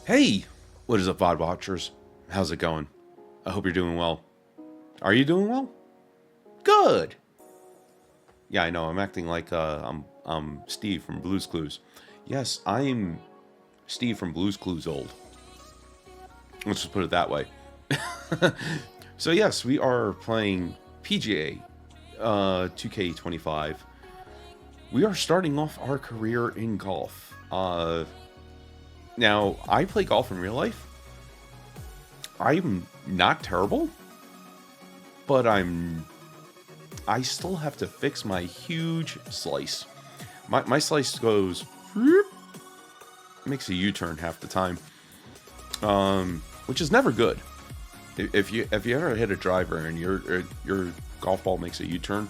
Hey, what is up, VOD watchers? How's it going? I hope you're doing well. Are you doing well? Good. Yeah, I know. I'm acting like I'm Steve from Blue's Clues. Yes, I'm Steve from Blue's Clues old. Let's just put it that way. So yes, we are playing PGA 2K25. We are starting off our career in golf. Now, I play golf in real life. I'm not terrible, but I still have to fix my huge slice. My slice goes, makes a U-turn half the time, which is never good. If you ever hit a driver and your golf ball makes a U-turn,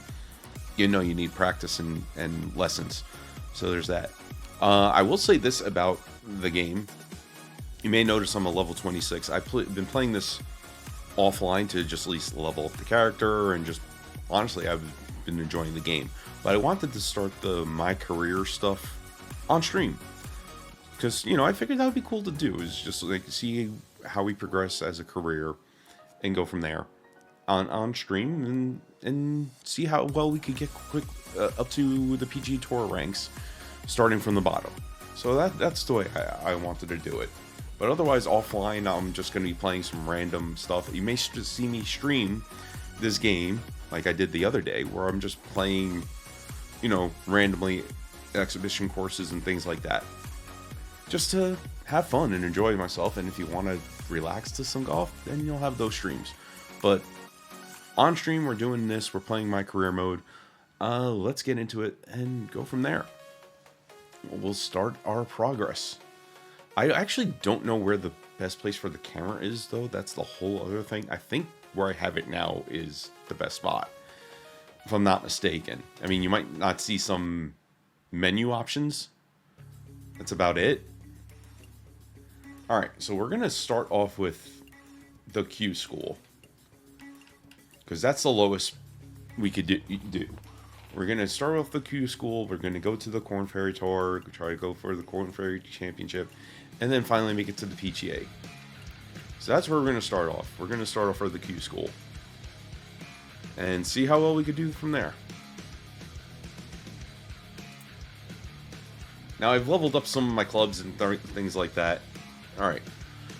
you know you need practice and lessons. So there's that. I will say this about the game. You may notice I'm a level 26. I've been playing this offline to just at least level up the character, and just honestly, I've been enjoying the game. But I wanted to start my career stuff on stream, because I figured that would be cool to do. Is just like see how we progress as a career and go from there on stream, and see how well we could get quick up to the PGA Tour ranks, starting from the bottom. So that's the way I wanted to do it. But otherwise, offline, I'm just going to be playing some random stuff. You may see me stream this game like I did the other day, where I'm just playing, randomly exhibition courses and things like that. Just to have fun and enjoy myself. And if you want to relax to some golf, then you'll have those streams. But on stream, we're doing this. We're playing my career mode. Let's get into it and go from there. We'll start our progress. I actually don't know where the best place for the camera is, though. That's the whole other thing. I think where I have it now is the best spot, if I'm not mistaken. I mean, you might not see some menu options. That's about it. Alright, so we're going to start off with the Q school, because that's the lowest we could do. We're going to start off the Q school. We're going to go to the Korn Ferry Tour, try to go for the Korn Ferry Championship, and then finally make it to the PGA. So that's where we're going to start off. We're going to start off for the Q school and see how well we could do from there. Now, I've leveled up some of my clubs and things like that. Alright,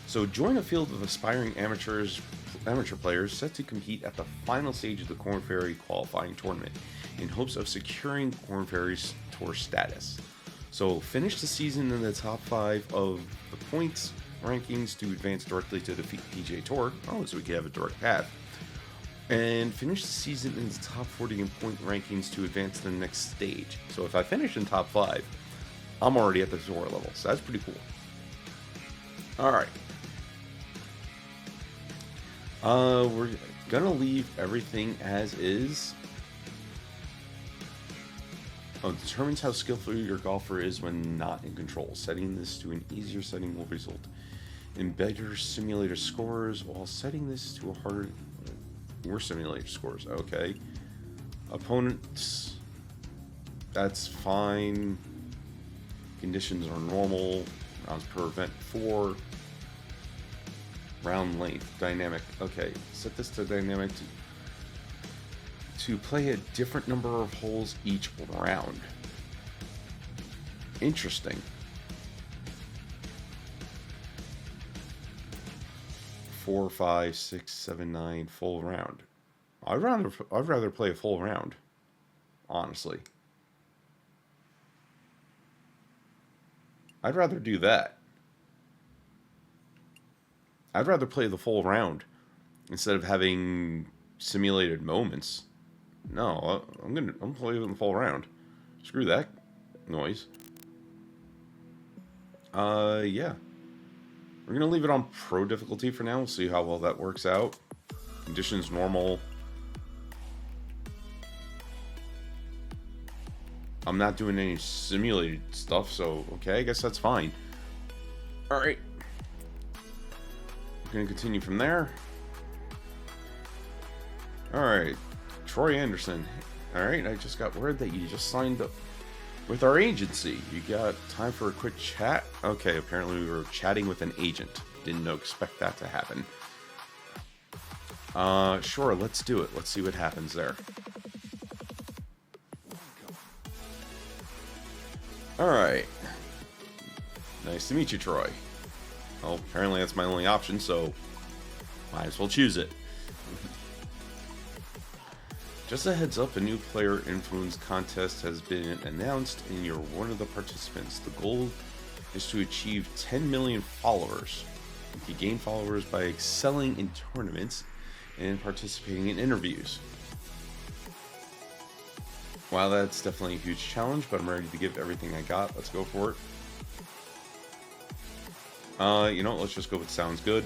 so join a field of aspiring amateur players set to compete at the final stage of the Korn Ferry qualifying tournament in hopes of securing Korn Ferry's tour status. So finish the season in the top 5 of the points rankings to advance directly to the PGA Tour. Oh, so we can have a direct path. And finish the season in the top 40 in point rankings to advance to the next stage. So if I finish in top 5, I'm already at the tour level. So that's pretty cool. Alright. We're gonna leave everything as is. Determines how skillful your golfer is when not in control. Setting this to an easier setting will result in better simulator scores, while setting this to a harder, worse simulator scores. Okay. Opponents, that's fine. Conditions are normal. Rounds per event 4. Round length, dynamic. Okay, set this to dynamic to play a different number of holes each round. Interesting. 4, 5, 6, 7, 9, full round. I'd rather play a full round, honestly. I'd rather do that. I'd rather play the full round instead of having simulated moments. No, I'm playing the full round. Screw that noise. Yeah. We're gonna leave it on pro difficulty for now. We'll see how well that works out. Conditions normal. I'm not doing any simulated stuff, so okay, I guess that's fine. Alright. We're gonna continue from there. Alright. Troy Anderson. Alright, I just got word that you just signed up with our agency. You got time for a quick chat? Okay, apparently we were chatting with an agent. Didn't expect that to happen. Sure, let's do it. Let's see what happens there. Alright. Nice to meet you, Troy. Well, apparently that's my only option, so might as well choose it. Just a heads up, a new player influence contest has been announced and you're one of the participants. The goal is to achieve 10 million followers. You gain followers by excelling in tournaments and participating in interviews. Wow, that's definitely a huge challenge, but I'm ready to give everything I got. Let's go for it. You know, let's just go with sounds good.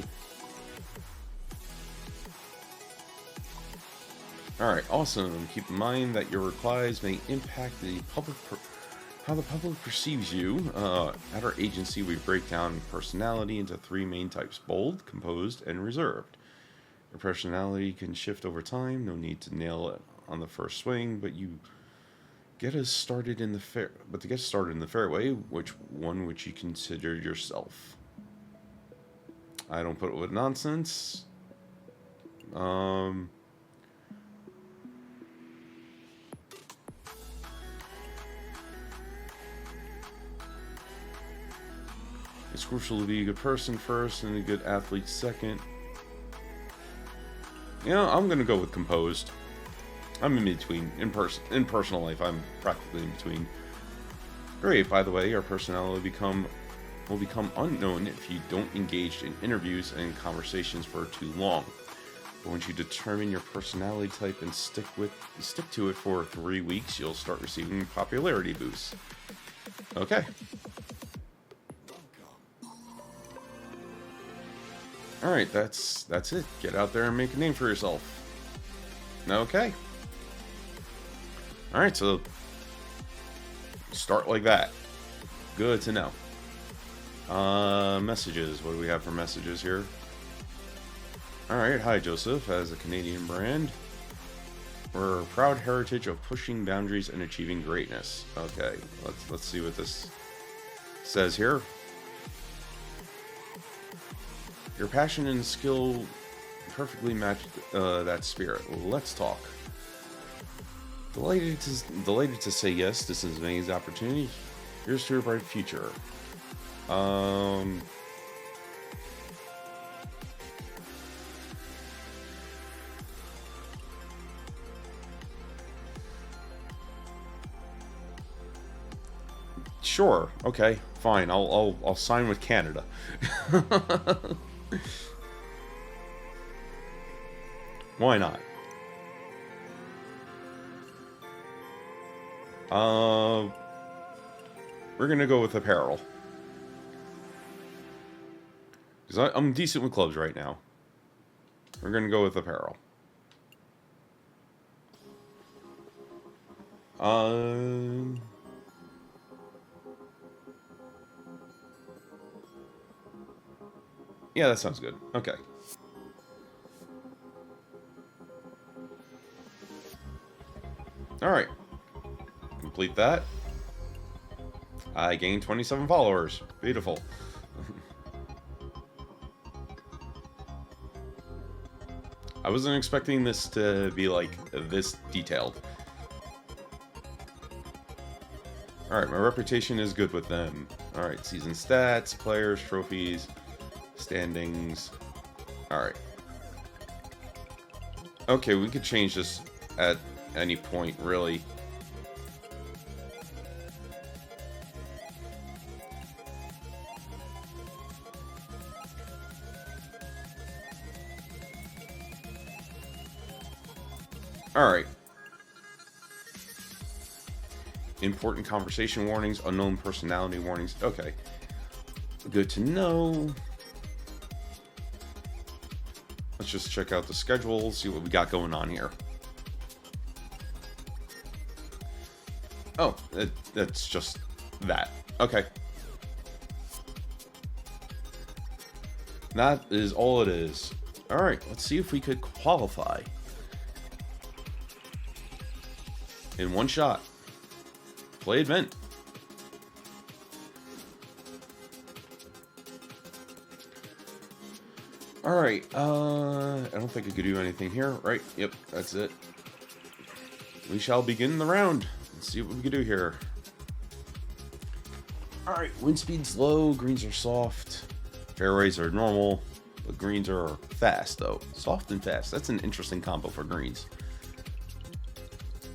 Alright, awesome. Keep in mind that your replies may impact the public how the public perceives you. At our agency, we break down personality into 3 main types: bold, composed, and reserved. Your personality can shift over time. No need to nail it on the first swing, but to get started in the fairway, which one would you consider yourself? I don't put it with nonsense. It's crucial to be a good person first and a good athlete second. You know, I'm gonna go with composed. I'm in between. In personal life, I'm practically in between. Great, by the way, your personality will become unknown if you don't engage in interviews and conversations for too long. But once you determine your personality type and stick to it for 3 weeks, you'll start receiving popularity boosts. Okay. Alright, that's it. Get out there and make a name for yourself. Okay. Alright, so start like that. Good to know. Messages. What do we have for messages here? Alright, hi Joseph. As a Canadian brand, we're a proud heritage of pushing boundaries and achieving greatness. Okay, let's see what this says here. Your passion and skill perfectly match that spirit. Let's talk. Delighted to say yes. This is an amazing opportunity. Here's to your bright future. Sure. Okay. Fine. I'll sign with Canada. Why not? We're gonna go with apparel. Because I'm decent with clubs right now. We're gonna go with apparel. Yeah, that sounds good. Okay. Alright. Complete that. I gained 27 followers. Beautiful. I wasn't expecting this to be like this detailed. Alright, my reputation is good with them. Alright, season stats, players, trophies, standings. Alright. Okay, we could change this at any point, really. Alright. Important conversation warnings, unknown personality warnings. Okay. Good to know. Let's just check out the schedule, see what we got going on here. Oh, that's just that. Okay. That is all it is. Alright, let's see if we could qualify. In one shot. Play event. Alright, I don't think I could do anything here, right? Yep, that's it. We shall begin the round. Let's see what we can do here. Alright, wind speed's low, greens are soft, fairways are normal, but greens are fast though. Soft and fast. That's an interesting combo for greens.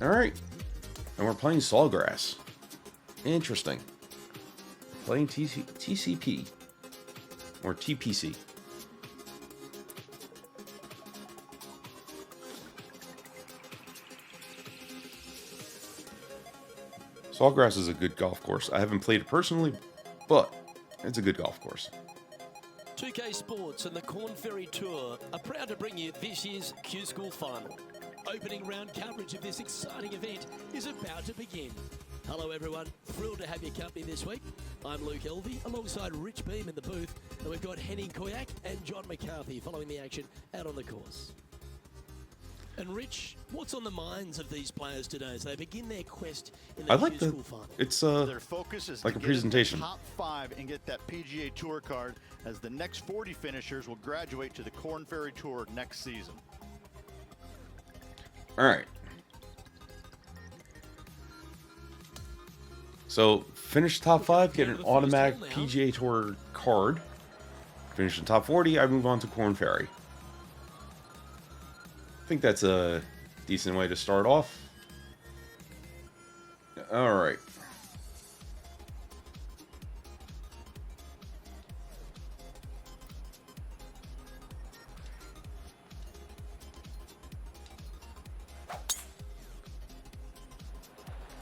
Alright, and we're playing Sawgrass. Interesting. Playing TCP. Or TPC. Sawgrass is a good golf course. I haven't played it personally, but it's a good golf course. 2K Sports and the Corn Ferry Tour are proud to bring you this year's Q School Final. Opening round coverage of this exciting event is about to begin. Hello everyone, thrilled to have your company this week. I'm Luke Elvey alongside Rich Beam in the booth, and we've got Henning Koyak and John McCarthy following the action out on the course. And Rich, what's on the minds of these players today as they begin their quest in the Q School Final? It's their focus is like to a presentation. Top 5 and get that PGA Tour card, as the next 40 finishers will graduate to the Corn Ferry Tour next season. All right. So finish top 5, get an automatic PGA Tour card. Finish in top 40, I move on to Corn Ferry. I think that's a decent way to start off. All right.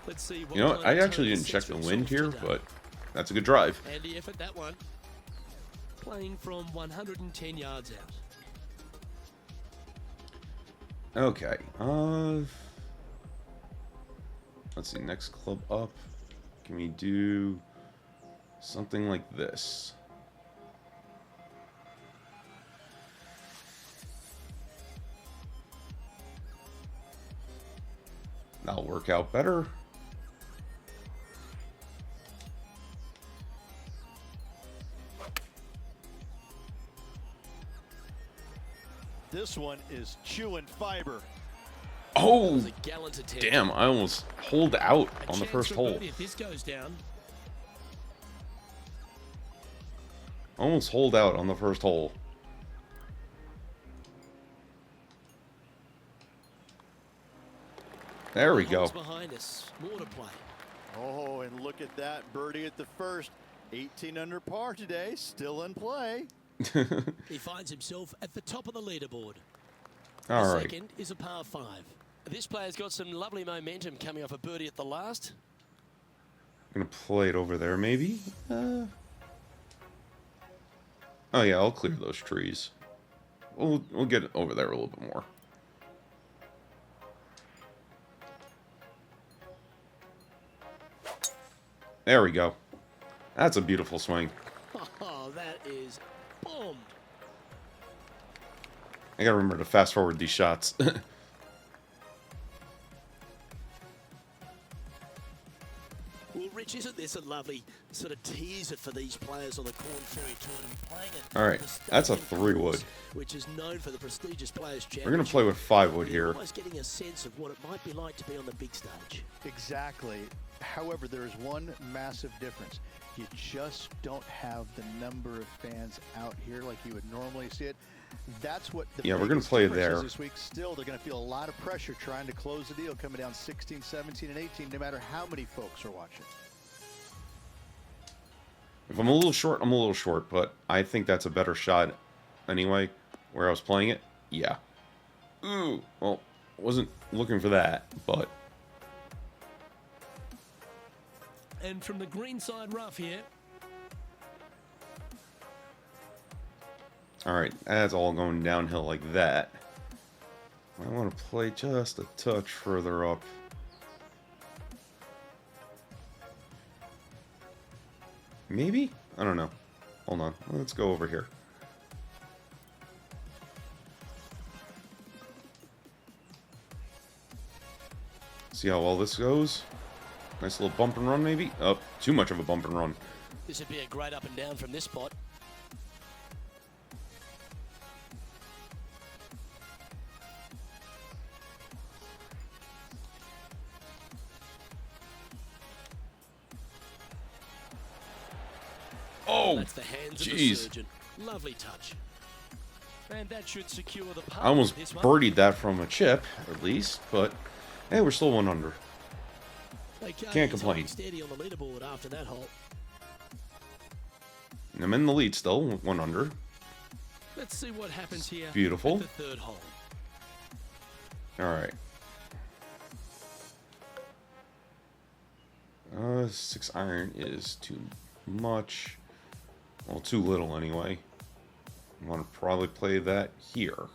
Let's see. You know what? I actually didn't check the wind here, but that's a good drive. Handy effort, that one. Playing from 110 yards out. Okay. Let's see. Next club up. Can we do something like this? That'll work out better. This one is chewing fiber. Oh, damn, I almost holed out on the first hole. If this goes down. Almost holed out on the first hole. There we go. Behind us. More to play. Oh, and look at that birdie at the first. 18 under par today, still in play. He finds himself at the top of the leaderboard. All the right. second is a par 5. This player's got some lovely momentum coming off a birdie at the last. I'm gonna play it over there, maybe. Oh yeah, I'll clear those trees. We'll get over there a little bit more. There we go. That's a beautiful swing. Oh, that is bombed. I gotta remember to fast forward these shots. Well, Rich, isn't this a lovely sort of teaser for these players on the Corn Ferry Tour to be playing it? All right, that's a 3-wood. Which is known for the prestigious Players' Championship. We're gonna play with 5-wood here. Almost getting a sense of what it might be like to be on the big stage. Exactly. However, there is one massive difference. You just don't have the number of fans out here like you would normally see it. That's what the we're gonna play there this week. Still, they're going to feel a lot of pressure trying to close the deal, coming down 16, 17, and 18, no matter how many folks are watching. If I'm a little short, I'm a little short, but I think that's a better shot anyway. Where I was playing it, yeah. Ooh, well, wasn't looking for that, but. And from the green side rough here. Alright, that's all going downhill like that. I want to play just a touch further up. Maybe? I don't know. Hold on. Let's go over here. See how well this goes. Nice little bump and run, maybe? Oh, too much of a bump and run. This would be a great up and down from this spot. Oh, That's the hands of the jeez. surgeon. Lovely touch. And that should secure the I almost par this one. birdied that from a chip, at least, but hey, we're still 1 under. Okay, Can't he's complain. holding steady on the leaderboard after that hole. And I'm in the lead still, 1 under. Let's see what happens here. Beautiful. At the third hole. All right. 6 iron is too much. Well, too little anyway. I want to probably play that here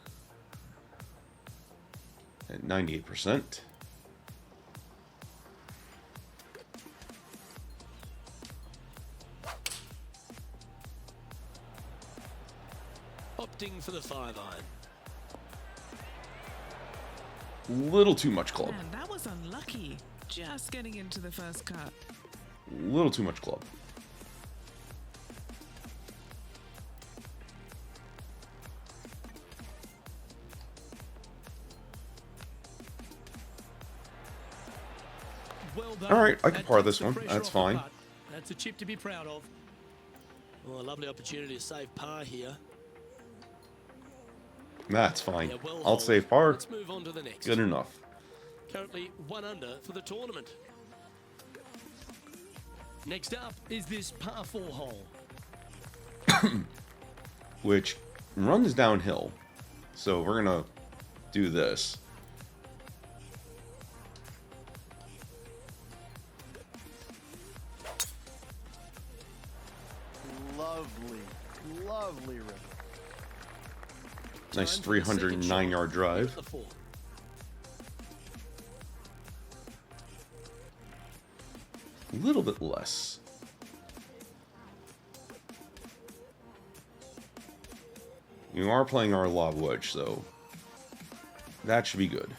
at 98%. Opting for the 5 iron. Little too much club. Man, that was unlucky. Just getting into the first cut. Little too much club. Well done. All right, I can That par takes this the one. pressure That's off the fine. putt. That's a chip to be proud of. Well, a lovely opportunity to save par here. That's fine. Yeah, well I'll hold. save par. Let's move on to the next. Good enough. Currently 1 under for the tournament. Next up is this par 4 hole. Which runs downhill. So we're going to do this. Lovely, lovely rhythm. Nice Time for the second 309-yard shot. drive. The 4. A little bit less. You are playing our lob wedge, so that should be good.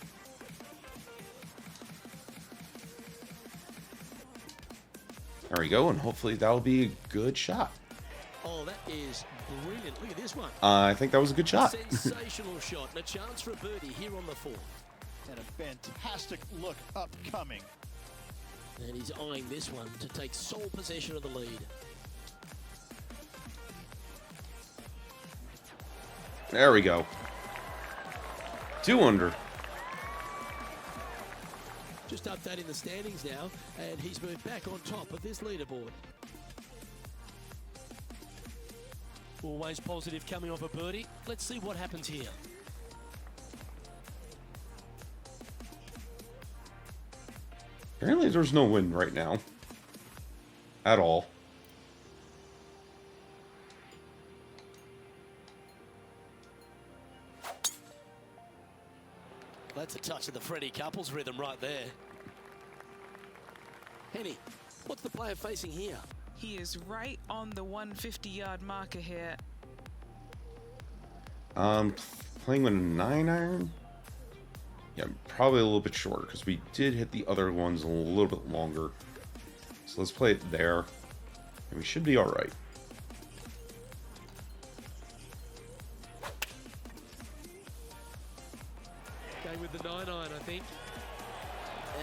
There we go, and hopefully that'll be a good shot. Oh, that is brilliant. Look at this one. I think that was a good shot. Sensational shot and a chance for a birdie here on the 4th. And a fantastic look upcoming. And he's eyeing this one to take sole possession of the lead. There we go. 2 under. Just updating the standings now, and he's moved back on top of this leaderboard. Always positive coming off a birdie. Let's see what happens here. Apparently there's no wind right now. At all. That's a touch of the Freddie Couples rhythm right there. Henny, what's the player facing here? He is right on the 150-yard marker here. Playing with a 9 iron? Yeah, probably a little bit shorter because we did hit the other ones a little bit longer. So let's play it there. And we should be alright. Going with the 9 iron, I think.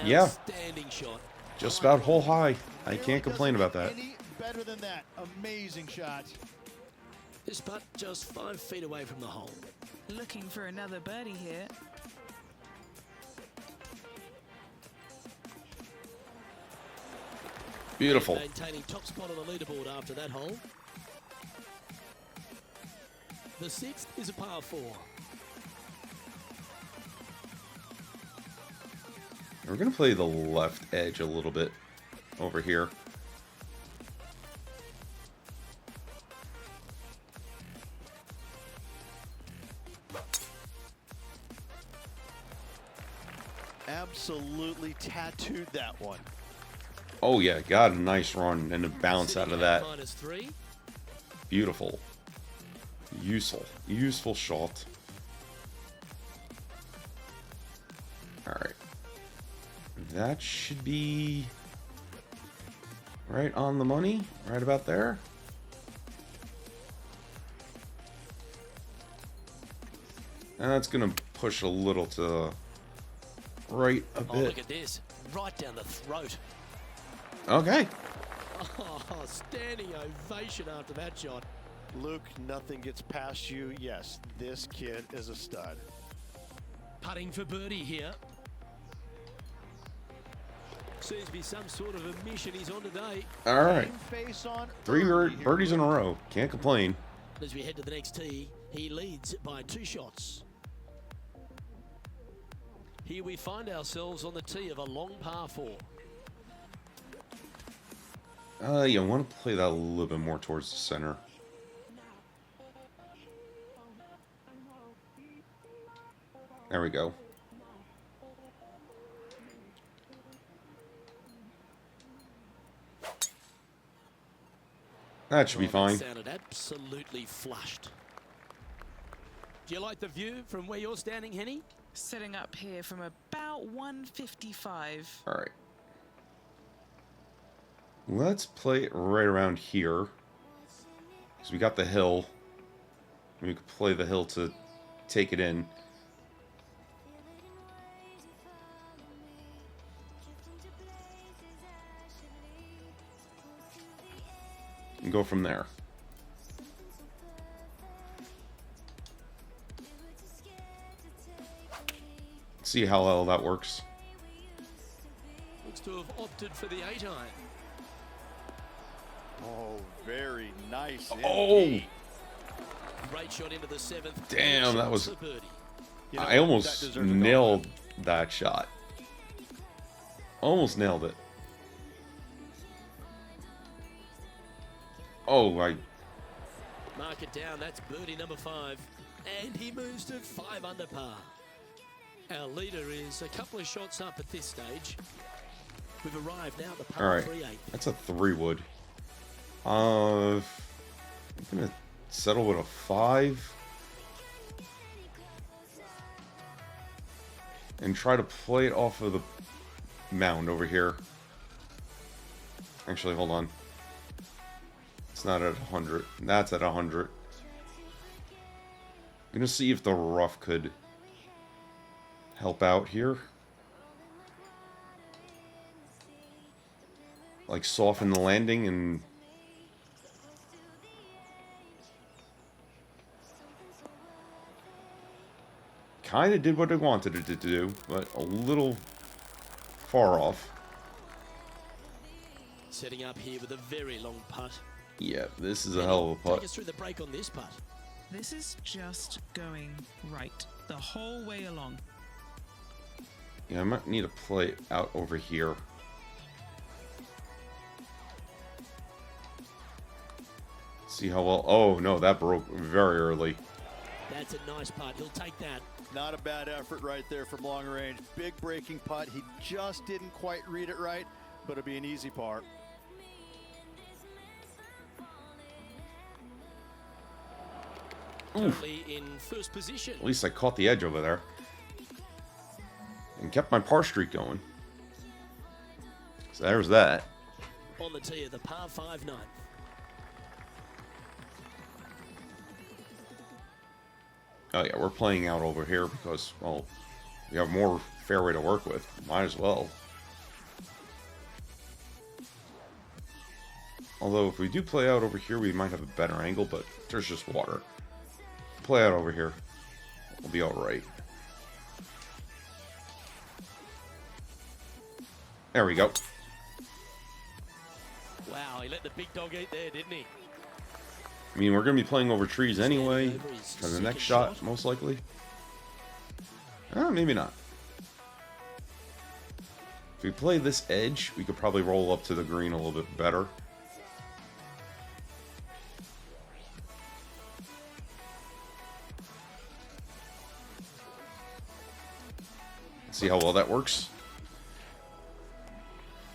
Yeah. Outstanding shot. Just about hole high. I can't Really complain doesn't about that. get Any better than that. Amazing shot. This putt just 5 feet away from the hole. Looking for another birdie here. Beautiful. Maintaining top spot on the leaderboard after that hole. The 6th is a par 4. We're going to play the left edge a little bit over here. Absolutely tattooed that one. Oh yeah, got a nice run and a bounce out of that. -3. Beautiful. Useful shot. Alright. That should be right on the money. Right about there. And that's going to push a little to right a Oh, bit. look at this. Right down the throat. Okay. Oh, standing ovation after that shot. Luke, nothing gets past you. Yes, this kid is a stud. Putting for birdie here. Seems to be some sort of a mission he's on today. All right. Face on 3 early here, birdies in a Luke. row. Can't complain. As we head to the next tee, he leads by 2 shots. Here we find ourselves on the tee of a long par 4. You want to play that a little bit more towards the center. There we go. That should be Well, that fine. sounded absolutely flushed. Do you like the view from where you're standing, Henny? Setting up here from about 155. All right. Let's play it right around here. Because we got the hill. We could play the hill to take it in. And go from there. See how well that works. Looks to have opted for the 8 iron. Oh, very nice. Oh! indeed. Great shot into the 7th. Damn, that was... For birdie. You know, I that almost deserves a golf nailed clap. that shot. Almost nailed it. Oh, Mark it down. That's birdie number 5. And he moves to 5 under par. Our leader is a couple of shots up at this stage. We've arrived now at the all par right. 3-8. That's a 3-wood. I'm gonna settle with a 5. And try to play it off of the mound over here. Actually, hold on. It's not at 100. That's at 100. Gonna see if the rough could help out here. Like soften the landing and... Kind of did what I wanted it to do, but a little far off. Setting up here with a very long putt. Yeah, this is a hell of a Take putt. us through the break on this putt. This is just going right the whole way along. Yeah, I might need to play it out over here. See how well... Oh, no, that broke very early. That's a nice putt. He'll take that. Not a bad effort right there from long range. Big breaking putt. He just didn't quite read it right, but it'll be an easy par. Currently in first position. At least I caught the edge over there. And kept my par streak going. So there's that. On the tee of the par 5 9th. Oh yeah, we're playing out over here because, well, we have more fairway to work with. Might as well. Although if we do play out over here, we might have a better angle, but there's just water. Play out over here. We'll be alright. There we go. Wow, he let the big dog eat there, didn't he? I mean, we're going to be playing over trees anyway. Over his For the second next shot, most likely. Maybe not. If we play this edge, we could probably roll up to the green a little bit better. See how well that works.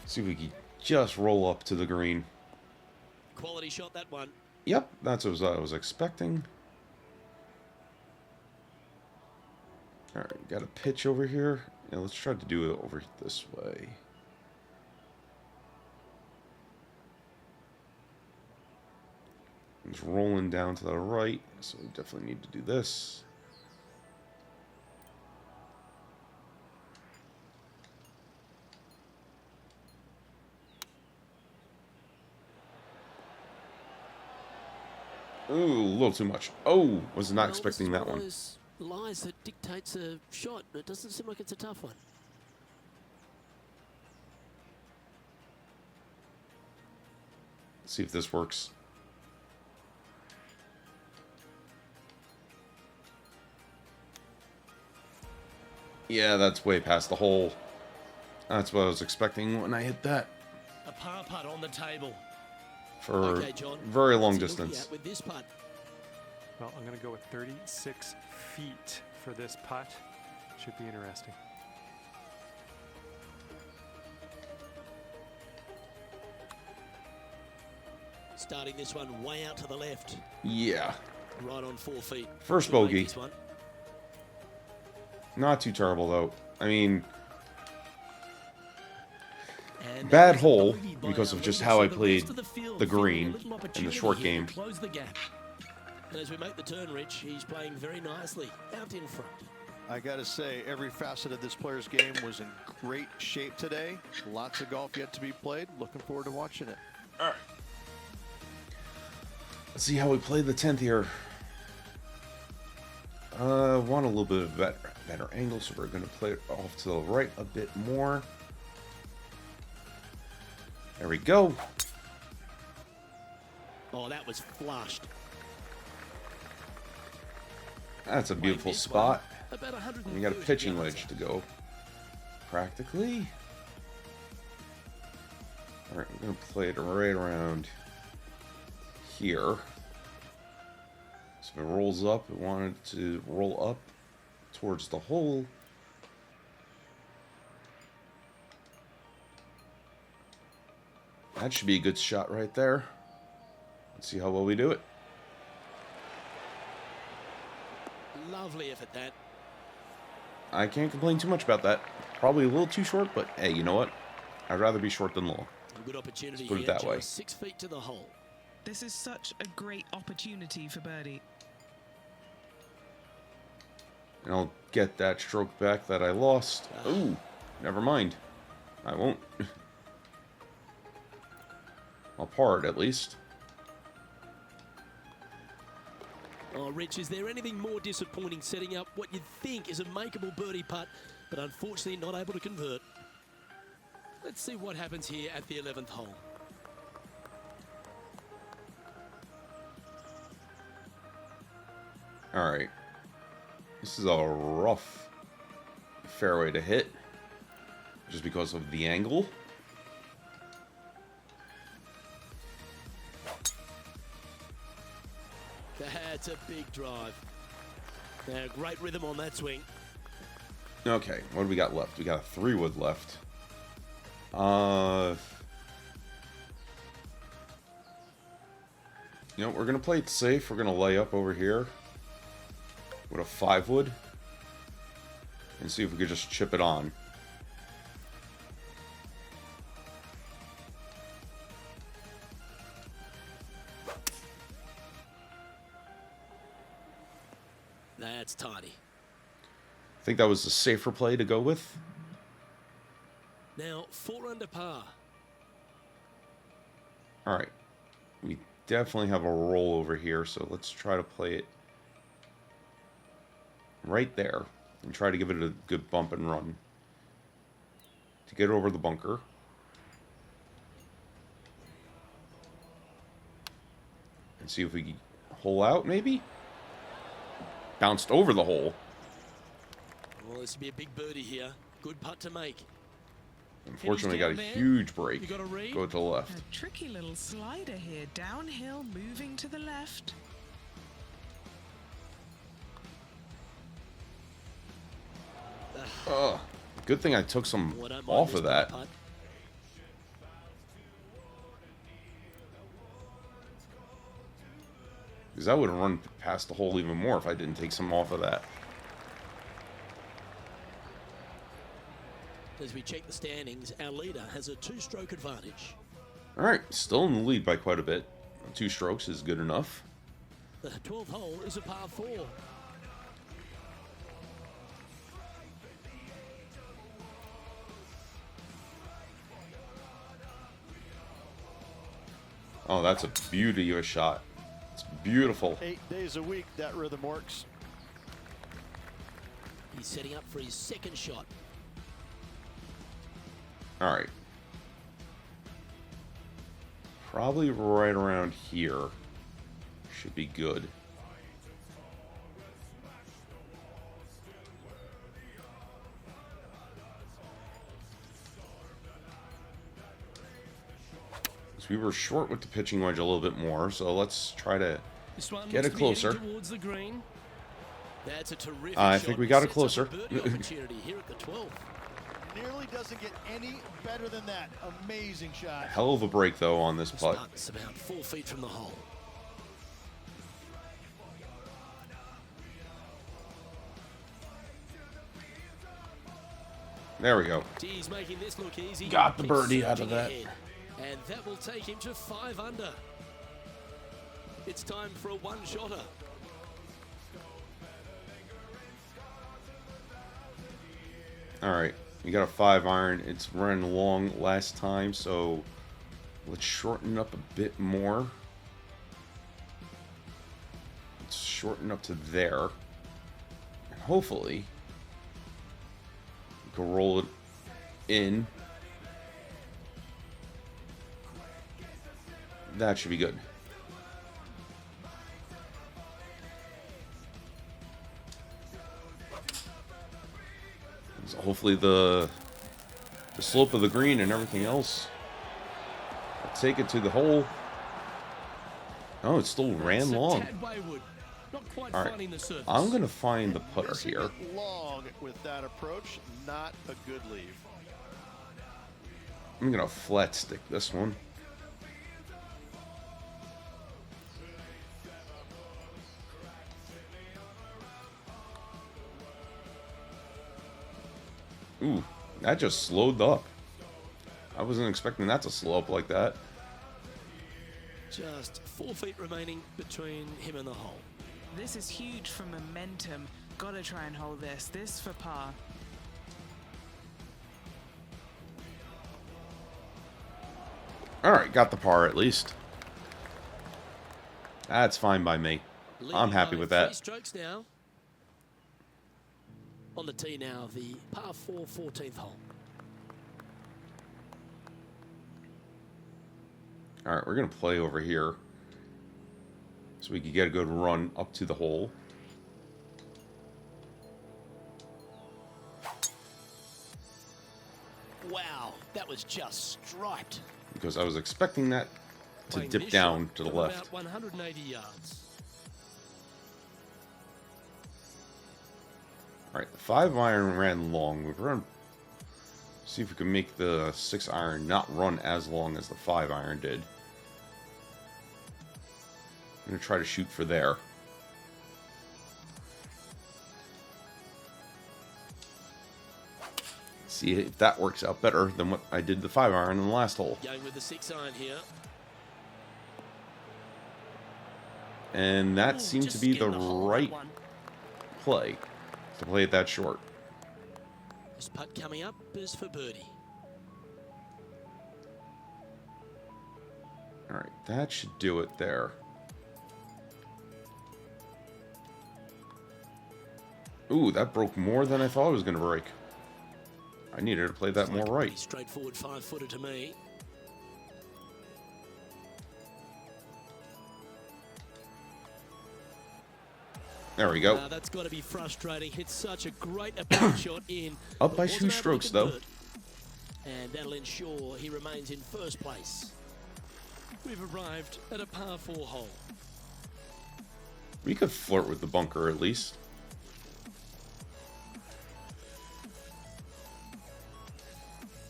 See if we can just roll up to the green. Quality shot, that one. Yep, that's what I was expecting. Alright, got a pitch over here. Yeah, let's try to do it over this way. It's rolling down to the right, so we definitely need to do this. Ooh, a little too much. Oh, was not Well, expecting this is that one. of those lies that dictates a shot. It doesn't seem like it's a tough one. Let's see if this works. Yeah, that's way past the hole. That's what I was expecting when I hit that. A par putt on the table. For Okay, John. very long What's he looking distance. at with this putt? Well, I'm going to go with 36 feet for this putt. Should be interesting. Starting this one way out to the left. Yeah. Right on 4 feet. First Should make bogey. this one. Not too terrible, though. I mean, And bad that was a hole bogey by because our of just leader, how so I the played rest of the field the feeling a green little in the opportunity short here game. to close the gap. And as we make the turn, Rich, he's playing very nicely out in front. I got to say, every facet of this player's game was in great shape today. Lots of golf yet to be played. Looking forward to watching it. Let's see how we play the 10th here. Want a little bit of better angle, so we're going to play it off to the right a bit more. There we go. Oh, that was flushed. That's a Playing beautiful this spot. one, about 130 We got a pitching yards wedge up. to go. Practically. Alright, I'm going to play it right around here. So if it rolls up, we want it to roll up towards the hole. That should be a good shot right there. Let's see how well we do it. Lovely effort, that. I can't complain too much about that. Probably a little too short, but hey, you know what? I'd rather be short than long. A good opportunity Let's put it here. that way. Just 6 feet to the hole. This is such a great opportunity for birdie. And I'll get that stroke back that I lost. Ooh, never mind. I won't. I'll par it at least. Oh, Rich, is there anything more disappointing setting up what you'd think is a makeable birdie putt, but unfortunately not able to convert? Let's see what happens here at the 11th hole. Alright. This is a rough fairway to hit. Just because of the angle. That's a big drive. Now, great rhythm on that swing. Okay, what do we got left? We got a 3-wood left. You know, we're going to play it safe. We're going to lay up over here with a 5-wood. And see if we could just chip it on. That's tidy. I think that was the safer play to go with. Now, 4 under par. Alright. We definitely have a roll over here, so let's try to play it right there. And try to give it a good bump and run. To get over the bunker. And see if we can hole out, maybe? Bounced over the hole. Well, this would be a big birdie here. Good putt to make. Unfortunately, got a down there. huge break. You got a read? Go to the left. A tricky little slider here. Downhill, moving to the left. Good thing I took some Well, I don't mind off this of that. putt. Because that would have run past the hole even more if I didn't take some off of that. As we check the standings, our leader has a 2-stroke advantage. Alright, still in the lead by quite a bit. 2 strokes is good enough. The 12th hole is a par 4. Oh, that's a beauty of a shot. It's Beautiful. 8 days a week, that rhythm works. He's setting up for his second shot. All right. Probably right around here. Should be good. So we were short with the pitching wedge a little bit more, so let's try to This one get it looks to be heading closer. towards the green. That's a terrific I shot. think we got it Sets up closer. a birdie opportunity here at the 12th. Nearly doesn't get any better than that. Amazing shot. Hell of a break, though, on this This putt. putt's about 4 feet from the hole. There we go. He's making this look easy. Got the Keeps birdie out of surging that. ahead. And that will take him to 5 under. It's time for a one-shotter. All right, you got a 5-iron. It's running long last time, so let's shorten up a bit more. Let's shorten up to there, and hopefully we can roll it in. That should be good. So hopefully the slope of the green and everything else will take it to the hole. Oh, it still ran long. Tad wayward. Not quite All right, finding the surface. I'm gonna find the putter Missing here. it long with that approach, not a good leave. I'm gonna flat stick this one. Ooh, that just slowed up. I wasn't expecting that to slow up like that. Just 4 feet remaining between him and the hole. This is huge for momentum. Gotta try and hold this. This for par. Alright, got the par at least. That's fine by me. I'm happy with that. 3 strokes now. On the tee now, the par 4 14th hole. Alright, we're going to play over here. So we can get a good run up to the hole. Wow, that was just striped. Because I was expecting that to Playing dip this down shot to the from left. About 180 yards. Alright, the 5-iron ran long. We're going to see if we can make the 6-iron not run as long as the 5-iron did. I'm going to try to shoot for there. See if that works out better than what I did the 5-iron in the last hole. Young with the 6-iron here. And that Ooh, seemed to just be the getting a hole on that right one. play. To play it that short. This putt coming up is for birdie. Alright, that should do it there. Ooh, that broke more than I thought it was going to break. I needed to play that more Like a right. pretty straightforward 5-footer to me. There we go. That's got to be frustrating. Hit such a great approach shot in. Up by but 2 wasn't able to strokes, though. convert. And that'll ensure he remains in first place. We've arrived at a par 4 hole. We could flirt with the bunker at least.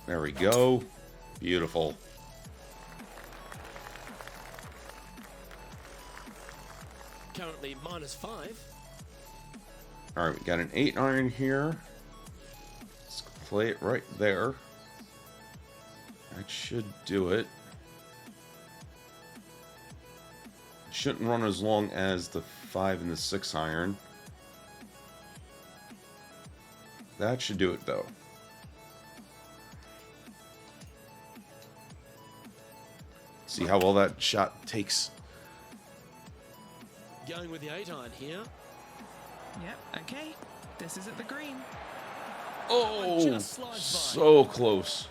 There we go. Beautiful. Currently -5. Alright, we got an 8-iron here. Let's play it right there. That should do it. Shouldn't run as long as the 5 and the 6-iron. That should do it, though. See how well that shot takes. Going with the 8-iron here. Yep, okay. This is at the green. Oh, Just slides by. so close.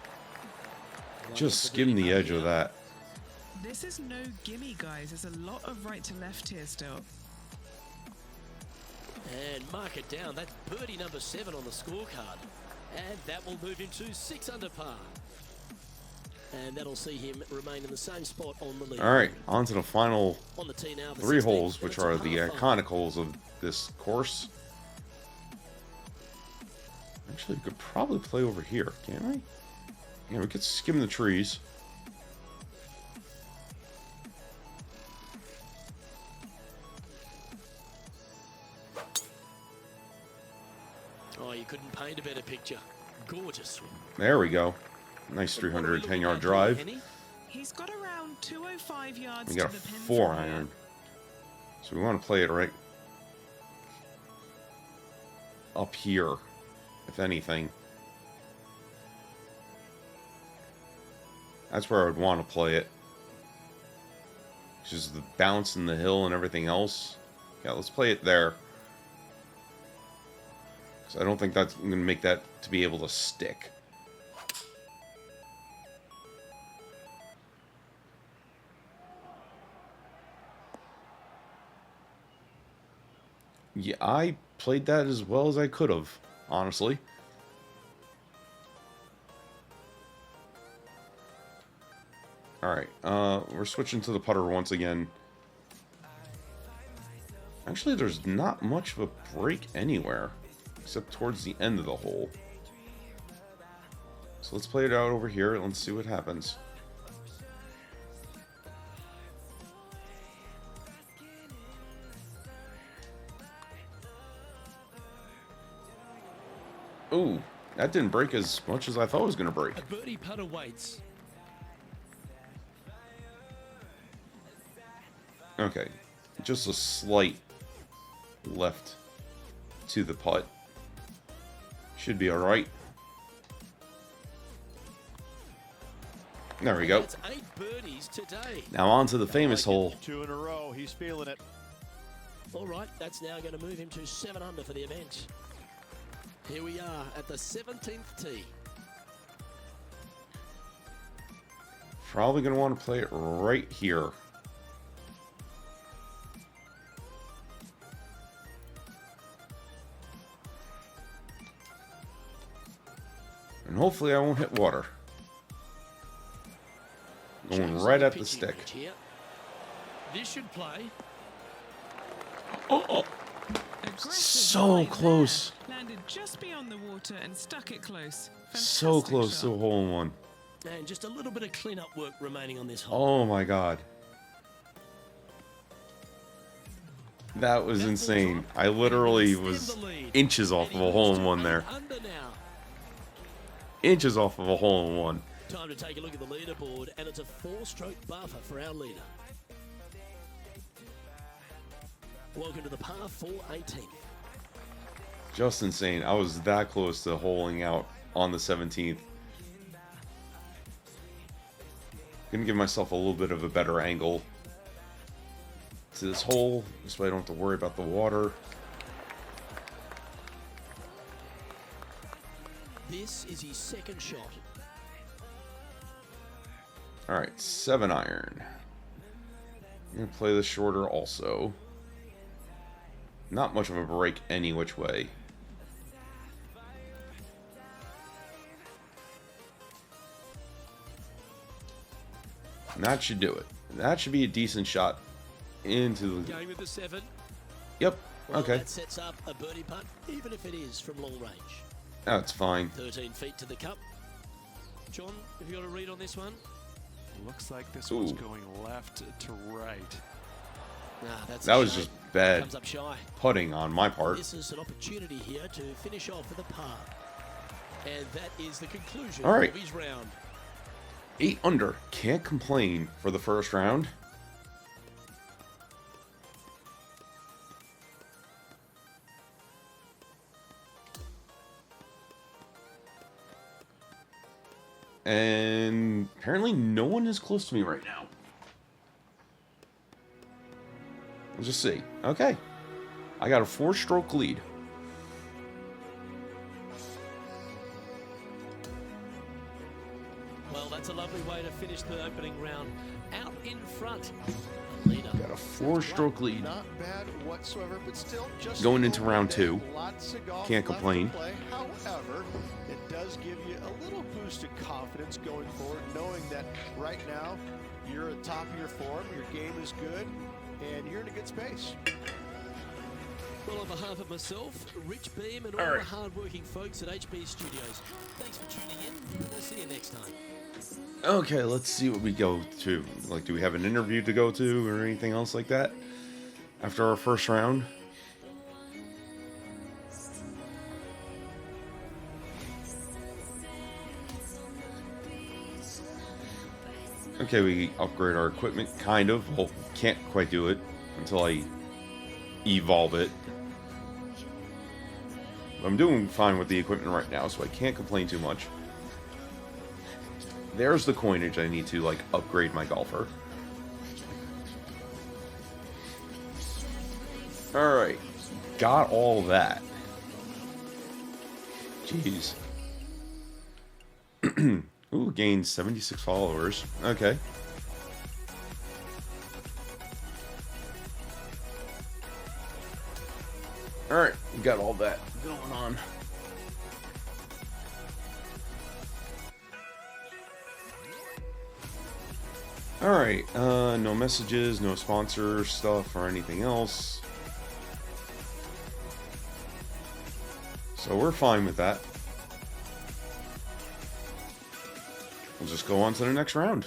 Well, Just that's a skim birdie the putt edge of here. that. This is no gimme, guys. There's a lot of right to left here still. And mark it down. That's birdie number 7 on the scorecard. And that will move him to 6 under par. And that'll see him remain in the same spot on the lead. All right, on to the final On the tee now. 3 16th, holes, and which it's a are the par 5. iconic holes of this course. Actually, we could probably play over here, can't we? Yeah, we could skim the trees. Oh, you couldn't paint a better picture. Gorgeous swing. There we go. Nice What are we looking 310-yard at here, drive. Henny? He's got around 205 yards We to got a the pin. 4-iron. So we want to play it right up here, if anything. That's where I would want to play it. Just the bounce and the hill and everything else. Yeah, let's play it there. Because I don't think that's going to make that to be able to stick. Yeah, I played that as well as I could have, honestly. Alright, we're switching to the putter once again. Actually, there's not much of a break anywhere, except towards the end of the hole. So let's play it out over here, and let's see what happens. Ooh, that didn't break as much as I thought it was going to break. A birdie putt awaits. Okay, just a slight left to the putt. Should be alright. There we go. That's 8 birdies today. Now on to the famous hole. 2 in a row. He's feeling it. All right, that's now going to move him to 7 under for the event. Here we are at the 17th tee. Probably going to want to play it right here. And hopefully I won't hit water. Going Changes right the at the pitching stick. wedge here. This should play. Oh, Aggressive so line close. there. Landed just beyond the water and stuck it close. So Fantastic close shot. to a hole in one. And just a little bit of clean-up work remaining on this hole. Oh my god. That was insane. I literally was inches off of a hole in one there. Under now. Inches off of a hole in one. Time to take a look at the leaderboard, and it's a 4-stroke buffer for our leader. Welcome to the par 4 18th. Just insane. I was that close to holing out on the 17th. Gonna give myself a little bit of a better angle to this hole, this way I don't have to worry about the water. This is his second shot. Alright, 7-iron. I'm gonna play this shorter also. Not much of a break any which way. And that should do it. That should be a decent shot into the... Going with the 7. Yep, Well, okay. that sets up a birdie putt, even if it is from long range. That's fine. 13 feet to the cup. John, have you got a read on this one? Looks like this one's Ooh. going left to right. Nah, that's That a was shame. just bad Comes up shy. putting on my part. This is an opportunity here to finish off with a par. And that is the conclusion All right. of his round. 8 under. Can't complain for the first round. And apparently no one is close to me right now. We'll just see. Okay. I got a 4-stroke lead. Well, that's a lovely way to finish the opening round. Out in front. Leader. Got a 4-stroke lead. Not bad whatsoever, but still just Going into round 2. Lots of golf Can't left to complain. play. However, it does give you a little boost of confidence going forward, knowing that right now you're at the top of your form, your game is good, and you're in a good space. Well, on behalf of myself, Rich Beam, and all the hard-working folks at HB Studios, thanks for tuning in, and we'll see you next time. Okay, let's see what we go to. Like, do we have an interview to go to or anything else like that after our first round? Okay, we upgrade our equipment, kind of. Well, can't quite do it until I evolve it. I'm doing fine with the equipment right now, so I can't complain too much. There's the coinage I need to, like, upgrade my golfer. Alright. Got all that. Jeez. Ooh, gained 76 followers. Okay. Alright, we got all that going on. Alright, no messages, no sponsor stuff or anything else. So we're fine with that. We'll just go on to the next round.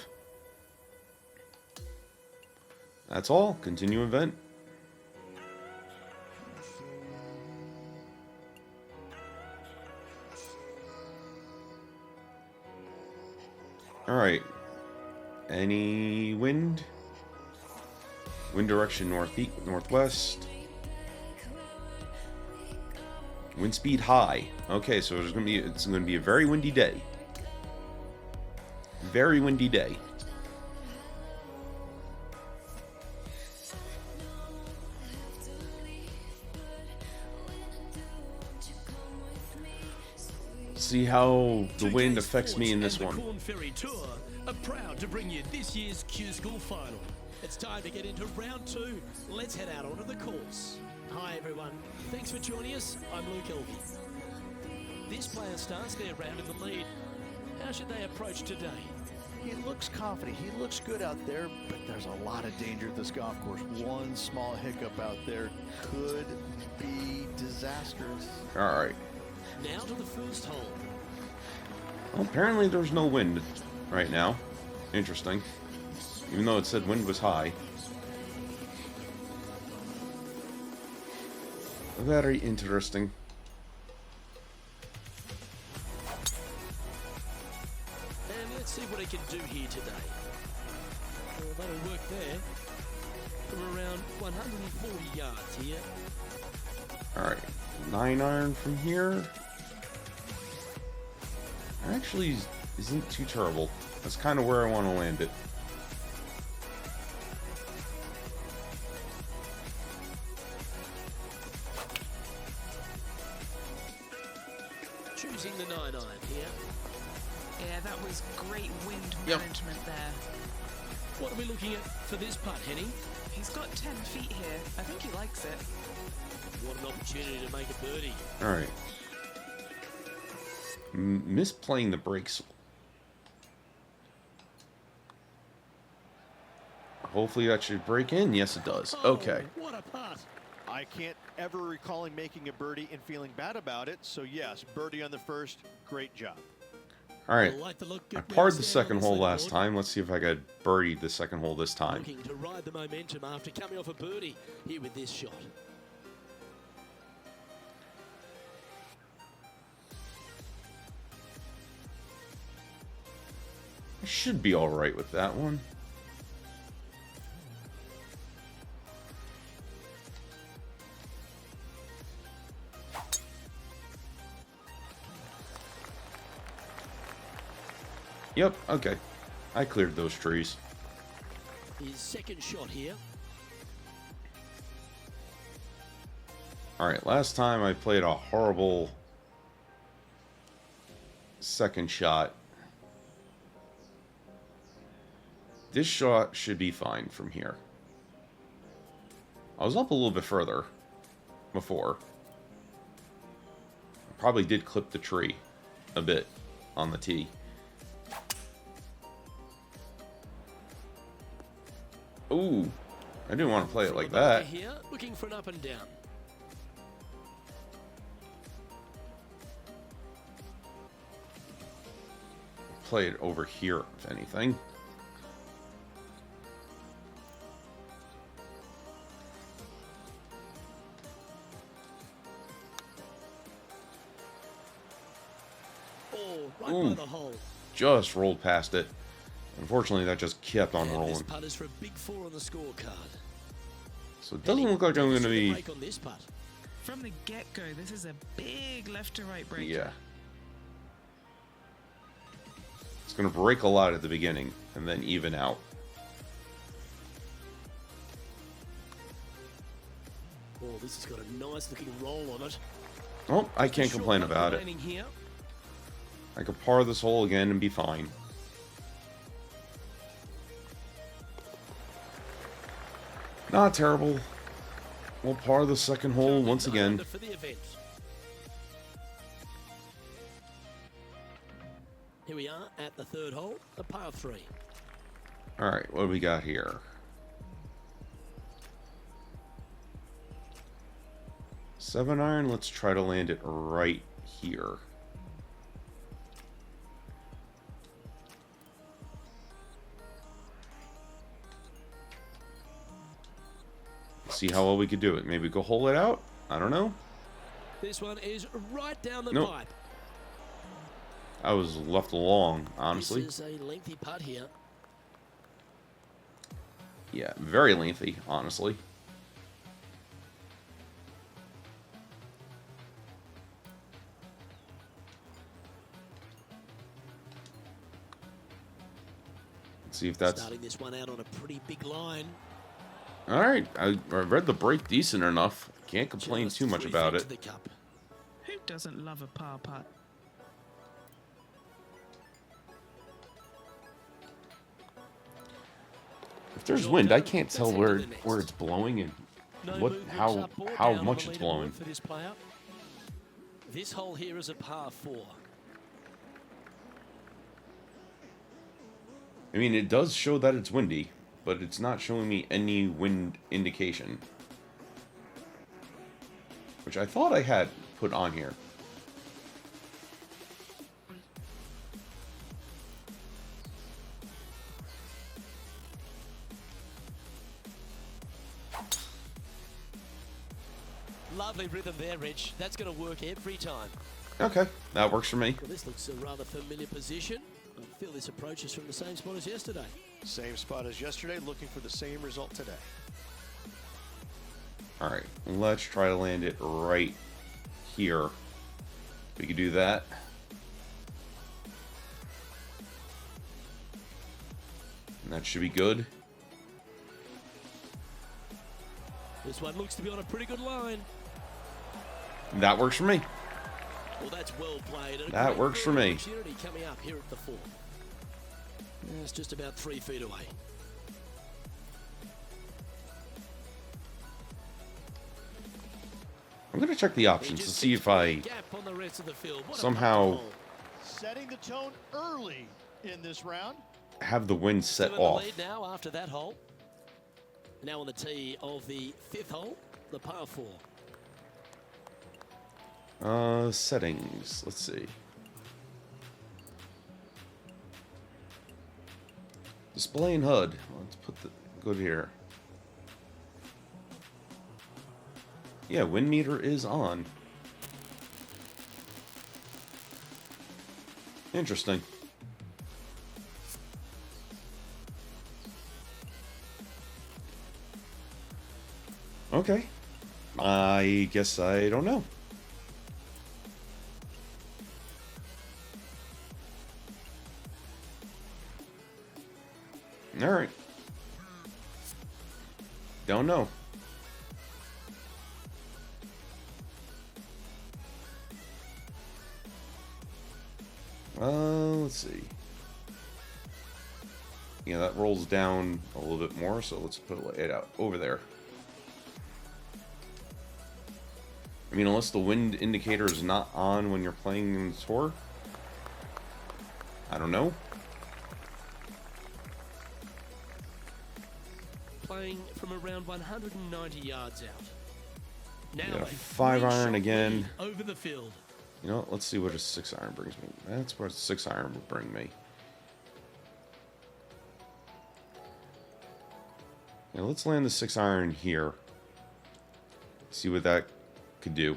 That's all. Continue event. Alright. Any wind? Wind direction northeast, northwest. Wind speed high. Okay, so it's gonna be a very windy day. Very windy day. See how the wind affects me in this one. The Corn Ferry Tour are proud to bring you this year's Q School Final. It's time to get into round 2. Let's head out onto the course. Hi everyone, thanks for joining us. I'm Luke Elvey. This player starts their round in the lead. How should they approach today? He looks confident. He looks good out there, but there's a lot of danger at this golf course. One small hiccup out there could be disastrous. Alright. Now to the first hole. Well, apparently there's no wind right now. Interesting. Even though it said wind was high. Very interesting. And let's see what he can do here today. Well, that'll work there. From around 140 yards here. Alright. 9-iron from here. Actually isn't too terrible. That's kind of where I want to land it. Choosing the 9-iron here. Yeah, that was great wind Yep. management there. What are we looking at for this putt, Henny? He's got 10 feet here. I think he likes it. What an opportunity to make a birdie. Alright. Misplaying the brakes. Hopefully that should break in. Yes, it does. Okay. Oh, what a putt. I can't ever recall him making a birdie and feeling bad about it. So yes, birdie on the first, great job. Alright. I like the look I good parred the rounds second down on hole last leaderboard. time. Let's see if I got birdied the second hole this time. Looking to ride the momentum after coming off a birdie here with this shot. I should be alright with that one. Yep, okay. I cleared those trees. His second shot here. Alright, last time I played a horrible second shot. This shot should be fine from here. I was up a little bit further before. I probably did clip the tree a bit on the tee. Ooh, I didn't want to play it like that. Here, looking for an up and down. Play it over here, if anything. Oh, right by the hole. Just rolled past it. Unfortunately, that just kept on And this rolling. putt is for a big 4 on the scorecard. So it doesn't look like I'm going to be... Break on this putt. From the get-go, this is a big left to right break. Yeah. It's going to break a lot at the beginning and then even out. Oh, this has got a nice looking roll on it. Oh, I can't Short complain putt about it. remaining here. I could par this hole again and be fine. Not terrible. We'll par the second hole once again. For the event. Here we are at the third hole, a par 3. Alright, what do we got here? 7-iron, let's try to land it right here. See how well we could do it. Maybe go hole it out? I don't know. This one is right down the Nope. pipe. I was left along, honestly. This is a lengthy putt here. Yeah, very lengthy, honestly. Let's see if that's... Starting this one out on a pretty big line. Alright, I read the break decent enough. Can't complain Just too much 3 about feet it. to the cup. Who doesn't love a par putt? If there's wind, I can't tell where it's blowing and No what movements how up or how down on much the it's leaderboard blowing. for this player. This hole here is a par 4. I mean, it does show that it's windy, but it's not showing me any wind indication. Which I thought I had put on here. Lovely rhythm there, Rich. That's going to work every time. Okay, that works for me. Well, this looks a rather familiar position. I feel this approach is from the same spot as yesterday. Same spot as yesterday, looking for the same result today. Alright, let's try to land it right here. We could do that. And that should be good. This one looks to be on a pretty good line. That works for me. Well, that's well played. A That great works for birdie me. opportunity coming up here at the 4. Yeah, it's just about 3 feet away. I'm going to check the options to see if I Gap on the rest of the field. What a somehow putt hole. Setting the tone early in this round. have the wind set Still in the off. lead now after that hole. Now on the tee of the 5th hole, the par 4. Settings. Let's see. Display and HUD. Let's put the go to here. Yeah, wind meter is on. Interesting. Okay. I guess I don't know. All right. Don't know. Let's see. Yeah, that rolls down a little bit more, so let's put it out over there. I mean, unless the wind indicator is not on when you're playing in the tour. I don't know. Playing from around 190 yards out. Now Got a a 5-iron again. over the field. You know what? Let's see what a 6-iron brings me. That's what a 6-iron would bring me. Yeah, let's land the 6-iron here. See what that could do.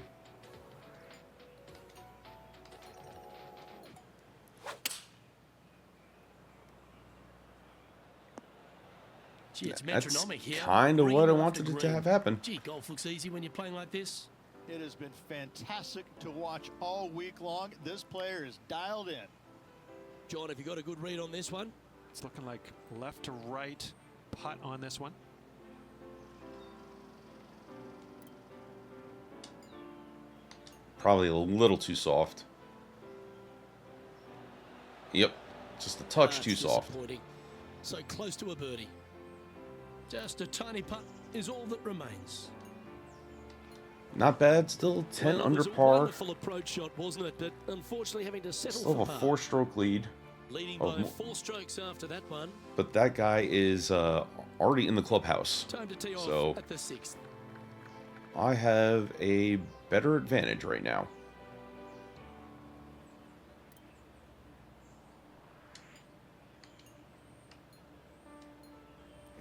Gee, it's That's metronomic here. kind of Green what I after wanted it to green. have happen. Gee, golf looks easy when you're playing like this. It has been fantastic to watch all week long. This player is dialed in. John, have you got a good read on this one? It's looking like left to right putt on this one. Probably a little too soft. Yep, just a touch That's too soft. disappointing. So close to a birdie. Just a tiny putt is all that remains. Not bad, still 10 Well, it under was a par. wonderful approach shot, wasn't it? But unfortunately having to settle Still for have a par. 4-stroke lead. Leading Oh, by mo- 4 strokes after that one. But that guy is already in the clubhouse. Time to tee off So- at the 6th. I have a better advantage right now.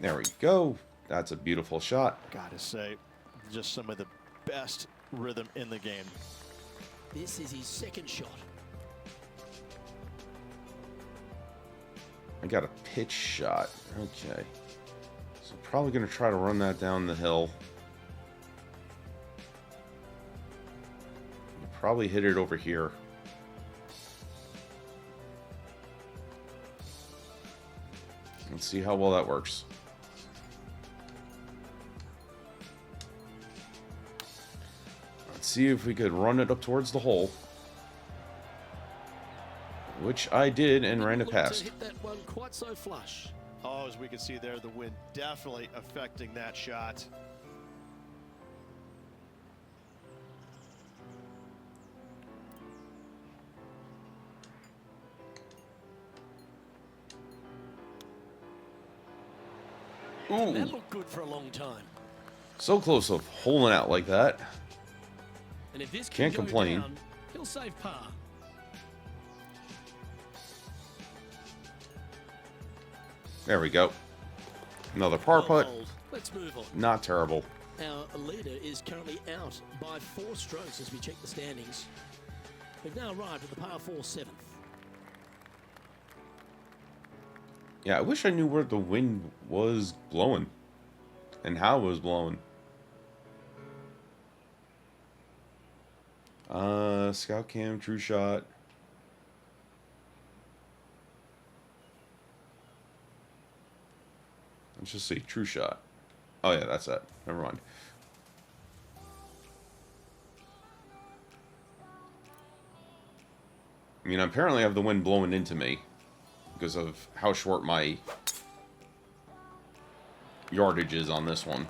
There we go. That's a beautiful shot. Gotta say, just some of the best rhythm in the game. This is his second shot. I got a pitch shot. Okay. So probably going to try to run that down the hill. Probably hit it over here. Let's see how well that works. Let's see if we could run it up towards the hole. Which I did and ran it Looked past. to hit that one quite so flush. Oh, as we can see there, the wind definitely affecting that shot. Ooh, That looked good for a long time. so close of holing out like that. And if this Can't can go complain. down, he'll save par. There we go. Another par Well putt. bowled. Let's move on. Not terrible. Our leader is currently out by 4 strokes as we check the standings. We've now arrived at the par 4 7th. Yeah, I wish I knew where the wind was blowing and how it was blowing. Scout cam, true shot. Let's just see, true shot. Oh yeah, that's it. Never mind. I mean, apparently I have the wind blowing into me because of how short my yardage is on this one.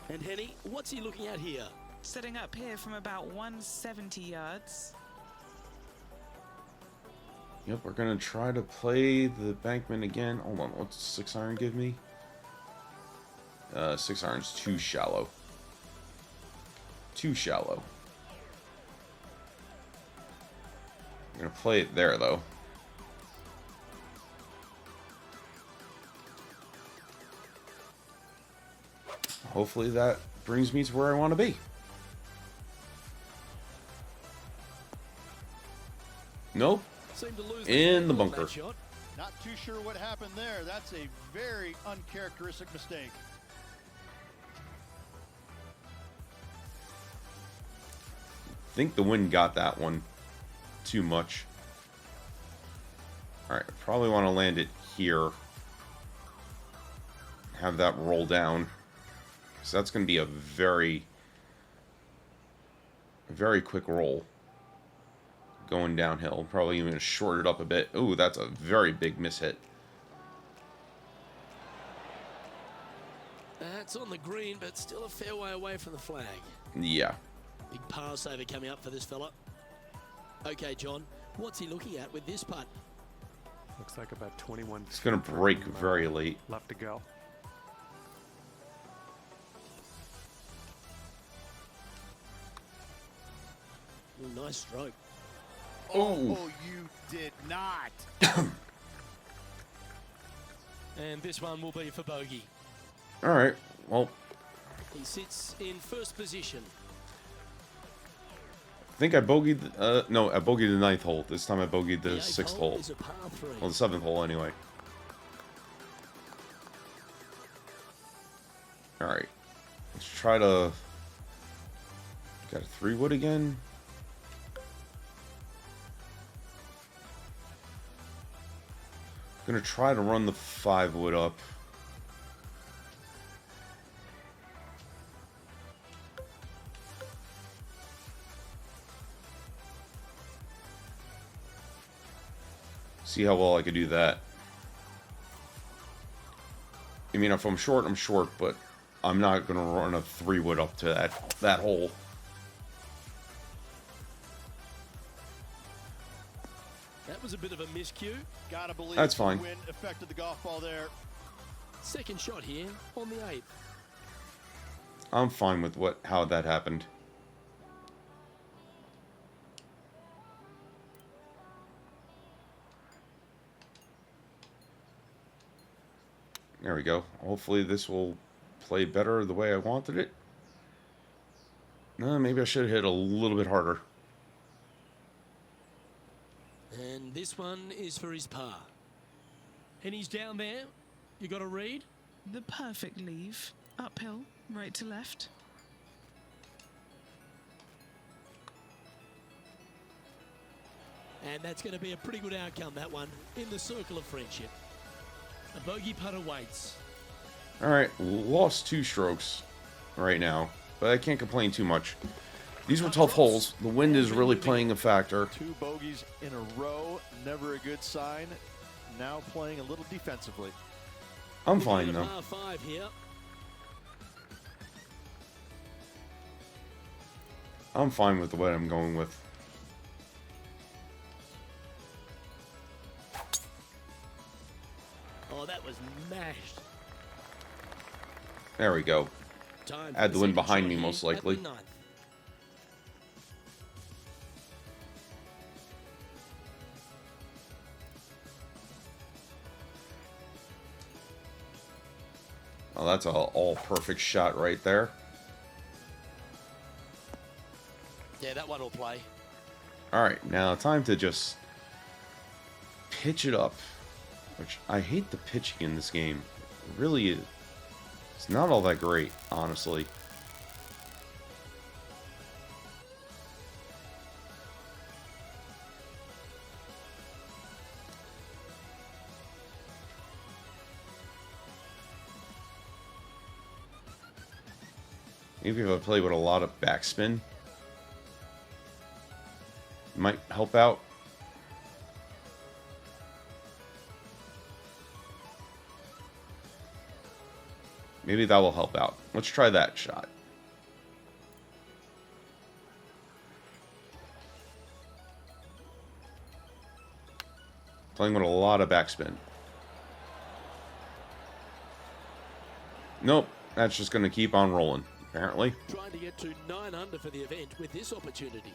And Henny, what's he looking at here? Setting up here from about 170 yards. Yep, we're gonna try to play the bankman again. Hold on, what's 6-iron give me? 6-iron's too shallow. Too shallow. I'm gonna play it there though. Hopefully that brings me to where I want to be. Nope. Seemed to lose In the handle on bunker. that shot. Not too sure what happened there. That's a very uncharacteristic mistake. Think the wind got that one too much. Alright, I probably want to land it here. Have that roll down. Because that's going to be a very quick roll. going downhill. Probably even short it up a bit. Ooh, that's a very big mishit. That's on the green, but still a fair way away from the flag. Yeah. Big pass over coming up for this fella. Okay, John, what's he looking at with this putt? Looks like about 21. It's going to break very late. Left to go. Ooh, nice stroke. Oh, you did not. And this one will be for bogey. All right. Well, He sits in first position. I think I bogeyed. No, I bogeyed the 9th hole. This time I bogeyed the The 6th eighth hole. is a par 3. Well, the 7th hole anyway. All right. Let's try to. Got a 3-wood again. Gonna try to run the 5-wood up. See how well I could do that. I mean, if I'm short, I'm short, but I'm not gonna run a 3-wood up to that hole. That was a bit of a miscue. Gotta believe That's the fine. wind affected the golf ball there. Second shot here on the 8th. I'm fine with how that happened. There we go. Hopefully this will play better the way I wanted it. Maybe I should have hit a little bit harder. And this one is for his par. And he's down there. You got to read. The perfect leave. Uphill, right to left. And that's going to be a pretty good outcome, that one, in the circle of friendship. A bogey putt awaits. Alright, lost 2 strokes right now, but I can't complain too much. These were tough holes. The wind is really playing a factor. 2 bogeys in a row, never a good sign. Now playing a little defensively. I'm fine though. Par 5 here. I'm fine with the way I'm going with. Oh, that was mashed. There we go. Time Add for the wind second behind shot me, here most at likely. the 9th. Oh, that's a all perfect shot right there. Yeah, that one will play. Alright, now time to just pitch it up. Which, I hate the pitching in this game. It really is. It's not all that great, honestly. Maybe if I play with a lot of backspin, might help out. Maybe that will help out. Let's try that shot. Playing with a lot of backspin. Nope, that's just going to keep on rolling, apparently. Trying to get to 9 under for the event with this opportunity.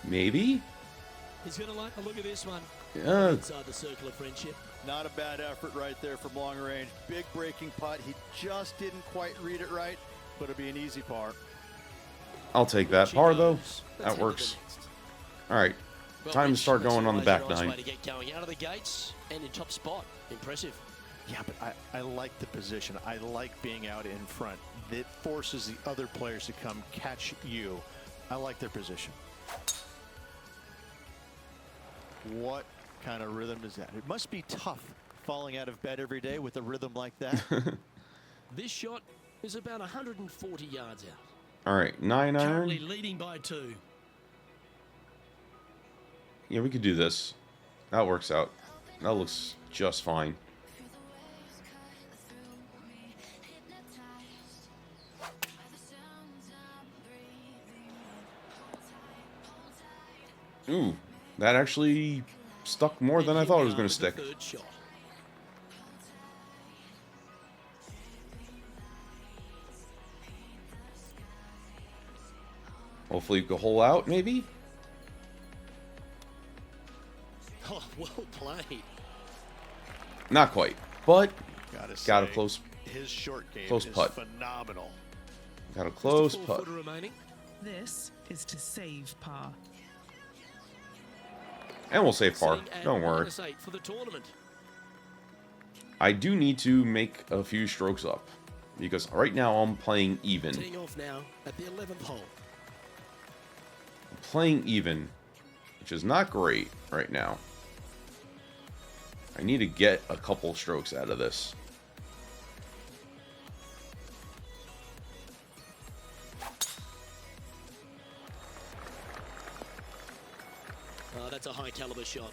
Maybe? He's going to like a look at this one. Yeah. Inside the circle of friendship. Not a bad effort right there from long range. Big breaking putt. He just didn't quite read it right, but it'll be an easy par. I'll take that. She Par, though. knows. Let's That head to the works. next. Alright. Well, Time to Rich, start that's going on the always back a nice 9. way to get going out of the gates and in top spot. Impressive. Yeah, but I like the position. I like being out in front. It forces the other players to come catch you. I like their position. What kind of rhythm is that? It must be tough falling out of bed every day with a rhythm like that. This shot is about 140 yards out. All right, 9 Currently iron. leading by 2. Yeah, we could do this. That works out. That looks just fine. Ooh, that actually stuck more than I thought it was going to stick. Third shot. Hopefully you can hole out, maybe? Oh, well played. Not quite, but got a say, close, his short game close is putt. phenomenal. Got a close Just a putt. 4-footer remaining. This is to save par. And we'll save par. Sitting at Don't worry. -8 for the tournament. I do need to make a few strokes up. Because right now I'm playing even. Teeing off now at the 11th hole. I'm playing even, which is not great right now. I need to get a couple strokes out of this. That's a high caliber shot.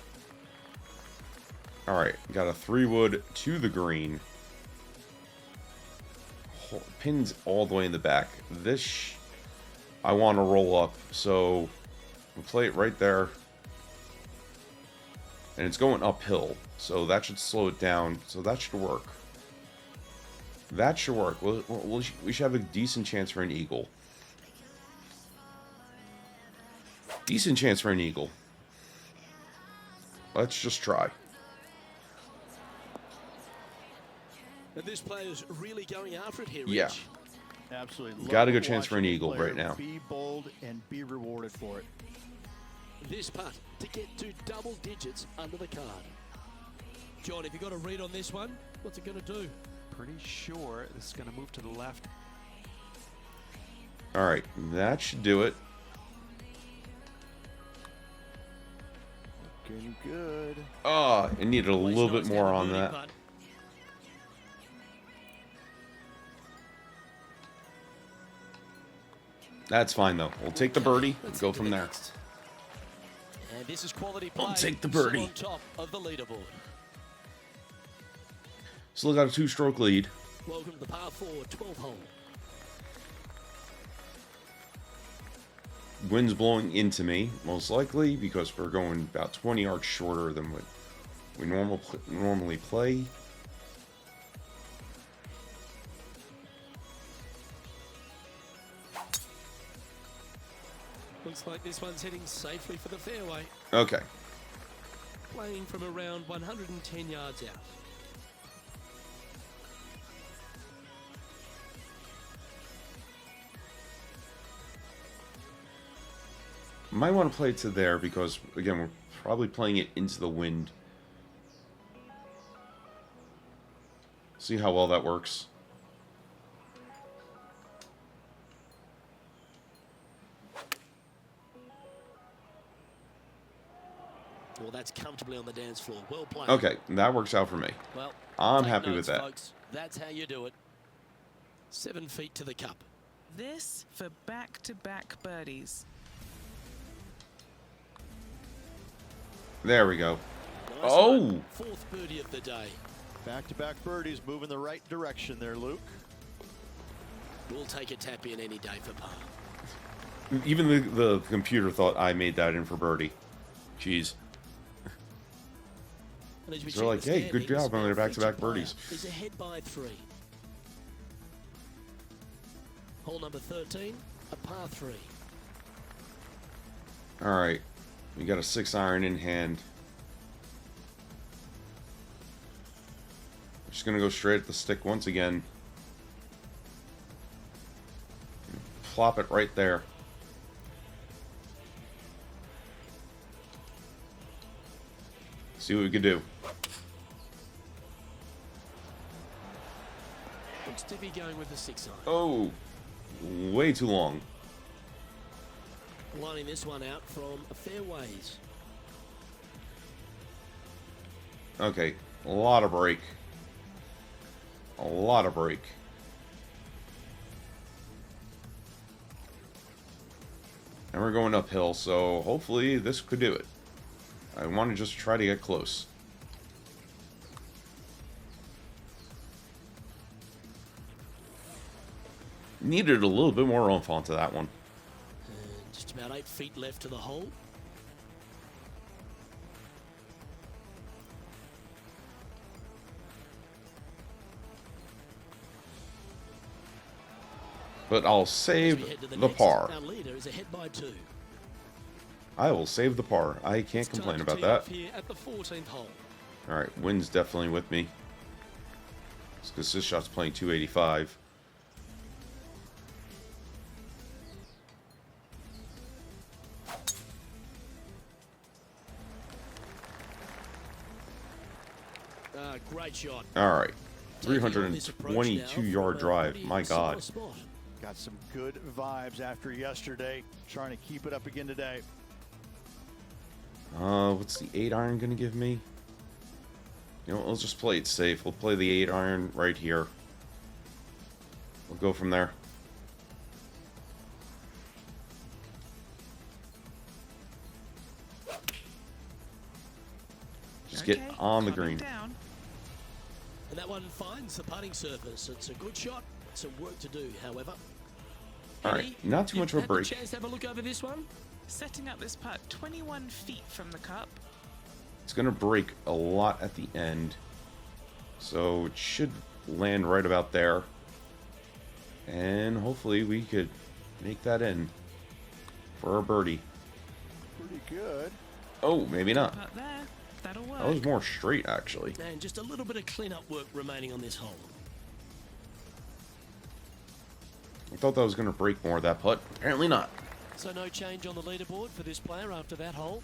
Alright, got a 3-wood to the green. Pins all the way in the back. This, I want to roll up, so we'll play it right there. And it's going uphill, so that should slow it down. So that should work. That should work. We should have a decent chance for an eagle. Decent chance for an eagle. Let's just try. And this player's really going after it here, Yeah. Rich. Absolutely. Got a Love good chance for an watching a eagle player right now. Be bold and be rewarded for it. This putt to get to double digits under the card. John, have you got a read on this one? What's it going to do? Pretty sure this is going to move to the left. Alright, that should do it. Looking good. Ah, it needed a Always little nice bit to have more a on birdie that. putt. That's fine though. We'll take the birdie and Let's go into from the there. next. And this is quality play. I'll take the still birdie. on top of the leaderboard. Still got a 2-stroke lead. Welcome to the par 4 12th hole. Wind's blowing into me, most likely, because we're going about 20 yards shorter than what we normally play. Looks like this one's heading safely for the fairway. Okay. Playing from around 110 yards out. Might want to play it to there because, again, we're probably playing it into the wind. See how well that works. Well, that's comfortably on the dance floor. Well played. Okay, that works out for me. Well, I'm take happy notes, with that. Folks. That's how you do it. 7 feet to the cup. This for back-to-back birdies. There we go. Nice Oh! one. 4th birdie of the day. Back-to-back birdies, moving the right direction there, Luke. We'll take a tap in any day for par. Even the computer thought I made that in for birdie. Jeez. And as we They're check like, the hey, good standings, job on their our back-to-back featured player birdies. is ahead by 3. Hole number 13, a par 3. Alright. We got a 6-iron in hand. Just gonna go straight at the stick once again. Plop it right there. See what we can do. Looks to be going with the 6-iron. Oh, way too long. Lining this one out from a fair ways. Okay, a lot of break. A lot of break. And we're going uphill, so hopefully this could do it. I want to just try to get close. Needed a little bit more oomph onto that one. And just about 8 feet left to the hole. But I'll As we save head to the next, par. Our leader is ahead by 2. I will save the par. I can't It's time complain to about tee off that. here at the 14th hole. Alright, wind's definitely with me. Because this shot's playing 285. Great shot. Alright. Taking on this approach now 322-yard from a drive. pretty My similar God. spot. Got some good vibes after yesterday. Trying to keep it up again today. What's the 8-iron gonna give me? You know, let's just play it safe. We'll play the 8-iron right here. We'll go from there. Just get Okay, on the calming green. down. And that one finds the putting surface. It's a good shot. Some work to do, however. Alright, Eddie, not too you've much of a had the break. chance to have a look over this one. Setting up this putt 21 feet from the cup. It's gonna break a lot at the end. So it should land right about there. And hopefully we could make that in for a birdie. Pretty good. Oh, maybe not. Putt there. That'll work. That was more straight, actually. And just a little bit of cleanup work remaining on this hole. I thought that was going to break more of that putt. Apparently not. So no change on the leaderboard for this player after that hole.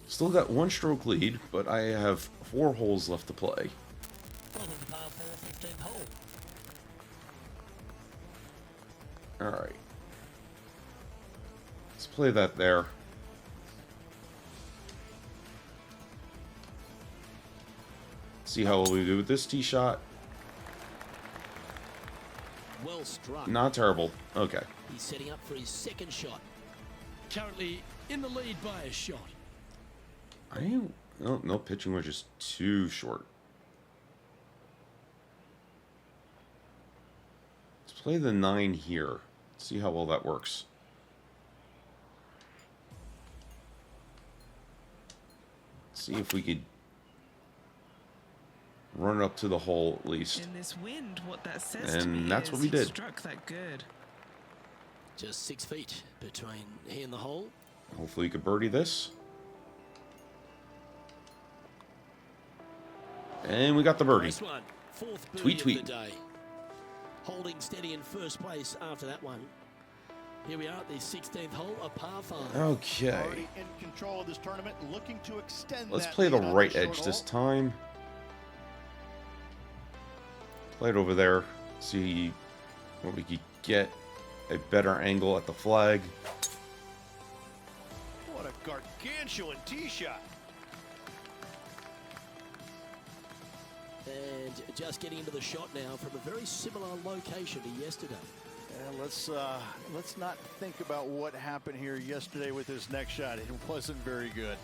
Still got 1 stroke lead, but I have 4 holes left to play. Well, the par 4 15th hole. Alright. Let's play that there. See how well we do with this tee shot. Well struck. Not terrible. Okay. He's setting up for his second shot. Currently in the lead by a shot. No, pitching was just too short. Let's play the 9 here. See how well that works. See if we could run it up to the hole at least. In this wind, what that says And to me that's is what we he did. struck that good. Just 6 feet between he and the hole. Hopefully we could birdie this. And we got the birdie. Nice one. 4th birdie Tweet, of tweet. the day. Holding steady in first place after that one. Here we are at the 16th hole, a par 5. Okay. Already in control of this tournament, looking to extend Let's that play the lead on right short edge this hole. time. Play it over there. See what we could get. A better angle at the flag. What a gargantuan tee shot. And just getting into the shot now from a very similar location to yesterday. And let's not think about what happened here yesterday with this next shot. It wasn't very good.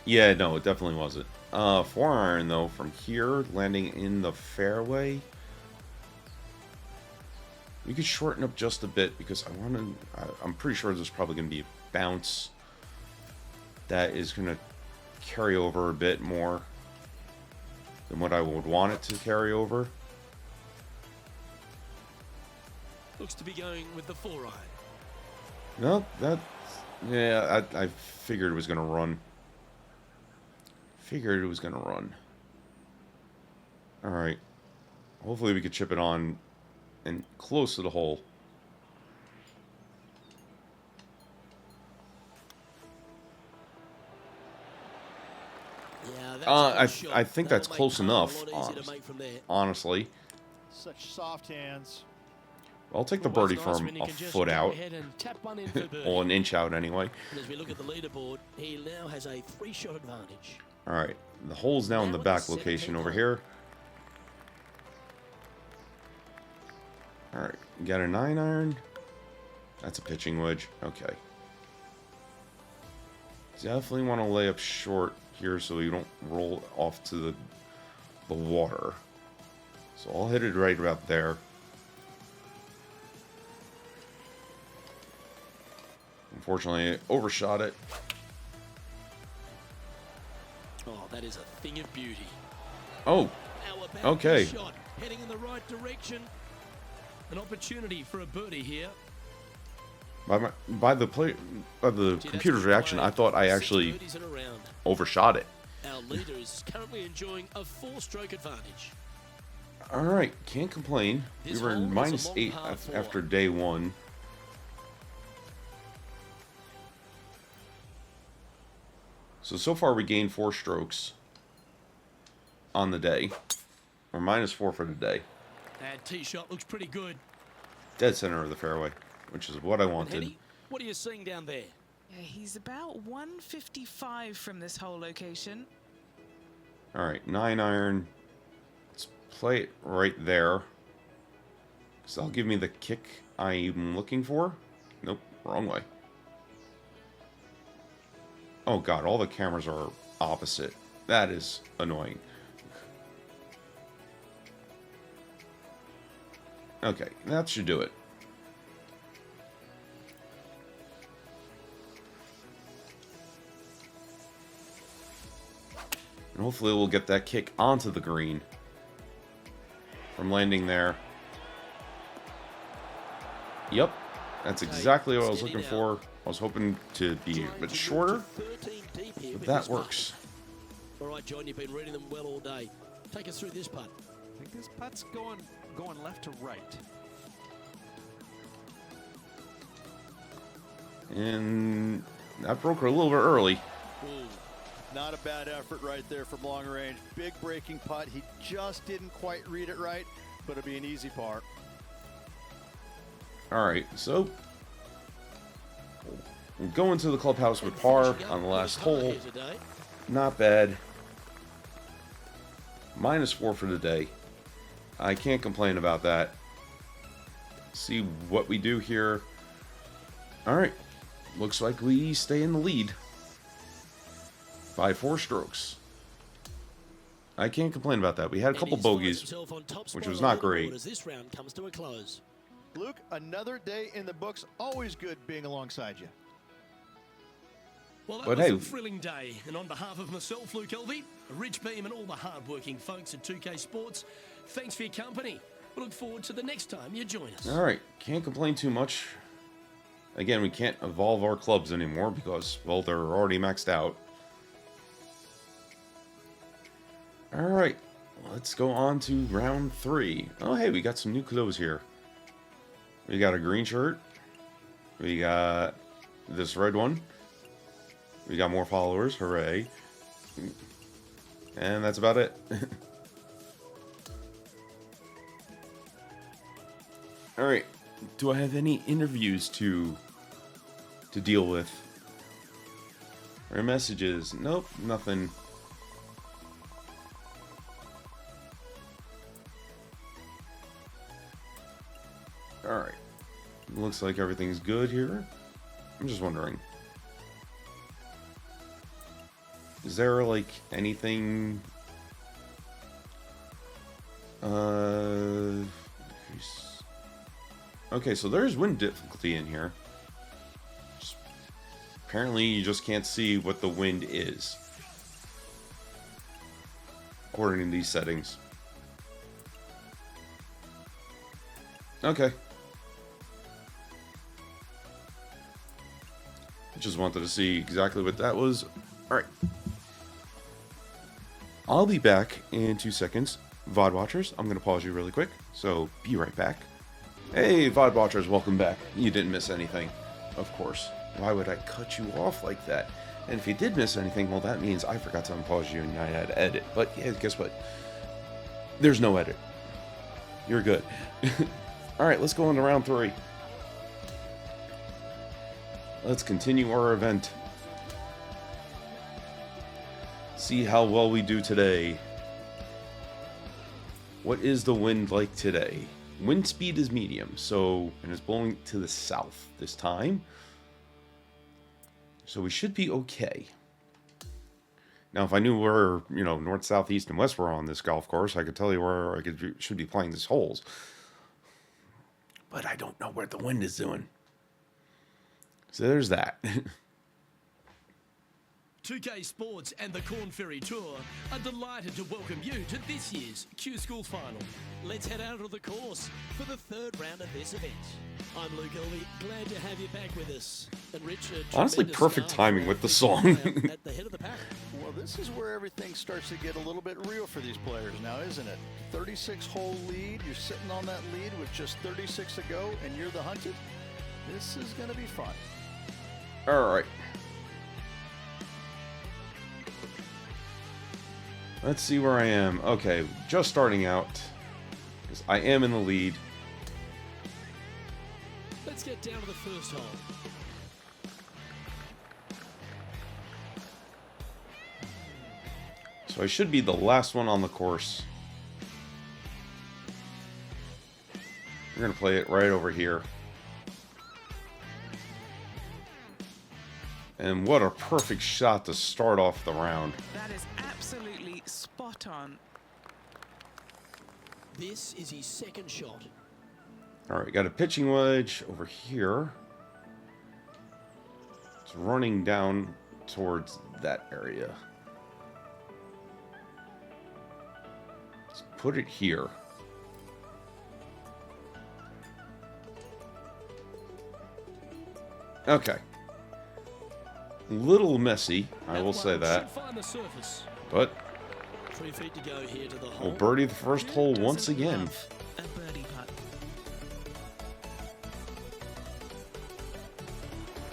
Yeah, no, it definitely wasn't. 4-iron though from here, landing in the fairway. We could shorten up just a bit because I'm pretty sure there's probably going to be a bounce that is going to carry over a bit more than what I would want it to carry over. Looks to be going with the 4-iron. No, yeah, I figured it was going to run. Figured it was going to run. All right. Hopefully we could chip it on and close to the hole. Yeah, that's a good shot. I think That'll that's make close par a enough, lot easier to make from there. honestly. Such soft hands. I'll take the Always birdie nice from when you a can just foot go out. ahead and tap one in for birdie. Well, an inch out anyway. And as we look at the leaderboard, he now has a 3-shot advantage. Alright, the hole's now in the back location over here. Alright, got a 9-iron. That's a pitching wedge. Okay. Definitely want to lay up short here so you don't roll off to the water. So I'll hit it right about there. Unfortunately, I overshot it. Oh, that is a thing of beauty. Oh, How about okay. this shot? Heading in the right direction. An opportunity for a birdie here. By the computer's reaction, I thought I actually overshot it. Our leader is currently enjoying a 4-stroke advantage. Alright, can't complain. We were in -8 after day 1. So far we gained 4 strokes on the day. Or -4 for the day. That tee shot looks pretty good. Dead center of the fairway, which is what I wanted. Henny, what are you seeing down there? Yeah, he's about 155 from this whole location. Alright, 9-iron. Let's play it right there. Because that'll give me the kick I'm looking for. Nope, wrong way. Oh god, all the cameras are opposite. That is annoying. Okay, that should do it. And hopefully we'll get that kick onto the green from landing there. Yep, that's exactly what I was looking for. I was hoping to be a bit shorter, but that works. All right, John, you've been reading them well all day. Take us through this putt. I think this putt's going left to right. And that broke her a little bit early. Ooh, not a bad effort right there from long range. Big breaking putt. He just didn't quite read it right, but it'll be an easy par. Alright, so we'll go into the clubhouse with par on the last hole. Not bad. -4 for the day. I can't complain about that. See what we do here. Alright. Looks like we stay in the lead by 4 strokes. I can't complain about that. We had a couple bogeys, which was not great. As this round comes to a close. Luke, another day in the books. Always good being alongside you. Well, that But was hey, a thrilling day. And on behalf of myself, Luke Elvey, Rich Beam, and all the hard-working folks at 2K Sports, thanks for your company. We look forward to the next time you join us. Alright, can't complain too much. Again, we can't evolve our clubs anymore because, well, they're already maxed out. Alright, let's go on to round 3. Oh, hey, we got some new clothes here. We got a green shirt. We got this red one. We got more followers, hooray. And that's about it. Alright, do I have any interviews to deal with? Or messages? Nope, nothing. Alright, looks like everything's good here. I'm just wondering. Is there, like, anything... Okay, so there's wind difficulty in here. Apparently, you just can't see what the wind is, according to these settings. Okay. Just wanted to see exactly what that was. Alright. I'll be back in 2 seconds. VOD watchers, I'm going to pause you really quick, so be right back. Hey, VOD watchers, welcome back. You didn't miss anything, of course. Why would I cut you off like that? And if you did miss anything, well, that means I forgot to unpause you and I had to edit. But yeah, guess what? There's no edit. You're good. Alright, let's go on to round 3. Let's continue our event. see how well we do today. What is the wind like today? Wind speed is medium, so, and it's blowing to the south this time. So we should be okay. Now, if I knew where, you know, north, south, east, and west were on this golf course, I could tell you where I should be playing these holes. But I don't know what the wind is doing. So there's that. 2K Sports and the Corn Ferry Tour are delighted to welcome you to this year's Q School Final. Let's head out of the course for the third round of this event. I'm Luke Elvey, glad to have you back with us. And Richard, honestly, perfect timing with the song. At the head of the pack. Well, this is where everything starts to get a little bit real for these players now, isn't it? 36-hole lead, you're sitting on that lead with just 36 to go, and you're the hunted. This is going to be fun. All right. Let's see where I am. Okay, just starting out. Because I am in the lead. Let's get down to the first hole. So I should be the last one on the course. We're going to play it right over here. And what a perfect shot to start off the round. That is absolutely spot on. This is his second shot. All right, got a pitching wedge over here. It's running down towards that area. Let's put it here. Okay. Little messy, I will say that. Find the surface. But 3 feet to go here to the hole. we'll birdie the first hole Who once doesn't again. love a birdie putt?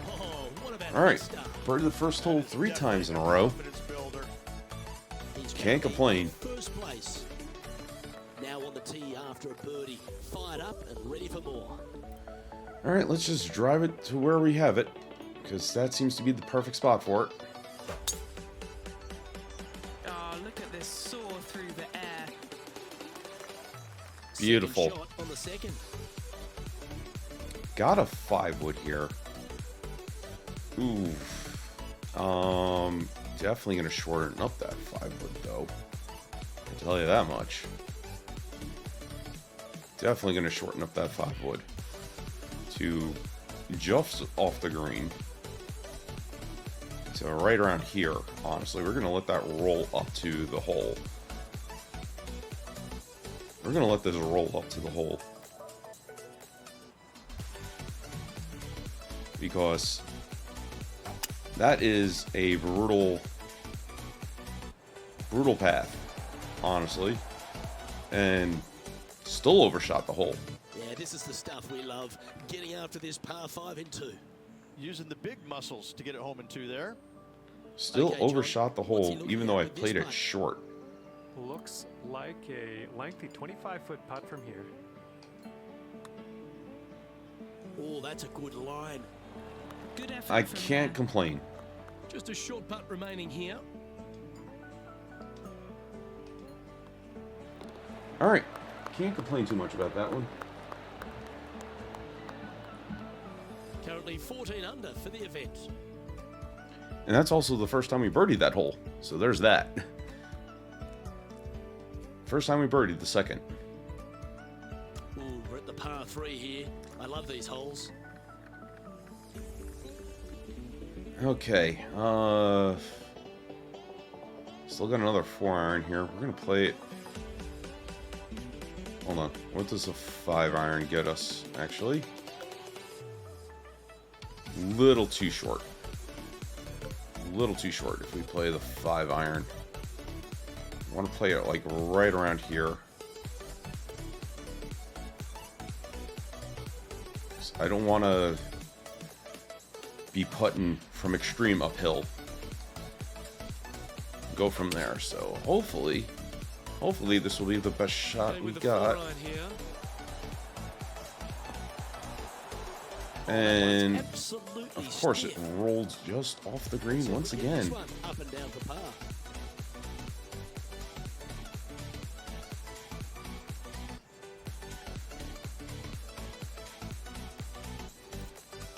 Oh, what about All right, this stuff? birdie the first hole 3 times in a row. Confidence builder. He's Can't gonna be complain. in first place. Now on the tee after a birdie. Fired up and ready for more. All right, let's just drive it to where we have it, because that seems to be the perfect spot for it. Oh, look at this soar through the air. Beautiful. Second shot on the second. Got a 5-wood here. Ooh. Definitely gonna shorten up that 5-wood though. I'll tell you that much. Definitely gonna shorten up that 5-wood to just off the green. So right around here, honestly, we're gonna let that roll up to the hole. We're gonna let this roll up to the hole. Because that is a brutal path, honestly. And still overshot the hole. Yeah, this is the stuff we love. Getting after this par 5 in 2. Using the big muscles to get it home in 2 there. Still Okay, John, overshot the what's he hole, looking even at though I with this played it putt? short. Looks like a lengthy 25-foot putt from here. Oh, that's a good line. Good effort. I from can't there. complain. Just a short putt remaining here. All right, can't complain too much about that one. Currently 14 under for the event. And that's also the first time we birdied that hole. So there's that. First time we birdied the second. Ooh, we're at the par 3 here. I love these holes. Okay, still got another 4-iron here. We're gonna play it. Hold on, what does a 5-iron get us, actually? Little too short. Little too short if we play the 5-iron. I want to play it like right around here. I don't want to be putting from extreme uphill. Go from there. So hopefully this will be the best shot we got. And Absolutely of course it stiff. rolled just off the green So once look at this again. one, up and down for par.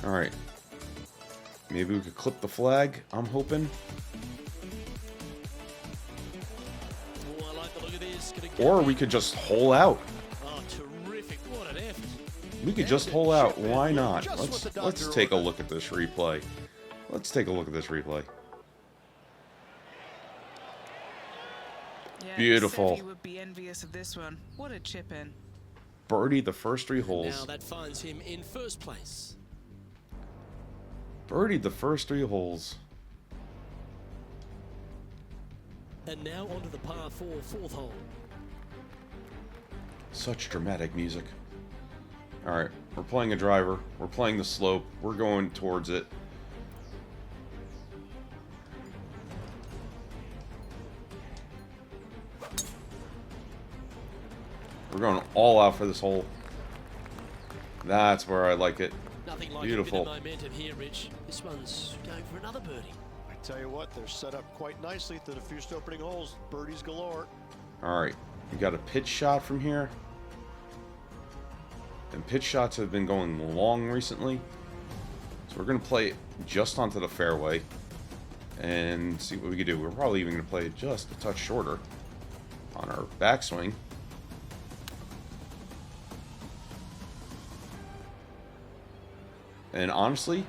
Alright. Maybe we could clip the flag, I'm hoping. Oh, I like the look of this. Or we could just hole out. Oh, terrific. What an effort. We could just hole out. Why not? Let's take a look at this replay. Let's take a look at this replay. Yeah, Beautiful. Seve would be envious of this one. What a chip in. Birdie the first 3 Now holes. that finds him in first place. Birdied the first 3 holes. And now onto the par 4 fourth hole. Such dramatic music. Alright, we're playing a driver. We're playing the slope. We're going towards it. We're going all out for this hole. That's where I like it. Nothing like Beautiful. a bit of momentum here, Rich. This one's going for another birdie. I tell you what, they're set up quite nicely through the first opening holes. Birdies galore. Alright, we got a pitch shot from here. And pitch shots have been going long recently. So we're going to play it just onto the fairway. And see what we can do. We're probably even going to play it just a touch shorter on our backswing. And honestly,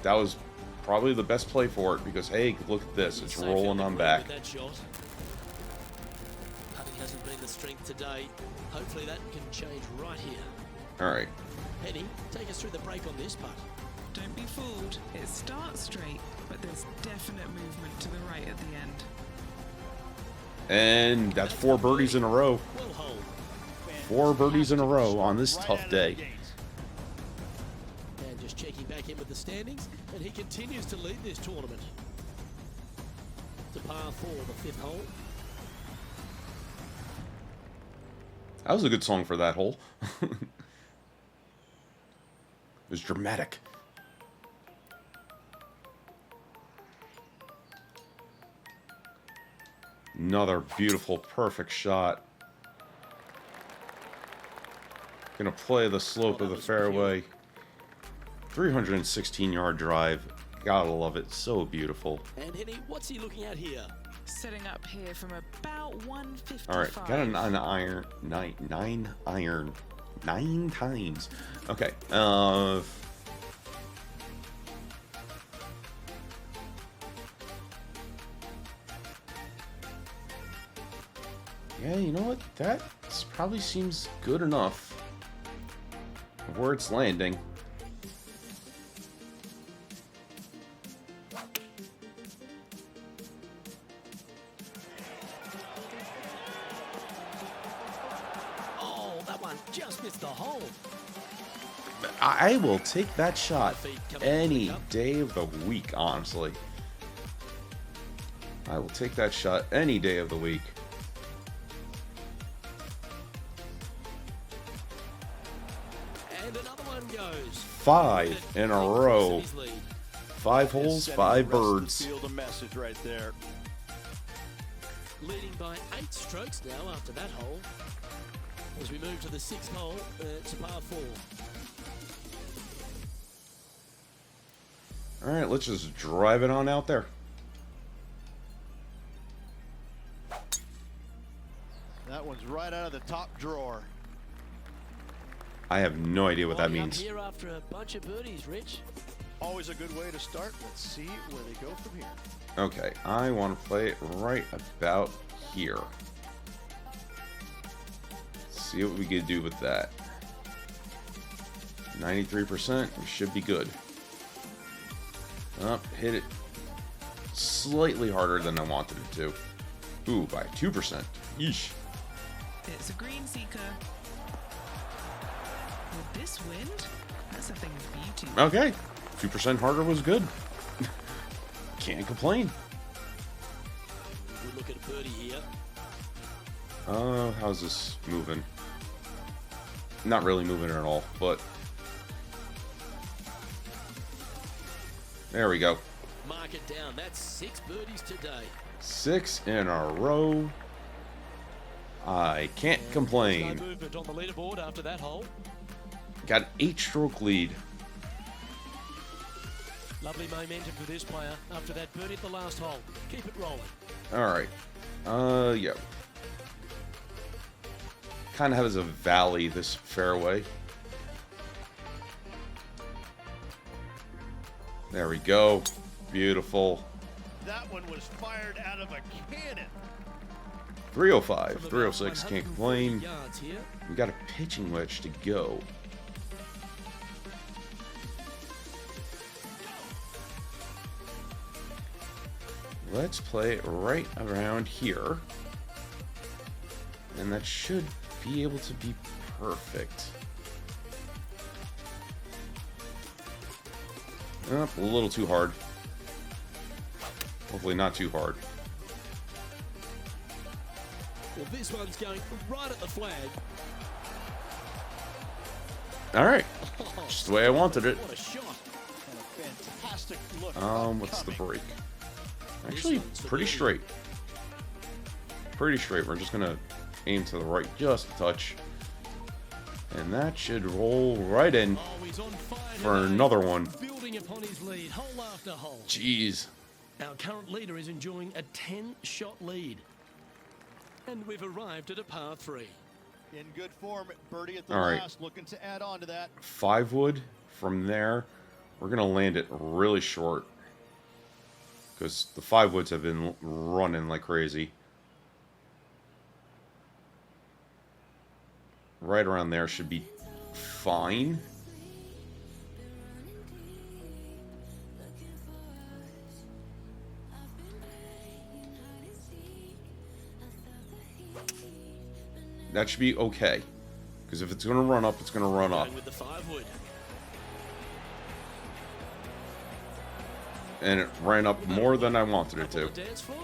that was probably the best play for it because, hey, look at this. It's Safe rolling in the on green back. with that shot. Putting hasn't been the strength today. Hopefully that can change right here. Alright. Penny, take us through the break on this putt. Don't be fooled. It starts straight, but there's definite movement to the right at the end. And that's 4 birdies in a row. Well hold. 4 birdies in a row on this tough day. And just checking back in with the standings, and he continues to lead this tournament. To par 4, the 5th hole. That was a good song for that hole. It was dramatic. Another beautiful, perfect shot. Gonna play the slope of the fairway. 316-yard drive. Gotta love it. So beautiful. And Henny, what's he looking at here? Setting up here from about 155. All right, got an iron, nine iron, 9 times. Okay. Yeah, you know what? That probably seems good enough. Where it's landing. Oh, that one just missed the hole. I will take that shot any day of the week, honestly. I will take that shot any day of the week. And another one goes. 5 in a row. His lead. 5 holes, 5 birds. Field a message right there. Leading by 8 strokes now after that hole. As we move to the 6th hole, to par 4. Alright, let's just drive it on out there. That one's right out of the top drawer. I have no idea what that Winding up means. Here after a bunch of birdies, Rich. Always a good way to start. Let's see where they go from here. Okay, I want to play it right about here. See what we can do with that. 93%, we should be good. Up, hit it slightly harder than I wanted it to. Ooh, by 2%. Yeesh. It's a green seeker. With this wind, that's a thing of beauty. Okay, 2% harder was good. Can't complain. Good look at a birdie here. How's this moving? Not really moving at all, but there we go. Mark it down. That's 6 birdies today. 6 in a row. I can't complain. No movement on the leaderboard after that hole. Got an 8-stroke lead. Lovely momentum for this player after that birdie at the last hole. Keep it rolling. All right. Yeah. Kind of has a valley, this fairway. There we go. Beautiful. That one was fired out of a cannon. 305, From 306, about can't 140 complain. yards here. We got a pitching wedge to go. Let's play it right around here. And that should be able to be perfect. Oh, a little too hard. Hopefully not too hard. Well, this one's going right at the flag. All right, just the way I wanted it. What a shot. And a fantastic look. What's the upcoming. break? Actually, pretty straight. Pretty straight. We're just gonna aim to the right just a touch. And that should roll right in Oh, he's on fire for today. another one. Building upon his lead, hole after hole. Jeez. Our current leader is enjoying a 10-shot lead. And we've arrived at a par 3. In good form, birdie at the All right. last, looking to add on to that. 5 wood from there. We're gonna land it really short. Because the 5 woods have been running like crazy. Right around there should be fine. That should be okay. Because if it's going to run up, it's going to run up. Going with the 5 wood. And it ran up more than I wanted it to. Dance floor?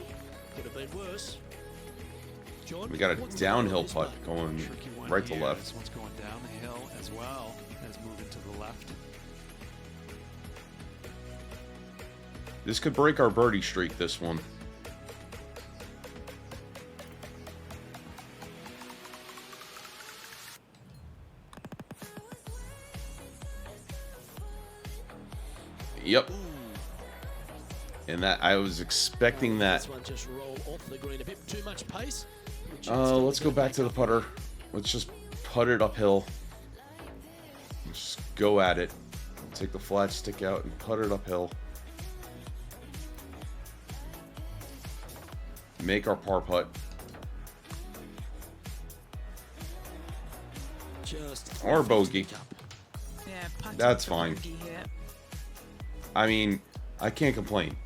Could have been worse. John, We got a what's downhill the line putt on going Tricky one right to here. left. This one's going down the hill as well as moving to the left. This could break our birdie streak, this one. Yep. And that, I was expecting that. This one just rolled off the green a bit too much pace. Let's go back to the putter. Let's just putt it uphill. Just go at it. Take the flat stick out and putt it uphill. Make our par putt. Just Or bogey. Yeah, putting That's for fine. bogey here. I mean, I can't complain.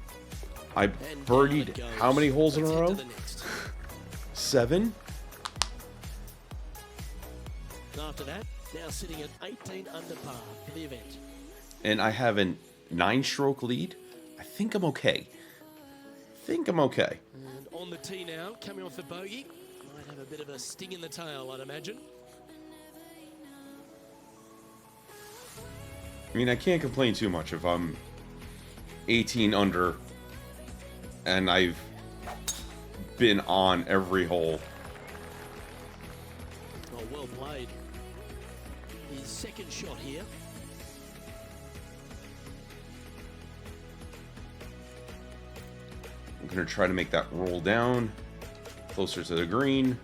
I And down birdied it goes. how many holes in a Let's head row? to the next. 7? And after that, now sitting at 18 under par for the event. And I have a 9-stroke lead. I think I'm okay. And On the tee now, coming off the bogey. Might have a bit of a sting in the tail, I'd imagine. I mean, I can't complain too much if I'm 18 under and I've been on every hole. Oh, well played. His second shot here. I'm going to try to make that roll down closer to the green.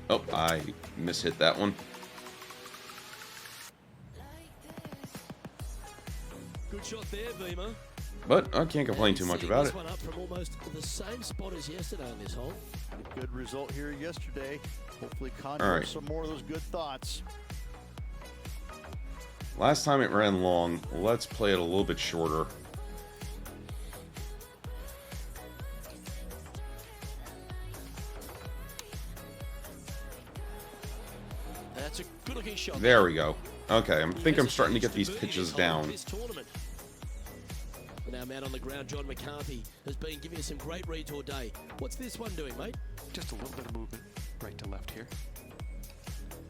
Oh, I mishit that one. Good shot there, Beamer. But I can't complain too much Setting about this it. one up from almost the same spot as yesterday on this hole. A good result here yesterday. Hopefully conjure All up right. some more of those good thoughts. Last time it ran long. Let's play it a little bit shorter. That's a good-looking shot. There we go. Okay, I think I'm Has starting to get managed these birdie pitches this hole down. this tournament. And our man on the ground, John McCarthy, has been giving us some great reads all day. What's this one doing, mate? Just a little bit of movement right to left here.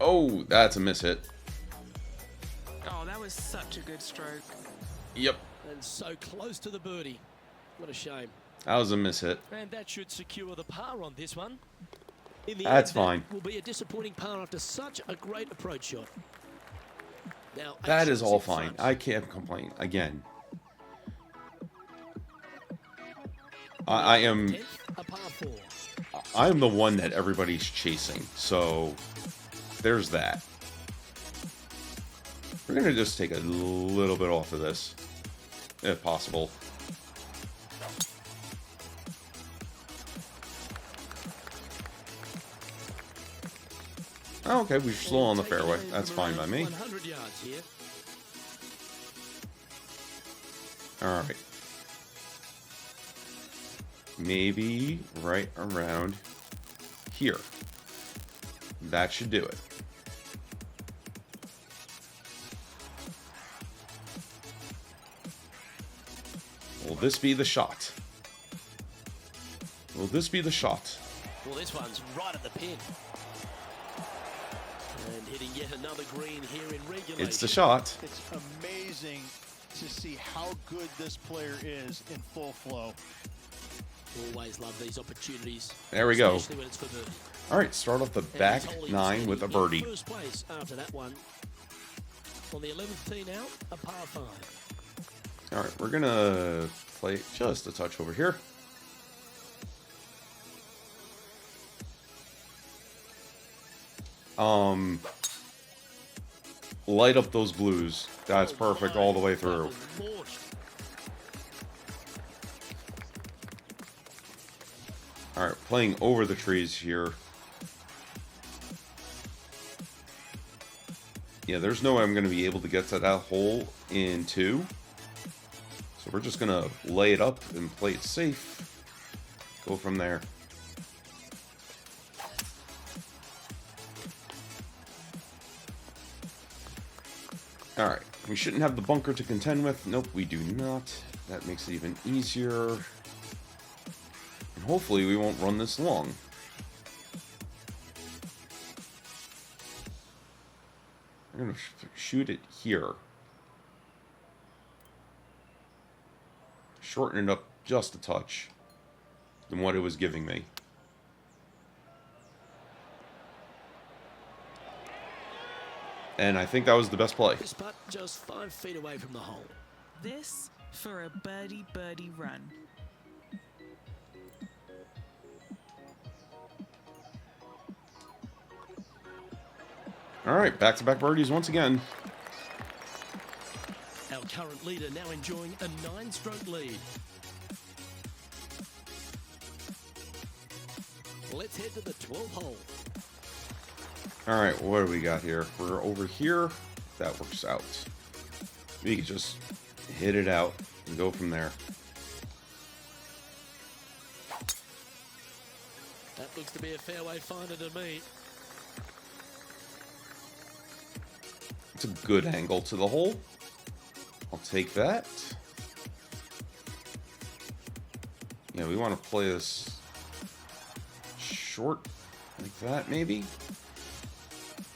Oh, that's a mishit. Oh, that was such a good stroke. Yep, And so close to the birdie. What a shame. that was a mishit. And that should secure the par on this one. In the That's end, fine. That will be a disappointing par after such a great approach shot. Now, That eight is shots all in fine. front. I can't complain. Again, I am 10th, a par 4. I am the one that everybody's chasing. So there's that. We're gonna just take a little bit off of this, if possible. Oh, okay, we're slow on the fairway. That's fine by me. 100 yards here. All right. Maybe right around here. That should do it. Will this be the shot? Will this be the shot? Well, this one's right at the pin. And hitting yet another green here in regulation. It's the shot. It's amazing to see how good this player is in full flow. Always love these opportunities. There we go. Especially when it's for birdie. All right, start off the And back he's holding 9 steady with a in birdie. First place after that one. On the 11th tee now, a par 5. All right, we're gonna play just a touch over here. Light up those blues. That's perfect all the way through. All right, playing over the trees here. Yeah, there's no way I'm going to be able to get to that hole in 2. So we're just going to lay it up and play it safe. Go from there. All right, we shouldn't have the bunker to contend with. Nope, we do not. That makes it even easier. And hopefully we won't run this long. I'm going to shoot it here. Shorten it up just a touch than what it was giving me. And I think that was the best play. This putt just 5 feet away from the hole. This for a birdie run. All right, back-to-back birdies once again. Our current leader now enjoying a 9-stroke lead. Let's head to the 12th hole. All right, what do we got here? We're over here. That works out. We can just hit it out and go from there. That looks to be a fairway finder to me. It's a good angle to the hole. I'll take that. Yeah, we want to play this short like that, maybe?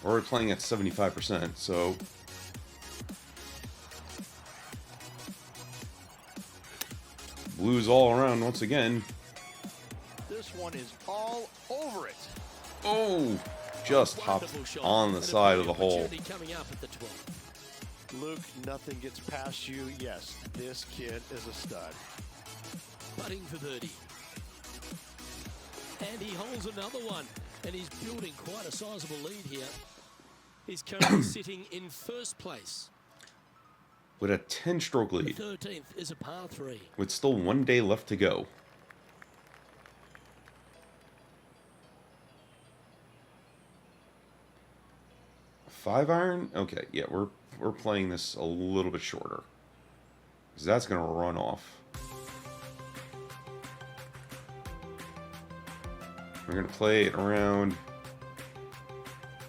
Or we're playing at 75%, so... Blues all around once again. This one is all over it. Oh! Just hopped Wonderful shot. on the And a side of the brilliant hole. opportunity coming up at the 12th. Luke, nothing gets past you. Yes, this kid is a stud. Putting for birdie. And he holds another one. And he's building quite a sizable lead here. He's currently sitting in first place. With a 10-stroke The lead. 13th is a par 3. With still 1 day left to go. A 5-iron? Okay, yeah, we're playing this a little bit shorter. Because that's going to run off. We're going to play it around...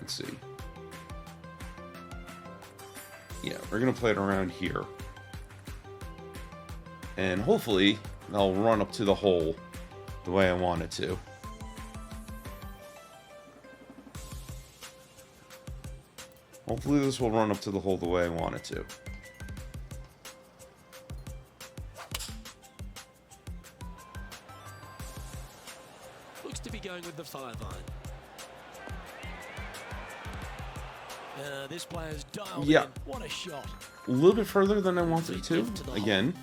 Let's see. Yeah, we're going to play it around here. And hopefully, I'll run up to the hole the way I want it to. Hopefully this will run up to the hole the way I want it to. Looks to be going with the 5-iron. This player's dialed Yeah. in. What a shot. A little bit further than I wanted to, again.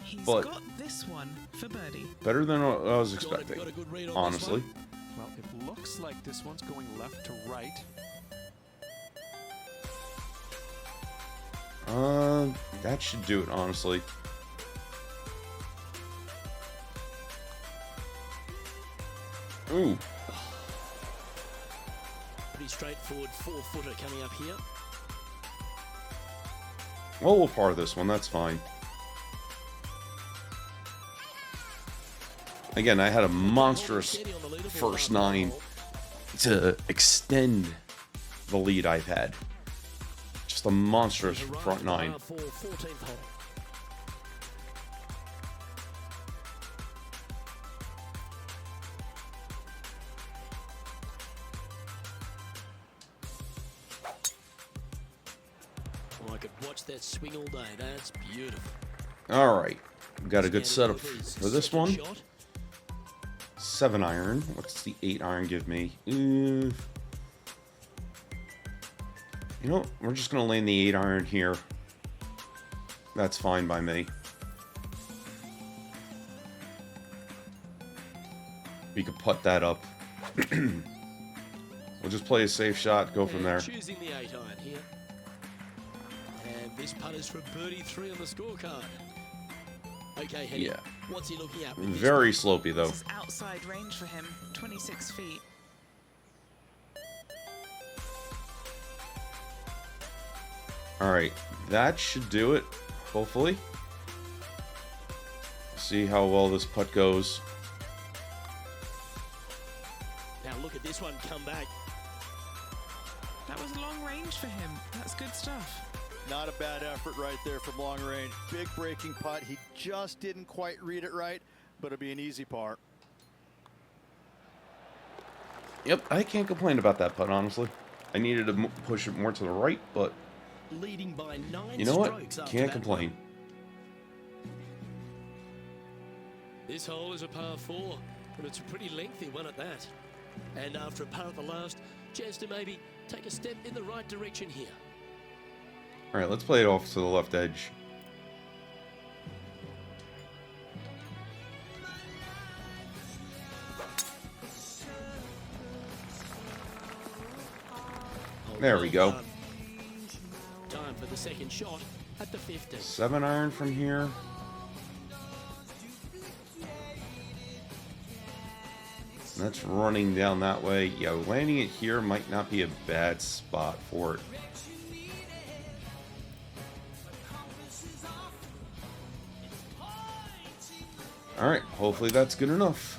He's But got this this one for birdie. Better than what I was Got expecting, a good read on this honestly. one. Well, it looks like this one's going left to right. That should do it, honestly. Ooh. Pretty straightforward 4-footer coming up here. Well, we'll par this one. That's fine. Again, I had a monstrous first 9 to extend the lead I've had. Just a monstrous front 9. For 14th hole. Oh, I could watch that swing all day. That's beautiful. All right. Got a good setup His for this second one. shot. 7 iron. What's the 8 iron give me? You know, we're just going to lane the 8 iron here. That's fine by me. We could putt that up. We'll just play a safe shot, go from And there. choosing the 8 iron here. And this putt is for birdie 3 on the scorecard. Okay, Henny, Yeah. what's he looking at? With this Very slopey, though. This is outside range for him, 26 feet. All right, that should do it, hopefully. See how well this putt goes. Now look at this one come back. That was long range for him. That's good stuff. Not a bad effort right there from long range. Big breaking putt. He just didn't quite read it right, but it'll be an easy par. Yep, I can't complain about that putt, honestly. I needed to push it more to the right, but Leading by 9 you know what? strokes after Can't that complain. one. This hole is a par 4, and it's a pretty lengthy one at that. And after a par at the last, chance to maybe take a step in the right direction here. All right, let's play it off to the left edge. There we go. Done. Time for the second shot at the 50. 7 iron from here. That's running down that way. Yeah, landing it here might not be a bad spot for it. Alright, hopefully that's good enough.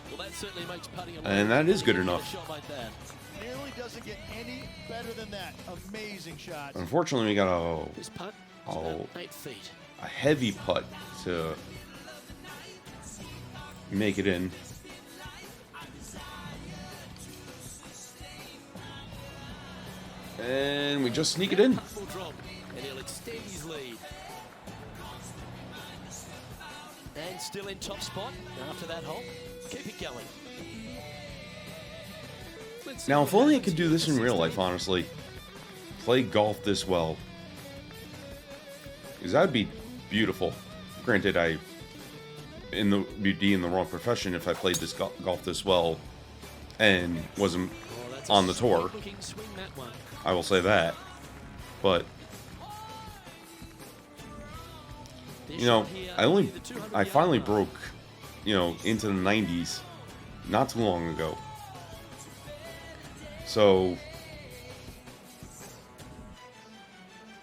Well, that certainly makes putting a And that is good enough. A shot like that. Nearly doesn't get any better than that. Amazing shot. Unfortunately, we got This putt is Oh. about 8 feet. a heavy putt to make it in. And we just sneak it in. Putt will drop, and he'll extend his lead. And still in top spot after that hole. Keep it going. Let's see Now, what if only I happens could do here this for in real 16. life, honestly. Play golf this well. Because that would be beautiful. Granted, be in the wrong profession if I played this golf this well and wasn't Oh, that's a on the tour. sweet-looking swing, that one. I will say that. But, This you know, shot here, the 200 I finally yard mark. broke, into the 90s not too long ago. So,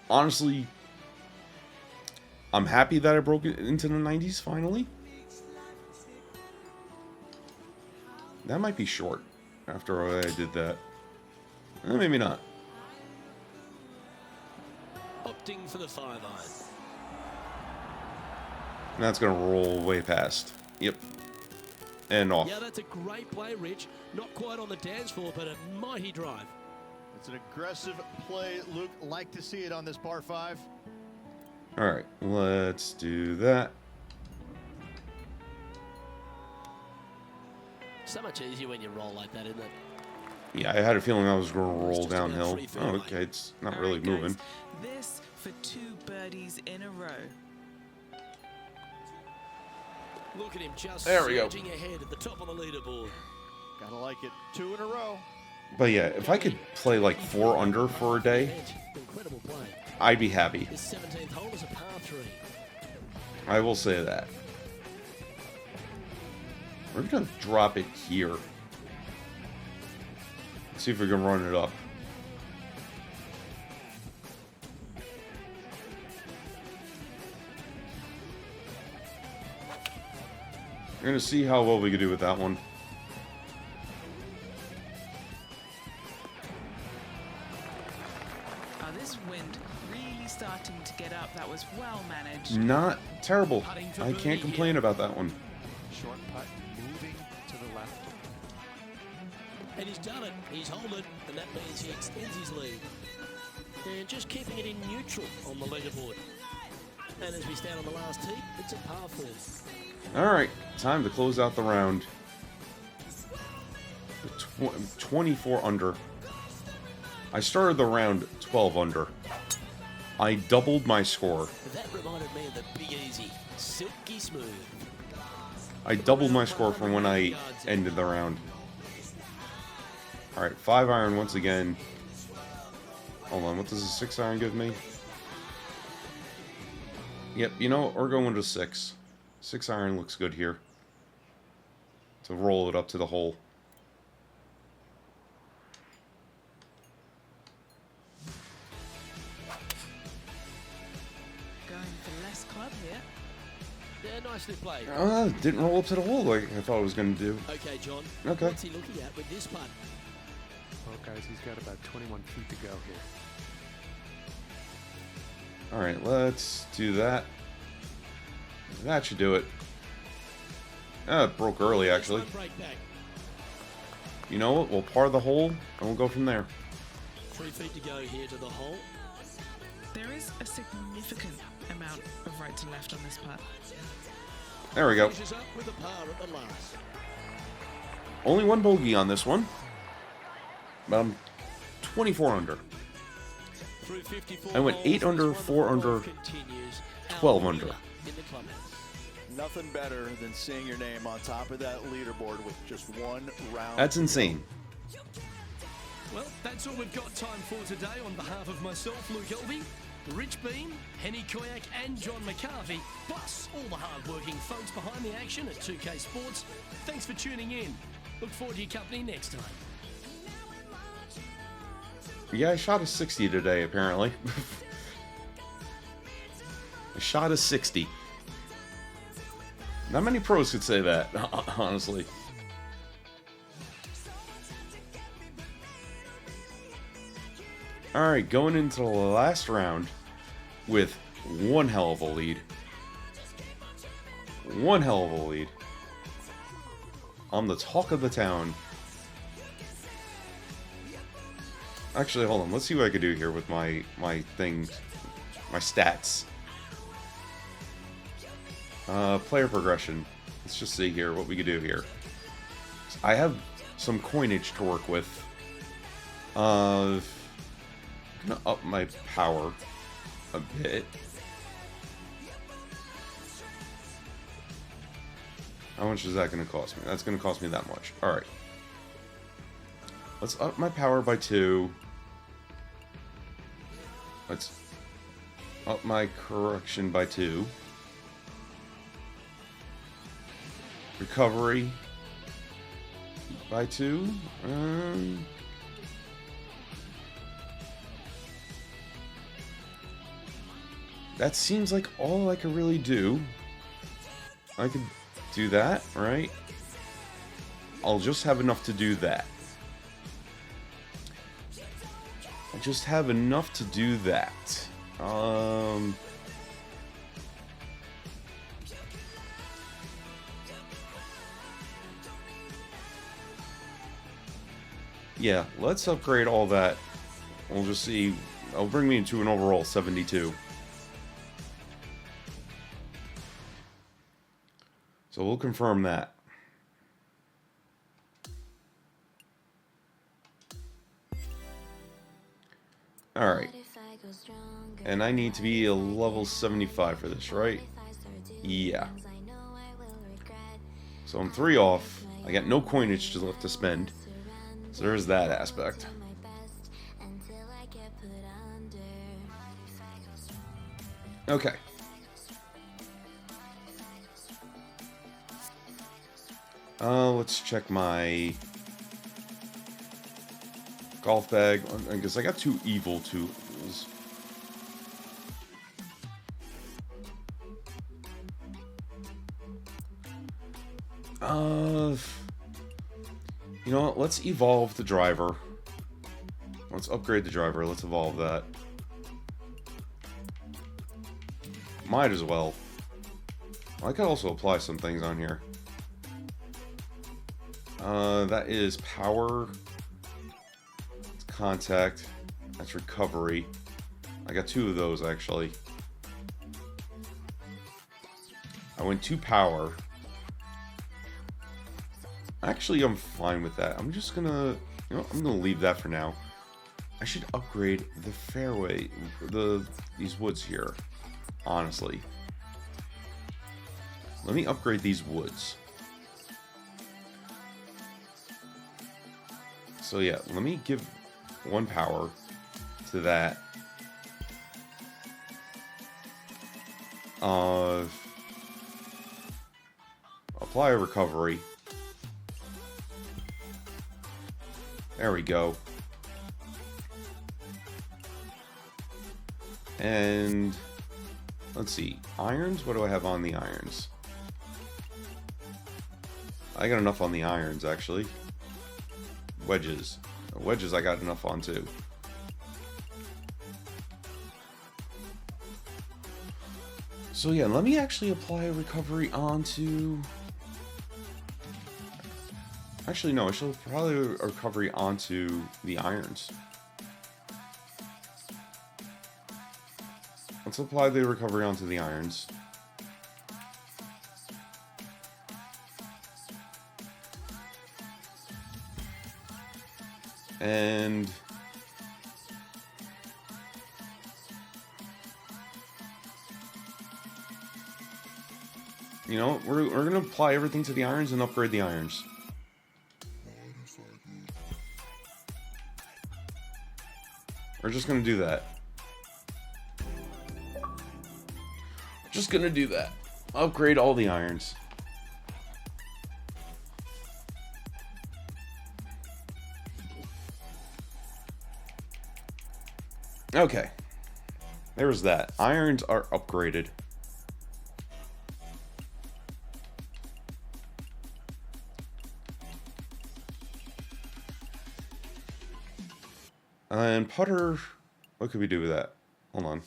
honestly, I'm happy that I broke it into the 90s finally. That might be short after I did that. Maybe not. Opting for the 5 iron. And that's going to roll way past. Yep. And off. Yeah, that's a great play, Rich. Not quite on the dance floor, but a mighty drive. It's an aggressive play, Luke. Like to see it on this par 5. Alright, let's do that. So much easier when you roll like that, isn't it? Yeah, I had a feeling I was going to roll just about downhill. 3 feet Oh, away. okay, it's not All really right, guys, moving. This for 2 birdies in a row. Look at him just There we go. surging ahead at the top of the leaderboard. Gotta like it. 2 in a row. But yeah, if I could play like 4 under for a day, Incredible play. I'd be happy. His 17th hole is a par 3. I will say that. We're gonna drop it here. Let's see if we can run it up. We're gonna see how well we can do with that one. This wind really starting to get up. That was well managed. Not terrible. Putting for I birdie can't complain here. about that one. Short putt moving to the left. And he's done it. He's held it, and that means he extends his lead. And just keeping it in neutral on the leaderboard. And as we stand on the last tee, it's a par 4. Alright, time to close out the round. 24 under. I started the round 12 under. I doubled my score. That reminded me of the Big Easy. Silky smooth. I doubled my score from when I ended the round. Alright, 5 iron once again. Hold on, what does a 6 iron give me? Yep, you know what? We're going to 6. 6 iron looks good here. To roll it up to the hole. Going for less club here. Yeah, nicely played. Didn't roll up to the hole like I thought it was going to do. Okay, John. Okay. What's he looking at with this putt? Well, guys, he's got about 21 feet to go here. Alright, let's do that. That should do it. It broke early, actually. Nice break back. You know what? We'll par the hole, and we'll go from there. 3 feet to go here to the hole. There is a significant amount of right to left on this putt. There we go. Finishes up with a par at the last. Only 1 bogey on this one. But I'm 24 under. Through 54 I went holes, 8 under, this 4 wonderful under, golf continues. 12 Our under. leader in the clubhouse. Nothing better than seeing your name on top of that leaderboard with just 1 round. That's insane. Well, that's all we've got time for today. On behalf of myself, Luke Elvey, Rich Beam, Henny Koyak and John McCarthy, plus all the hard-working folks behind the action at 2K Sports, thanks for tuning in. Look forward to your company next time. Yeah, I shot a 60 today, apparently. I shot a 60. Not many pros could say that, honestly. Alright, going into the last round with 1 hell of a lead. 1 hell of a lead. I'm the talk of the town. Actually, hold on. Let's see what I can do here with my things, my stats. Player progression. Let's just see here what we can do here. I have some coinage to work with. I'm gonna up my power a bit. How much is that gonna cost me? That's gonna cost me that much. Alright. Let's up my power by 2. Let's up my correction by 2. Recovery by 2. That seems like all I could really do. I could do that, right? I'll just have enough to do that. I just have enough to do that. Yeah, let's upgrade all that. We'll just see. It'll bring me into an overall 72. So we'll confirm that. All right. And I need to be a level 75 for this, right? Yeah. So I'm 3 off. I got no coinage left to spend. So there's that aspect. Okay. Let's check my golf bag. I guess I got 2 evil tools. You know what? Let's evolve the driver. Let's upgrade the driver. Let's evolve that. Might as well. I could also apply some things on here. That is power. It's contact. That's recovery. I got 2 of those actually. I went 2 power. Actually, I'm fine with that. I'm just gonna, I'm gonna leave that for now. I should upgrade the fairway, these woods here. Honestly, let me upgrade these woods. So yeah, let me give 1 power to that. Apply a recovery. There we go. And let's see, irons. What do I have on the irons? I got enough on the irons actually. Wedges. Wedges I got enough on too. So yeah, let me actually apply a recovery onto... Actually no, I should probably a recovery onto the irons. Let's apply the recovery onto the irons. And you know, we're gonna apply everything to the irons and upgrade the irons. We're just gonna do that. Just gonna do that. Upgrade all the irons. Okay. There's that. Irons are upgraded. And putter, what could we do with that? Hold on.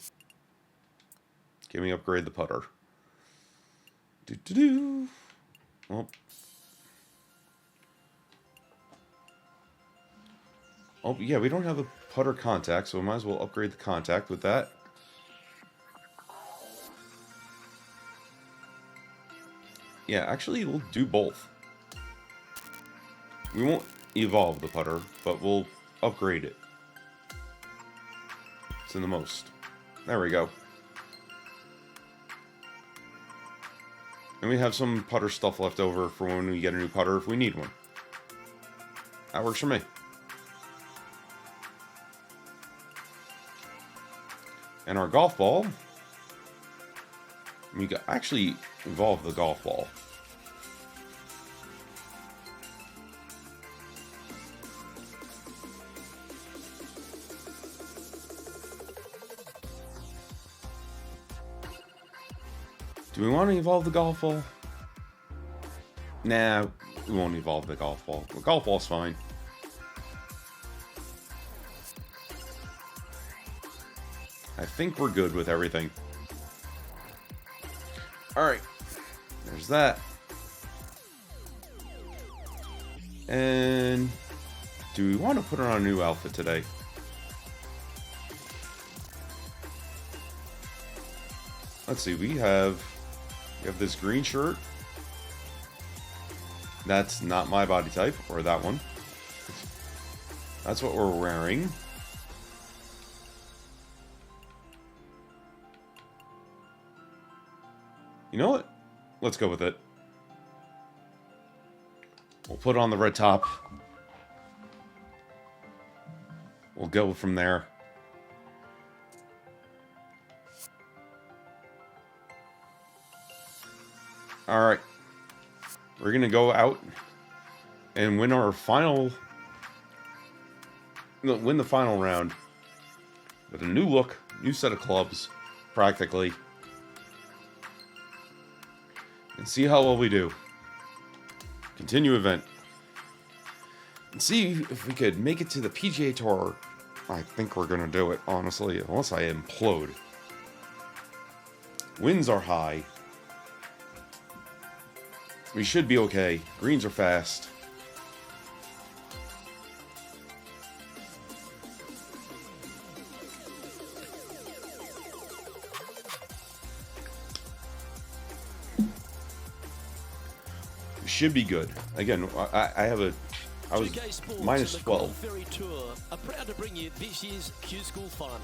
Can we upgrade the putter? Well. Oh, yeah, we don't have a putter contact, so we might as well upgrade the contact with that. Yeah, actually, we'll do both. We won't evolve the putter, but we'll upgrade it. It's in the most. There we go. And we have some putter stuff left over for when we get a new putter if we need one. That works for me. And our golf ball, we got actually evolve the golf ball. Do we want to evolve the golf ball? Nah, we won't evolve the golf ball. The golf ball's fine. I think we're good with everything. Alright. There's that. And do we want to put on a new outfit today? Let's see, we have this green shirt. That's not my body type, or that one. That's what we're wearing. You know what? Let's go with it. We'll put on the red top. We'll go from there. Alright. We're going to go out and win our final... win the final round. With a new look, new set of clubs, practically. And see how well we do. Continue event. And see if we could make it to the PGA Tour. I think we're going to do it, honestly, unless I implode. Winds are high. We should be okay. Greens are fast. Should be good. Again, I have a... I was minus 12. Ferry Tour are proud to bring you this year's Q School Final.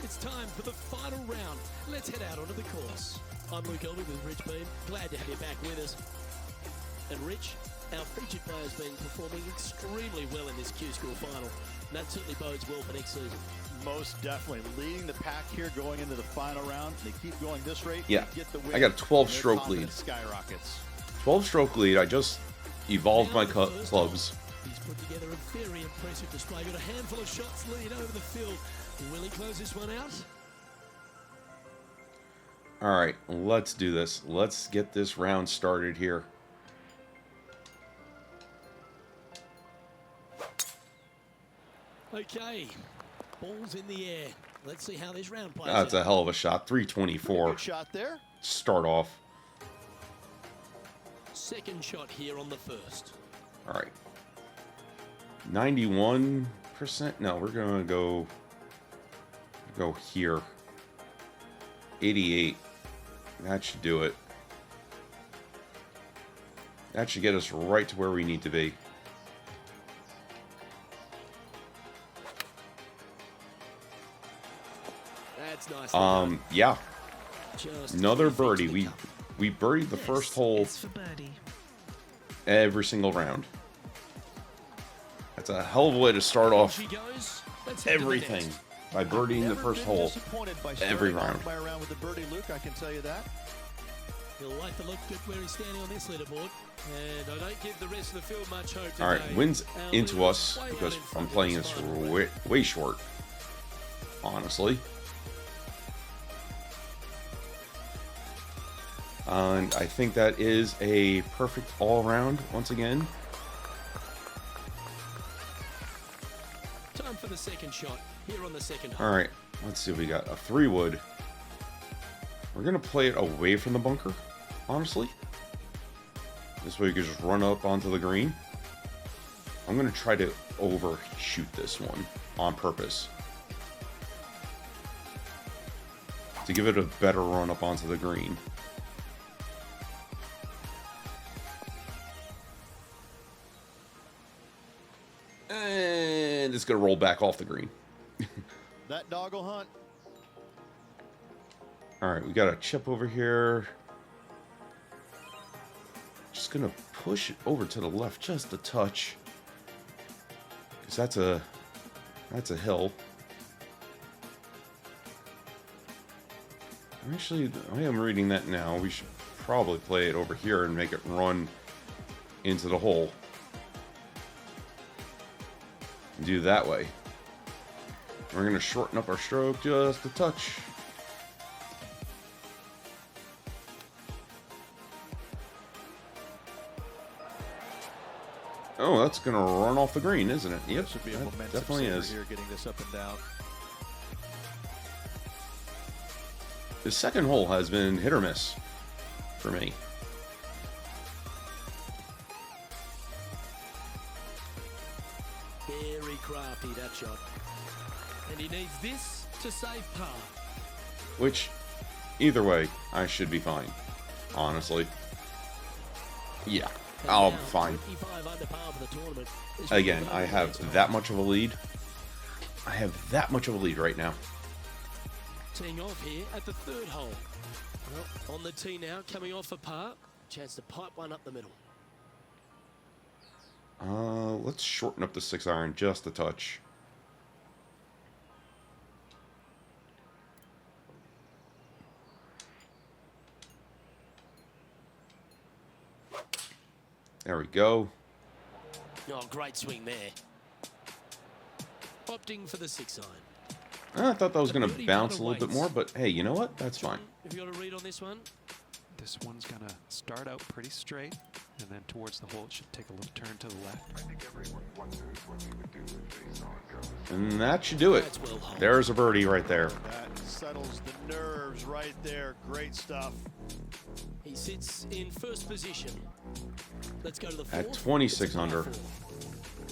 It's time for the final round. Let's head out onto the course. I'm Luke Elby with Rich Beam. Glad to have you back with us. And Rich, our featured player's been performing extremely well in this Q School Final. And that certainly bodes well for next season. Most definitely. Leading the pack here going into the final round. They keep going this rate. Yeah. Get the win, I got a 12 and their stroke confidence lead. Skyrockets. 12 stroke lead. I just evolved my clubs. He's put together a very impressive display. Got a handful of shots lead over the field. Will he close this one out? Alright, let's do this. Let's get this round started here. Okay, ball's in the air. Let's see how this round plays That's out. a hell of a shot. 324. Good shot there. Start off. Second shot here on the first. Alright. 91%? No, we're going to go here. 88. That should do it. That should get us right to where we need to be. That's nice. Yeah. Just Another defense birdie. picked up. We birdied the first hole It's for birdie. every single round. That's a hell of a way to start off She goes. Let's head to the everything next. by birdieing the Never first been hole. disappointed by every starting off round. by a round with the birdie, Luke. I can tell you that. He'll like to look at where he's standing on this leaderboard. And I don't give the rest of the field much hope today. Alright, wind's Our into leader us is way because well in I'm front of playing this this final. way short. Honestly. And I think that is a perfect all-around once again. Time for the second shot here on the second hole. Alright, let's see what we got. A 3-wood. We're going to play it away from the bunker, honestly. This way we can just run up onto the green. I'm going to try to overshoot this one on purpose. To give it a better run up onto the green. And it's going to roll back off the green. That dog will hunt. Alright, we got a chip over here. Just going to push it over to the left just a touch. Because that's a hill. Actually, I am reading that now. We should probably play it over here and make it run into the hole. And do that way. We're going to shorten up our stroke just a touch. Oh, that's going to run off the green, isn't it? Yep, Should be a that momentum definitely saver is. here, getting this up and down. The second hole has been hit or miss for me. Very crafty, that shot. And he needs this to save par. Which, either way, I should be fine. Honestly. Yeah, And I'll now, be fine. 25 under par for the tournament. This Again, will be I over have next time. that much of a lead. I have that much of a lead right now. Teeing off here at the third hole. Well, on the tee now, coming off a par. Chance to pipe one up the middle. Let's shorten up the 6-iron just a touch. There we go. Oh, great swing there. Opting for the 6-iron. I thought that was going to bounce a little bit more, but hey, you know what? That's fine. Have you got a read on this one? This one's going to start out pretty straight, and then towards the hole, it should take a little turn to the left. And that should do it. That's well hung. There's a birdie right there. That settles the nerves right there. Great stuff. He sits in first position. Let's go to the At fourth. 26 under.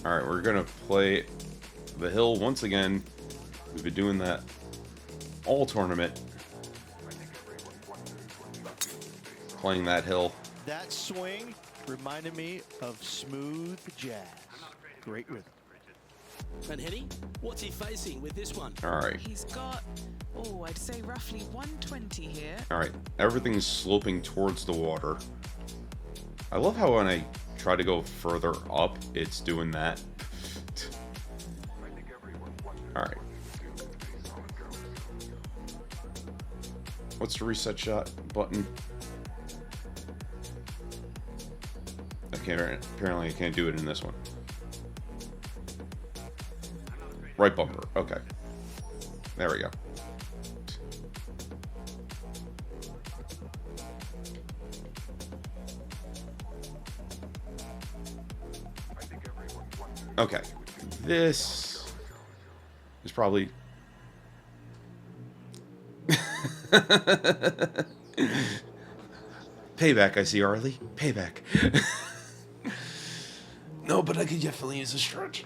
All right, we're going to play the hill once again. We've been doing that all tournament. Playing that hill. That swing reminded me of smooth jazz. Great rhythm. And Henny, what's he facing with this one? All right. He's got, oh, I'd say roughly 120 here. All right. Everything's sloping towards the water. I love how when I try to go further up, it's doing that. All right. What's the reset shot button? Apparently I can't do it in this one. Right bumper. Okay. There we go. Okay. This is probably... Payback, I see, Arlie. Payback. No, but I could definitely use a stretch.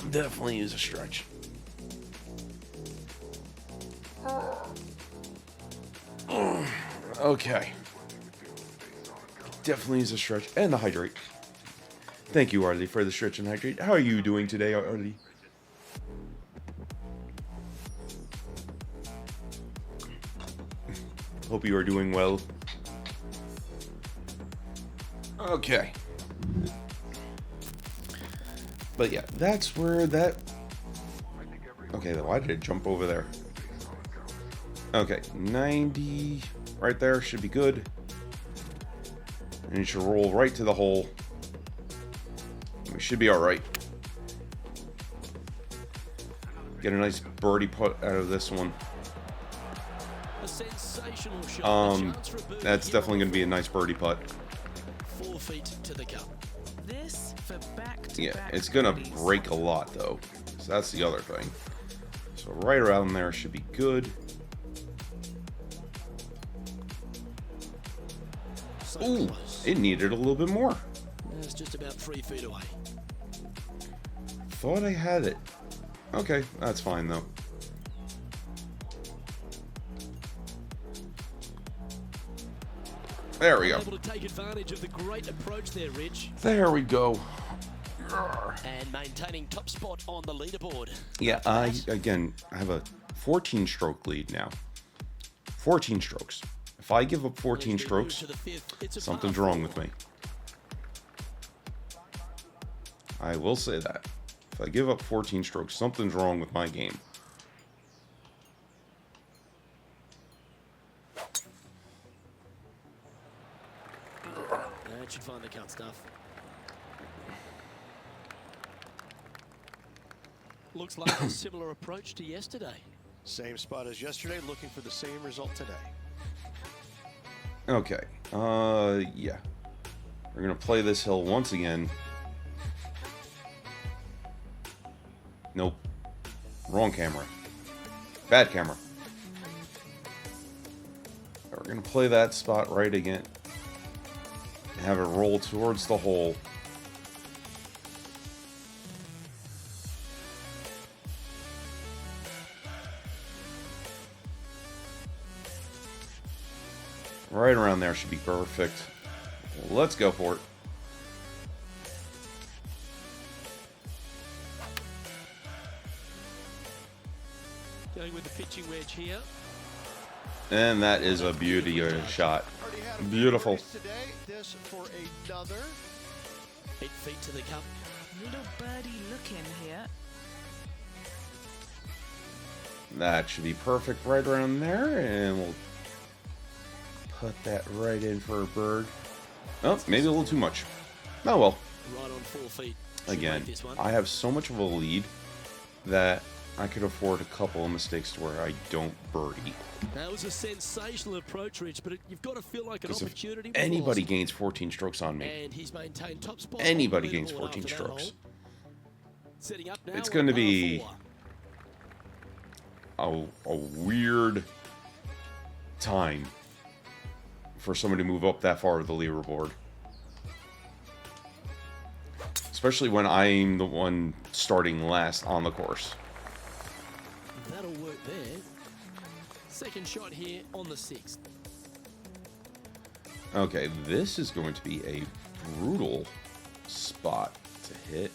Definitely use a stretch. Okay. Definitely use a stretch and the hydrate. Thank you, Arlie, for the stretch and hydrate. How are you doing today, Arlie? Hope you are doing well. Okay. But yeah, that's where that... Okay, then why did it jump over there? Okay, 90 right there should be good. And it should roll right to the hole. We should be alright. Get a nice birdie putt out of this one. A sensational shot. That's definitely going to be a nice birdie putt. 4 feet to the cup. This for back-to-back Yeah, it's going to birdies. break a lot, though. So that's the other thing. So right around there should be good. So Ooh, close. it needed a little bit more. It's just about 3 feet away. Thought I had it. Okay, that's fine, though. There we go. Able to take advantage of the great approach there, Rich, There we go. and maintaining top spot on the leaderboard. Yeah, I have a 14-stroke lead now. 14 strokes. If I give up 14 strokes, To the fifth. It's a something's par wrong four. with me. I will say that. If I give up 14 strokes, something's wrong with my game. That should find the cut stuff. Looks like a similar approach to yesterday. Same spot as yesterday, looking for the same result today. Okay. Yeah. We're gonna play this hill once again. Nope. Wrong camera. Bad camera. We're gonna play that spot right again. And have it roll towards the hole. Right around there should be perfect. Let's go for it. Going with the pitching wedge here. And that is a beauty of a shot. Beautiful. Today, this for another. 8 feet to the cup. Little birdie looking here. That should be perfect right around there, and we'll put that right in for a bird. Oh, maybe a little too much. Oh well. Right on 4 feet. Should Again, make this one. I have so much of a lead that I could afford a couple of mistakes to where I don't birdie. That was a sensational approach, Rich, but you've got to feel like an Because if opportunity. was anybody lost. gains 14 strokes on me, And he's maintained top spot. anybody on the gains leaderboard 14 after that strokes. hole. Setting up now It's on going to par be 4. a weird time for somebody to move up that far with the leaderboard. Especially when I'm the one starting last on the course. That'll work there. Second shot here on the 6th. Okay, this is going to be a brutal spot to hit.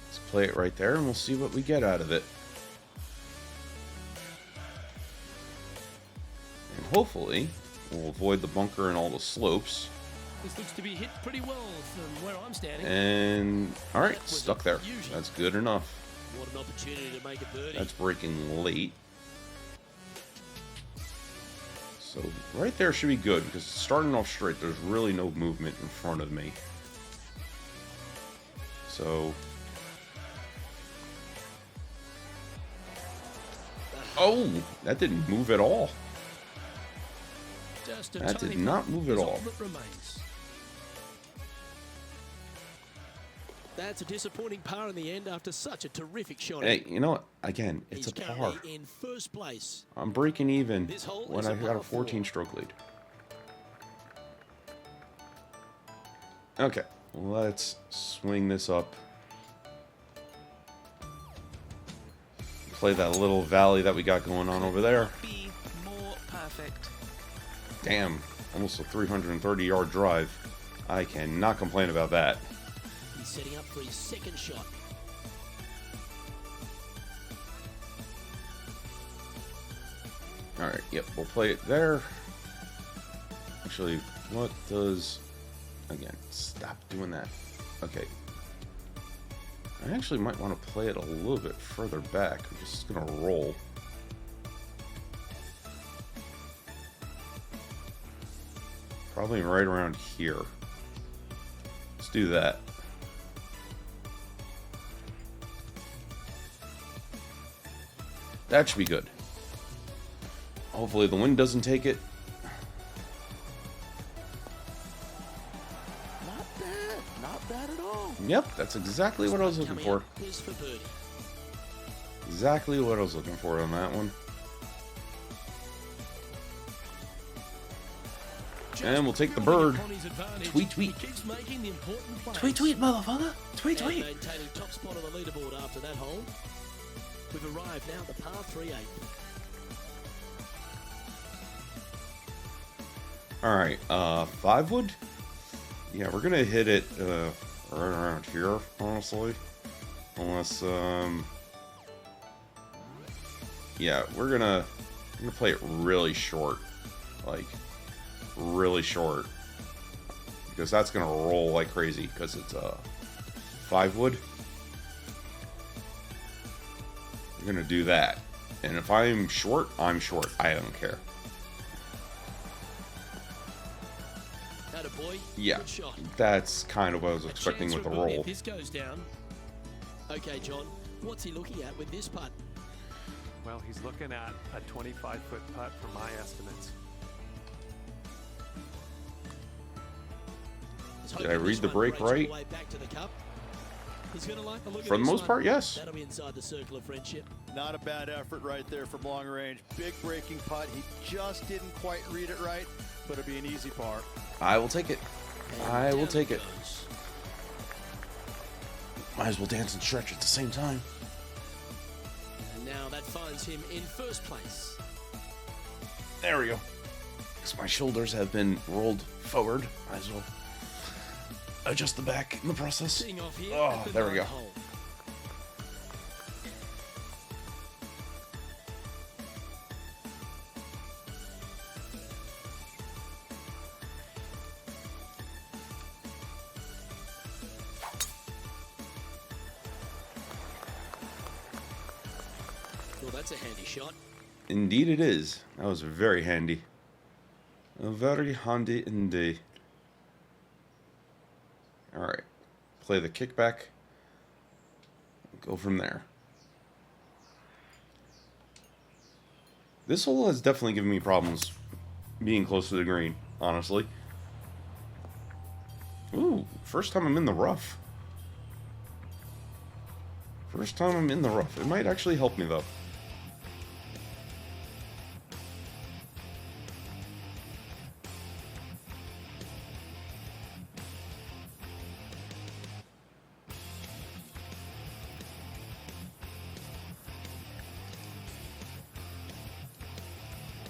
Let's play it right there and we'll see what we get out of it. And hopefully, we'll avoid the bunker and all the slopes. This looks to be hit pretty well from where I'm standing. And, alright, stuck there. That's good enough. What an opportunity to make a birdie. That's breaking late. So right there should be good because starting off straight, there's really no movement in front of me. So, oh, that didn't move at all. Just a That tiny did not putt move at is all. that remains. That's a disappointing par in the end after such a terrific shot. Hey, you know what? Again, it's He's a par. currently in first place. I'm breaking even This hole when is I a got a par 4. 14-stroke lead. Okay, let's swing this up. Play that little valley that we got going on over there. Be more perfect. Damn, almost a 330-yard drive. I cannot complain about that. He's setting up for his second shot. Alright, yep, we'll play it there. Actually, what does... Again, stop doing that. Okay. I actually might want to play it a little bit further back. I'm just going to roll. Probably right around here. Let's do that. That should be good. Hopefully the wind doesn't take it. Not bad. Not bad at all. Yep, that's exactly what I was looking Coming for. up is for birdie. Exactly what I was looking for on that one. And we'll take the bird. Tweet, tweet. He keeps making the important plays. Tweet, tweet, motherfucker. Tweet, And tweet. maintaining top spot on the leaderboard after that hole. We've arrived now at the par 3-8. Alright, 5 wood? Yeah, we're gonna hit it, right around here, honestly. Unless, yeah, we're gonna play it really short. Like, really short. Because that's gonna roll like crazy, because it's, 5 wood. We're gonna do that. And if I'm short, I'm short. I don't care. Attaboy. Yeah, Good shot. that's kind of what I was A expecting chance with the for a birdie roll. if this goes down. Okay, John. What's he looking at with this putt? Well, he's looking at a 25-foot putt for my estimates. He's Did I hoping read this the one break breaks all the right? way back to the cup. He's gonna like the look For of the this most one. part, yes. That'll be inside the circle of friendship. Not a bad effort right there from long range. Big breaking putt. He just didn't quite read it right, but it'll be an easy par. I will take it. And I will down take it. goes. Might as well dance and stretch at the same time. And now that finds him in first place. There we go. Because my shoulders have been rolled forward. Might as well adjust the back in the process. Seeing off here Oh, at the there we go. ninth hole. That's a handy shot. Indeed it is. That was very handy. Very handy indeed. Alright. Play the kickback. Go from there. This hole has definitely given me problems being close to the green, honestly. Ooh, first time I'm in the rough. First time I'm in the rough. It might actually help me, though.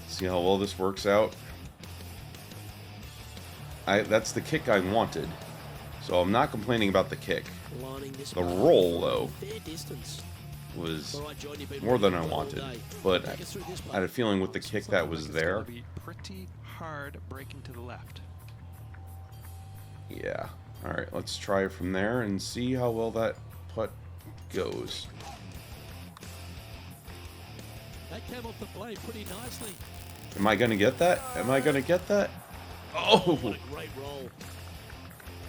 See how well this works out. That's the kick I wanted. So I'm not complaining about the kick. The roll, though, was more than I wanted. But I had a feeling with the kick that was there. Be pretty hard breaking to the left. Yeah. Alright, let's try it from there and see how well that putt goes. That came off the blade pretty nicely. Am I going to get that? Am I going to get that? Oh! What a great roll.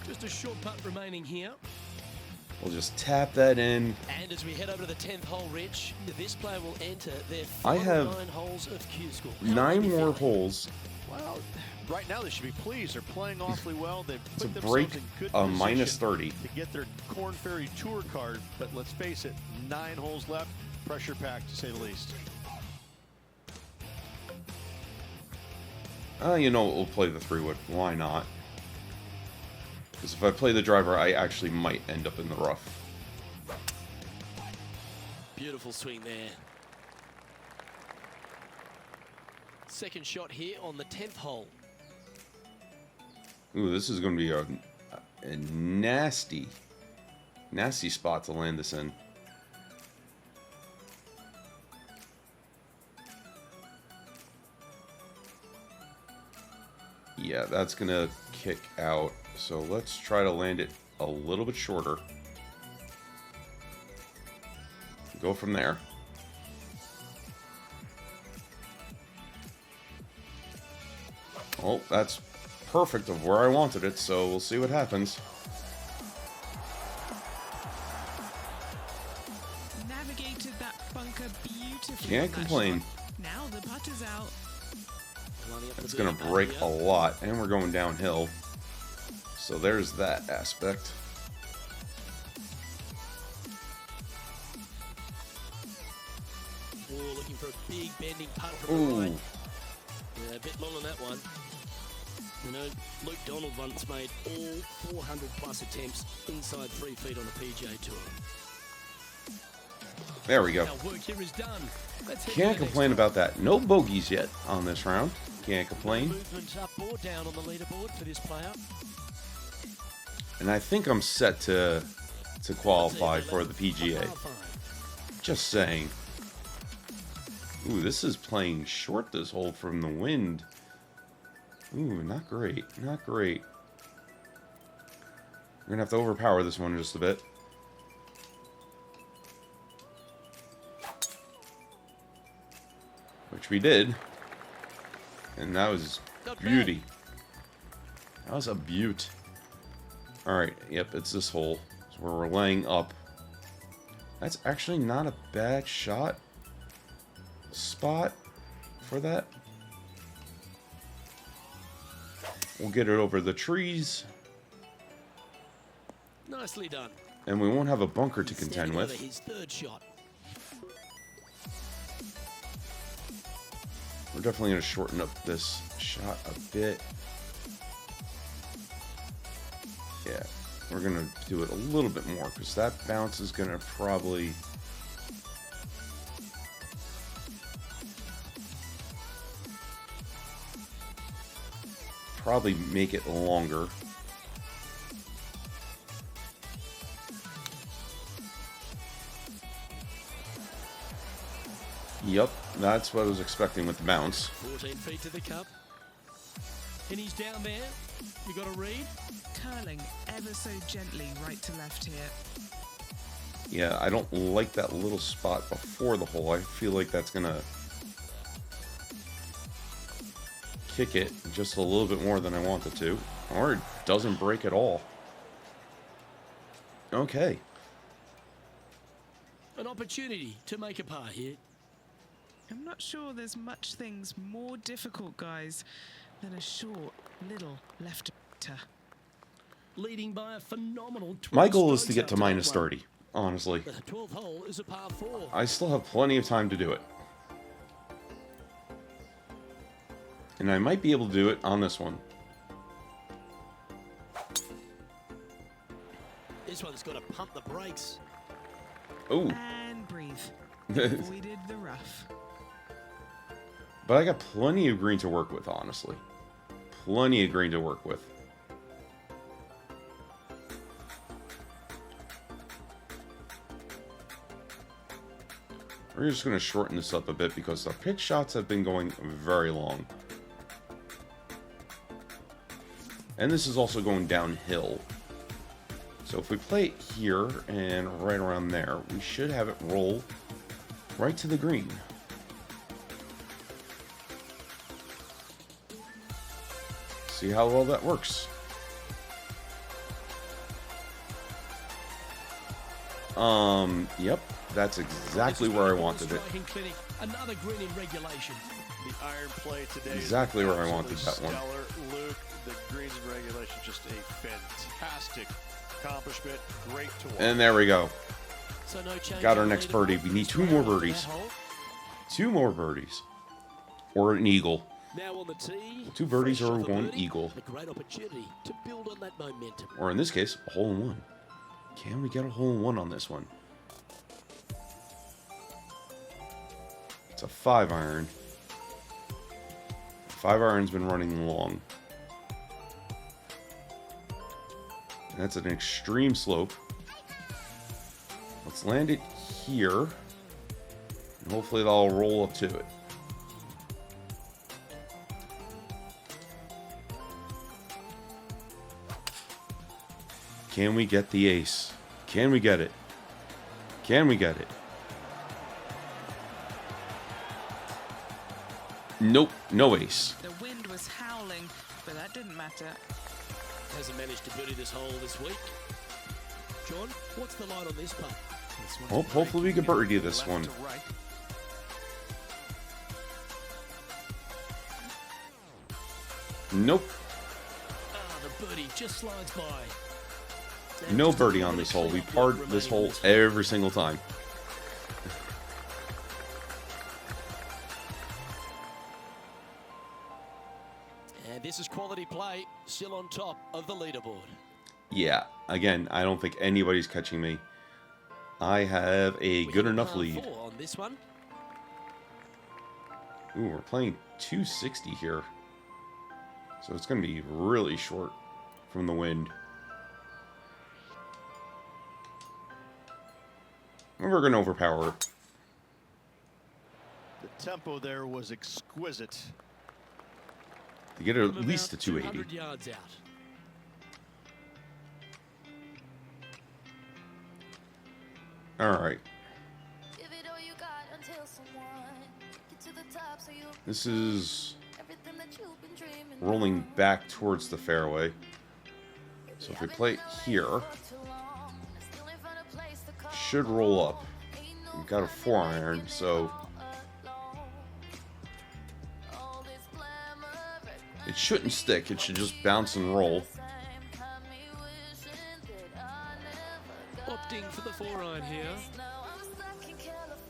Just a short putt remaining here. We'll just tap that in. And as we head over to the 10th hole, Rich, this player will enter their I final have 9 holes of Q School. 9 more holes Well, right now they should be pleased. They're playing awfully well. They've to put break themselves in good a position minus 30. to get their Corn Ferry Tour card. But let's face it, 9 holes left. Pressure packed, to say the least. You know what, we'll play the 3-wood. Why not? Because if I play the driver, I actually might end up in the rough. Beautiful swing there. Second shot here on the 10th hole. Ooh, this is going to be a nasty spot to land this in. Yeah, that's going to kick out. So let's try to land it a little bit shorter. Go from there. Oh, that's perfect of where I wanted it, so we'll see what happens. Navigated that bunker beautifully. Can't on that complain. shot. Now the putt is out. Lining up the It's going to birdie break putt a here. lot, and we're going downhill. So there's that aspect. Oh, looking for a big bending putt from the Ooh, right. Yeah, a bit long on that one. You know, Luke Donald once made all 400 plus attempts inside 3 feet on the PGA Tour. there we go. Our work here is done. Let's head Can't to the complain next about that. No bogeys yet on this round. Can't one. complain. Movement up or down on the leaderboard for this player. And I think I'm set to qualify for the PGA. Just saying. Ooh, this is playing short this hole from the wind. Ooh, not great. Not great. We're gonna have to overpower this one just a bit. Which we did. And that was beauty. That was a beaut. Alright, yep, it's this hole. It's where we're laying up. That's actually not a bad shot spot for that. We'll get it over the trees. Nicely done. And we won't have a bunker to Standing contend over with. his third shot. We're definitely going to shorten up this shot a bit. Yeah, we're going to do it a little bit more because that bounce is going to probably... make it longer. Yep, that's what I was expecting with the bounce. 14 feet to the cup. And he's down there. You got a read? Curling ever so gently right to left here. Yeah, I don't like that little spot before the hole. I feel like that's going to kick it just a little bit more than I want it to. Or it doesn't break at all. Okay. An opportunity to make a par here. I'm not sure there's much things more difficult, guys, than a short, little lefter. Leading by a phenomenal 12 My goal is to strokes get to after minus that one. 30, honestly. The 12th hole is a par 4. I still have plenty of time to do it. And I might be able to do it on this one. This one's got to pump the brakes. Oh. And breathe. Avoided the rough. But I got plenty of green to work with, honestly. Plenty of green to work with. We're just going to shorten this up a bit because our pitch shots have been going very long. And this is also going downhill. So if we play it here and right around there, we should have it roll right to the green. See how well that works. Yep, that's exactly where I wanted it. Clinic, another green in regulation. The iron play today Exactly is where I wanted absolutely that one. stellar. Luke, the greens in regulation, just a fantastic accomplishment. Great to watch. And there we go. So no change Got our on next leaderboard birdie. for We need this 2 more round after birdies. that hole. 2 more birdies. Or an eagle. Now on the tee. 2 birdies fresh or off a 1 birdie, eagle. A great opportunity to build on that momentum. Or in this case, a hole in one. Can we get a hole in one on this one? It's a 5-iron. 5-iron's been running long. And that's an extreme slope. Let's land it here. And hopefully that'll roll up to it. Can we get the ace? Can we get it? Can we get it? Nope, no ace. The wind was howling, but that didn't matter. Hasn't managed to birdie this hole this week. John, what's the line on this putt? Well, hopefully we can birdie this one. Left to right. Nope, Ah, the birdie just slides by. Now no just a birdie little on bit this of hole. We cleanup parred work this remaining hole on this every single time. And this is quality play, still on top of the leaderboard. Yeah, again, I don't think anybody's catching me. I have a We good hit enough par lead. 4 on this one. Ooh, we're playing 260 here. So it's going to be really short from the wind. And we're going to overpower it. The tempo there was exquisite. To get it From at least to about 280. 200 yards out. Alright. Give it all you got until someone get to the top so you This is everything that you've been dreaming rolling of. back towards the fairway. So if we play it here, For too long, I still ain't found a place to call should roll up. Ain't no We've got a 4-iron, so all alone. All this glamour, it shouldn't stick. It should just bounce and roll. same, had me wishing that I never got Opting for the 4-iron here. now I'm stuck in California.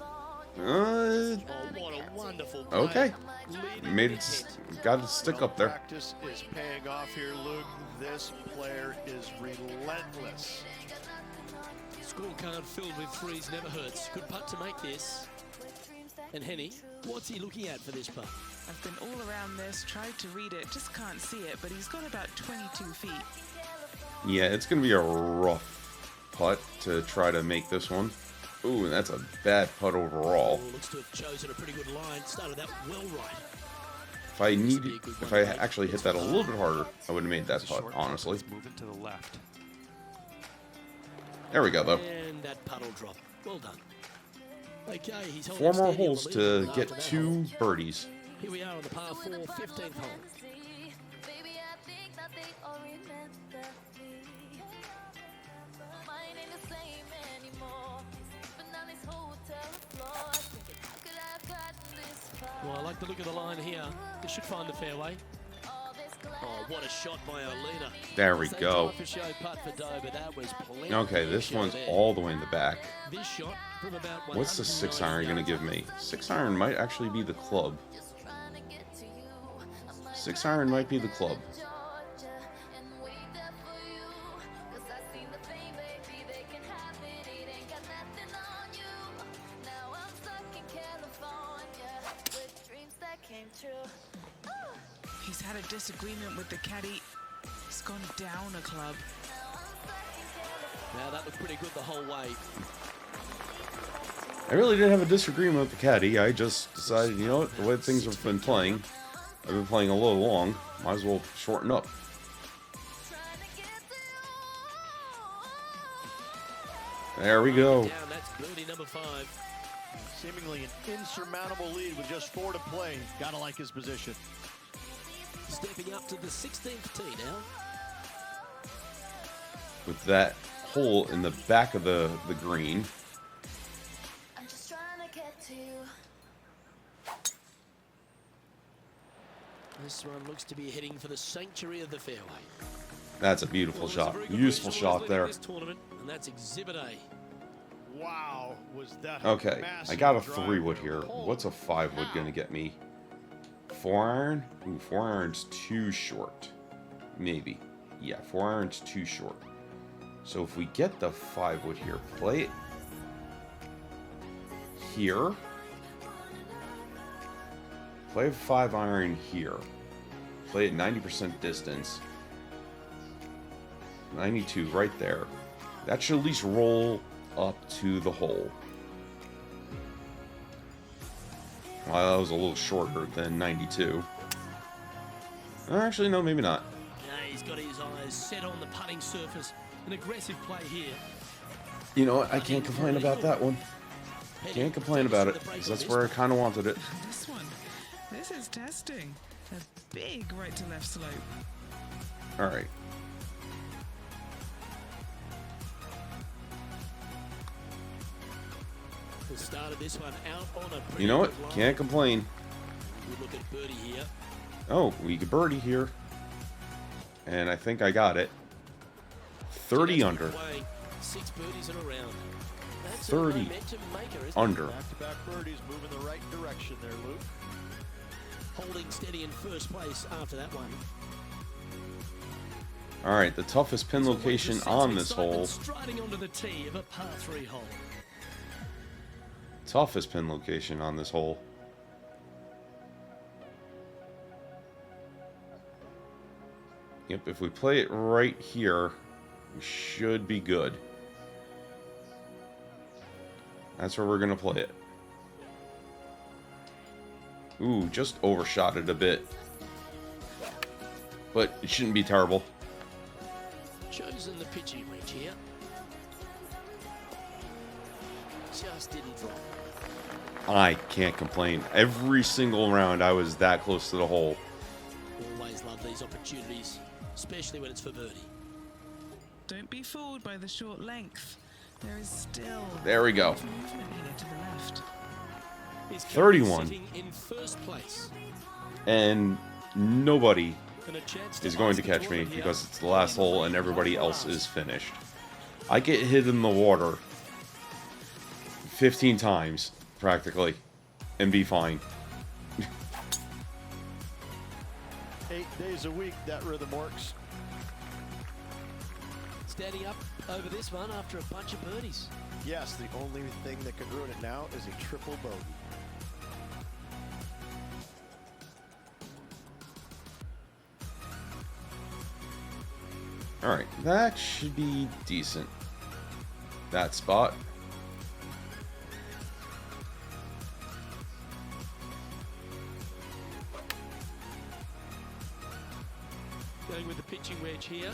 Oh, what a wonderful play. Okay. Leading Made the it, hit. got it stick up there. Practice is paying off here, Luke. This player is relentless. Scorecard filled with threes never hurts. Good putt to make this. And Henny, what's he looking at for this putt? I've been all around this, tried to read it, just can't see it, but he's got about 22 feet. Yeah, it's going to be a rough putt to try to make this one. Ooh, and that's a bad putt overall. Oh, looks to have chosen a pretty good line. Started that well right. If I actually hit that a little bit harder, I would have made that It's a putt, short putt. honestly. Let's move it to the left. There we go, though. And that puddle drop. Well done. Okay, he's holding 4 more steady on the holes to leaderboard after get that 2 hole. birdies. Here we are on the par 4, 15th hole. Baby, I think that they all remember me. Mine ain't the same anymore. Sleeping on this hotel floor. Thinking, how could I have gotten this far? Well, I like the look of the line here. They should find the fairway. All this Oh, what a shot by our leader. There we Same go. time for show putt for Doe, but that was plenty Okay, of this show one's there. all the way in the back. This shot from about What's the 6 iron 190 going to give me? 6 iron might actually be the club. just trying to get to you. I might 6 iron might be the club. Georgia and wait there for you. 'Cause I seen the fame, baby, they can have it. It ain't got nothing on you. Now I'm stuck in California with dreams that came true. He's had a disagreement with the caddy. He's gone down a club. Now that looked pretty good the whole way. I really didn't have a disagreement with the caddy. I just decided, you know what, the way things have been playing, I've been playing a little long. Might as well shorten up. There we go. Down, that's birdie number 5. Seemingly an insurmountable lead with just 4 to play. Gotta like his position. Stepping up to the 16th tee now. With that hole in the back of the green. I'm just trying to get to you. This one looks to be heading for the sanctuary of the fairway. That's a beautiful Well, there's a shot. very good Useful resource shot leading there. This tournament, and that's Exhibit A. Wow, was that Okay, I massive got a drive 3 wood there. here. Holy What's a 5 wood cow. going to get me? 4 iron? Ooh, 4 iron's too short. Maybe. Yeah, 4 iron's too short. So if we get the 5 wood here, play it here. Play a 5 iron here. Play at 90% distance. 92 right there. That should at least roll up to the hole. Well, that was a little shorter than 92. Actually, no, maybe not. Yeah, he's got his eyes set on the putting surface. An aggressive play here. You know what? I can't complain about that one. Can't complain about it, because that's where I kind of wanted it. This one, this is testing. A big right to left slope. Alright. We started this one out on a pretty You know what? good line. Can't complain. We look at birdie here. Oh, we could birdie here. And I think I got it. 30 under. Away. 6 birdies in a round. That's 30 a momentum maker, isn't it? under. Back-to-back birdies, moving the right direction there, Luke. Holding steady in first place after that one. Alright, the toughest pin So location with the on sense this of hole. excitement Striding onto the tee of a par 3 hole. Toughest pin location on this hole. Yep, if we play it right here, we should be good. That's where we're going to play it. Ooh, just overshot it a bit. But it shouldn't be terrible. Chosen the pitching range here. Just didn't drop. I can't complain. Every single round I was that close to the hole. Always love these opportunities, especially when it's for birdie. Don't be fooled by the short length. There is still There we go. movement here to the left. He's currently 31. sitting in first place. And nobody And a chance is going to ice the catch me tournament here. because it's the last hole and everybody else is finished. I get hit in the water 15 times, practically, and be fine. 8 days a week, that rhythm works. Standing up over this one after a bunch of birdies. Yes, the only thing that can ruin it now is a triple bogey. Alright, that should be decent. That spot. Going with the pitching wedge here.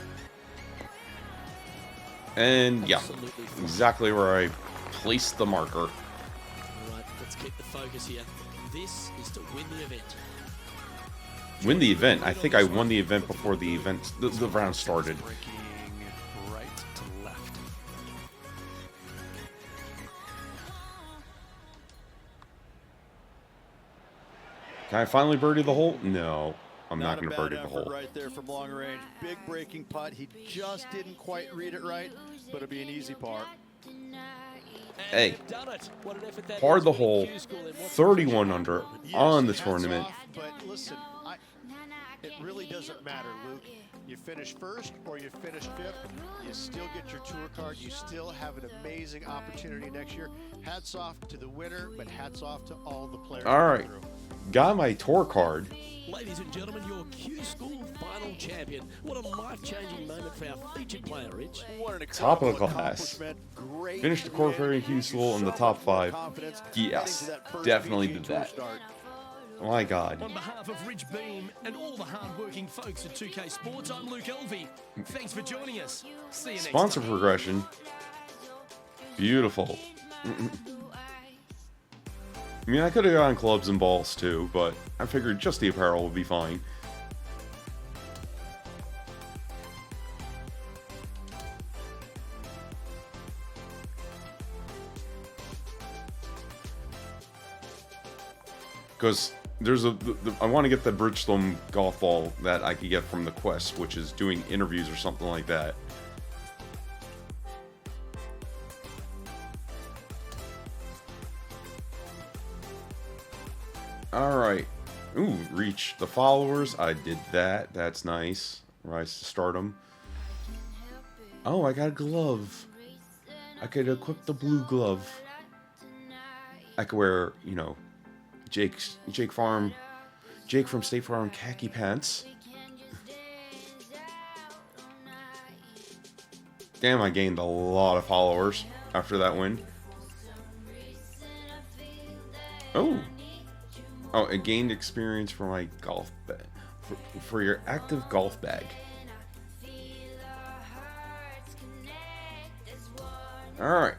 And yeah, Absolutely fine. exactly where I placed the marker. All right, let's keep the focus here. This is to win the event. Win the event. I think I won the event before the round started. Breaking right to left. Can I finally birdie the hole? No, I'm not a going to bad birdie the effort hole. right there from long range. Big breaking putt. He just didn't quite read it right, but it'll be an easy par. Hey, They've done it. What an effort that par is the for hole, Q School and what's 31 under on the Yes, hats tournament. off, but listen, it really doesn't matter, Luke. You finish first or you finish fifth, you still get your tour card. You still have an amazing opportunity next year. Hats off to the winner, but hats off to all the players. All right, through. got my tour card. Ladies and gentlemen, your Q School final champion. What a life-changing moment for our featured player, Rich. What an Top of the incredible class. accomplishment. Great Finished the Corn Ferry Q School in the top 5. confidence Yes, heading to that first definitely PGA did Tour that. start. My God. On behalf of Rich Beam and all the hard-working folks at 2K Sports, I'm Luke Elvey. Thanks for joining us. See you next Sponsor time. progression. Beautiful. I mean, I could have gone clubs and balls too, but I figured just the apparel would be fine. Because there's I want to get the Bridgestone golf ball that I could get from the Quest, which is doing interviews or something like that. Alright. Ooh, reach the followers. I did that. That's nice. Rise to stardom. Oh, I got a glove. I could equip the blue glove. I could wear, you know, Jake from State Farm khaki pants. Damn, I gained a lot of followers after that win. Oh. Oh, it gained experience for my golf bag. For your active golf bag. Alright.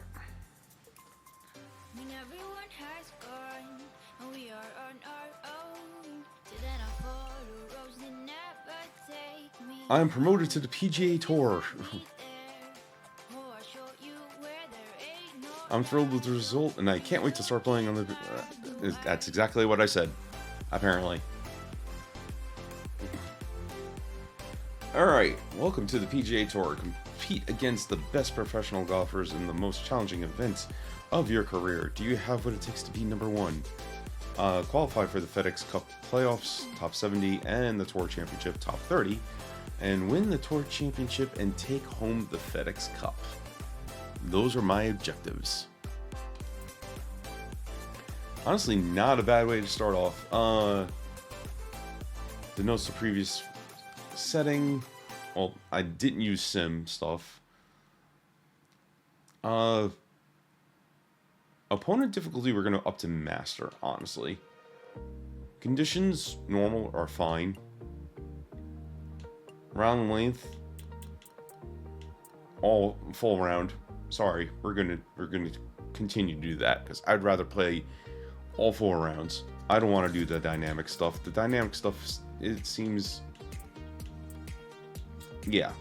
I'm promoted to the PGA Tour. I'm thrilled with the result, and I can't wait to start playing on the... that's exactly what I said, apparently. Alright, welcome to the PGA Tour. Compete against the best professional golfers in the most challenging events of your career. Do you have what it takes to be number one? Qualify for the FedEx Cup playoffs, top 70, and the Tour Championship, top 30, and win the Tour Championship and take home the FedEx Cup. Those are my objectives. Honestly, not a bad way to start off. Denotes the previous setting. Well, I didn't use sim stuff. Opponent difficulty, we're going to up to master, honestly. Conditions, normal are fine. Round length, all full round. Sorry, we're gonna continue to do that because I'd rather play all 4 rounds. I don't want to do the dynamic stuff. The dynamic stuff, it seems, yeah.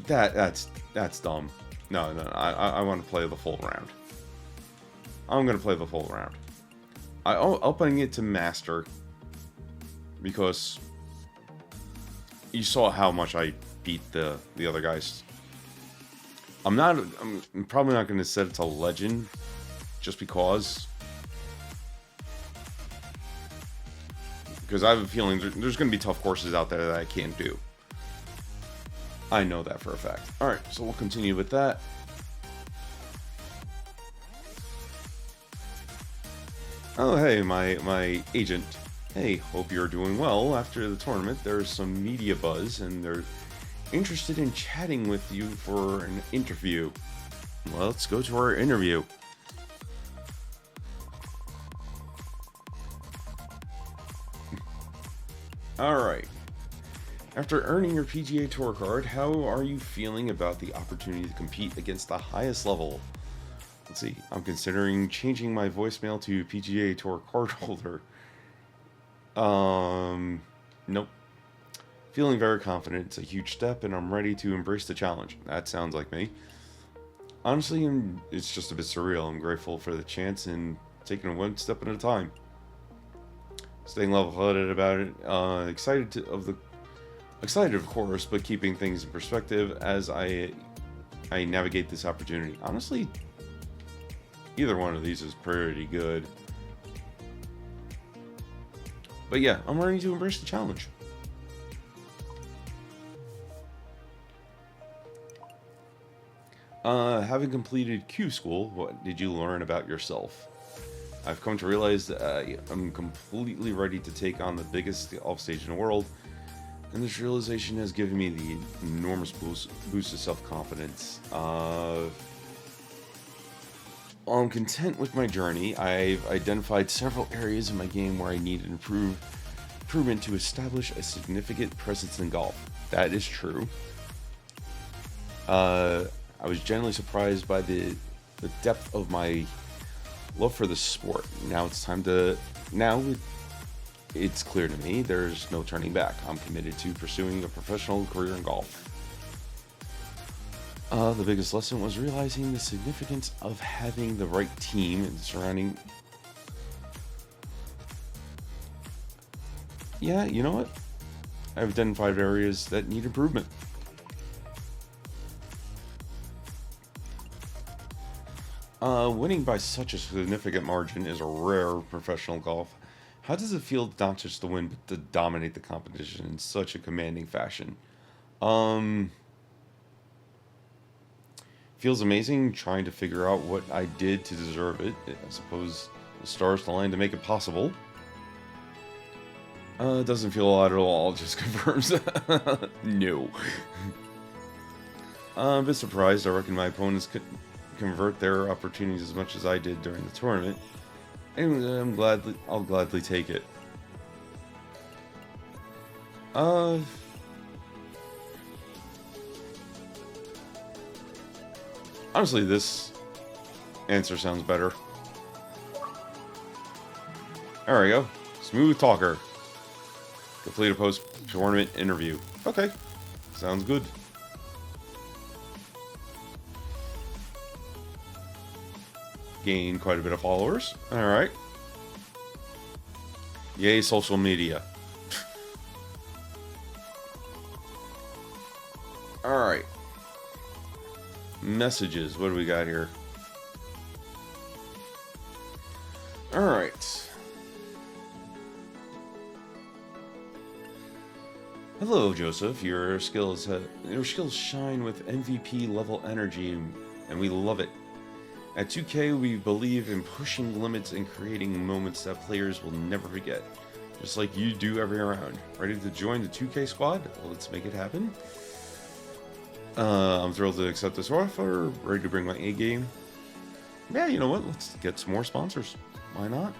That's dumb. No, I want to play the full round. I'm gonna play the full round. I'm upping it to master because you saw how much I beat the other guys. I'm probably not going to set it to legend just because I have a feeling there's going to be tough courses out there that I can't do. I know that for a fact. Alright, so we'll continue with that. Oh, hey, my agent. Hey, hope you're doing well. After the tournament, there's some media buzz, and they're interested in chatting with you for an interview. Well, let's go to our interview. Alright. After earning your PGA Tour card, how are you feeling about the opportunity to compete against the highest level? Let's see. I'm considering changing my voicemail to PGA Tour card holder. Nope. Feeling very confident. It's a huge step, and I'm ready to embrace the challenge. That sounds like me. Honestly, it's just a bit surreal. I'm grateful for the chance and taking it one step at a time. Staying level-headed about it. Excited, of course, but keeping things in perspective as I navigate this opportunity. Honestly, either one of these is pretty good. But yeah, I'm ready to embrace the challenge. Having completed Q School, what did you learn about yourself? I've come to realize that I'm completely ready to take on the biggest golf stage in the world, and this realization has given me the enormous boost of self-confidence. While I'm content with my journey, I've identified several areas in my game where I need improvement to establish a significant presence in golf. That is true. I was genuinely surprised by the depth of my love for the sport. Now it's clear to me there's no turning back. I'm committed to pursuing a professional career in golf. The biggest lesson was realizing the significance of having the right team and surrounding. Yeah, you know what? I've identified areas that need improvement. Winning by such a significant margin is a rare professional golf. How does it feel not just to win, but to dominate the competition in such a commanding fashion? Feels amazing trying to figure out what I did to deserve it. I suppose the stars aligned to make it possible. It doesn't feel a lot at all, just confirms. No. I'm a bit surprised. I reckon my opponents could convert their opportunities as much as I did during the tournament. And I'll gladly take it. Honestly, this answer sounds better. There we go. Smooth talker. Complete a post-tournament interview. Okay. Sounds good. Gain quite a bit of followers. Alright. Yay, social media. Alright. Messages. What do we got here? Alright. Hello, Joseph. Your skills shine with MVP level energy, and we love it. At 2K, we believe in pushing limits and creating moments that players will never forget. Just like you do every round. Ready to join the 2K squad? Well, let's make it happen. I'm thrilled to accept this offer. Ready to bring my A game. Yeah, you know what? Let's get some more sponsors. Why not?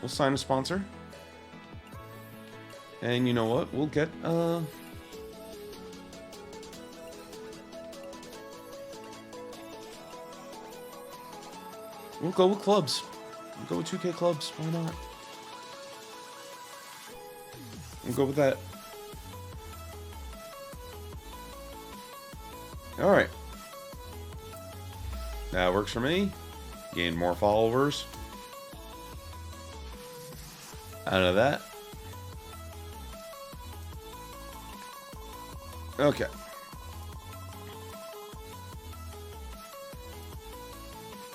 We'll sign a sponsor. And you know what? We'll get, we'll go with clubs. We'll go with 2K clubs. Why not? We'll go with that. Alright. That works for me. Gain more followers. Out of that. Okay.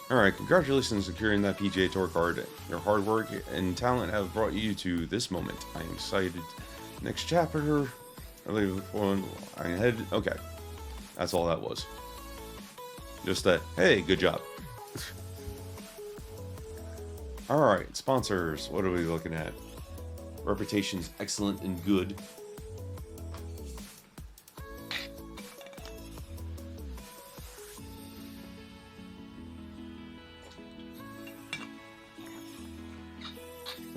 Alright, congratulations on securing that PGA Tour card. Your hard work and talent have brought you to this moment. I am excited. Next chapter. I head. Okay. That's all that was. Just that, hey, good job. Alright, sponsors. What are we looking at? Reputation's excellent and good.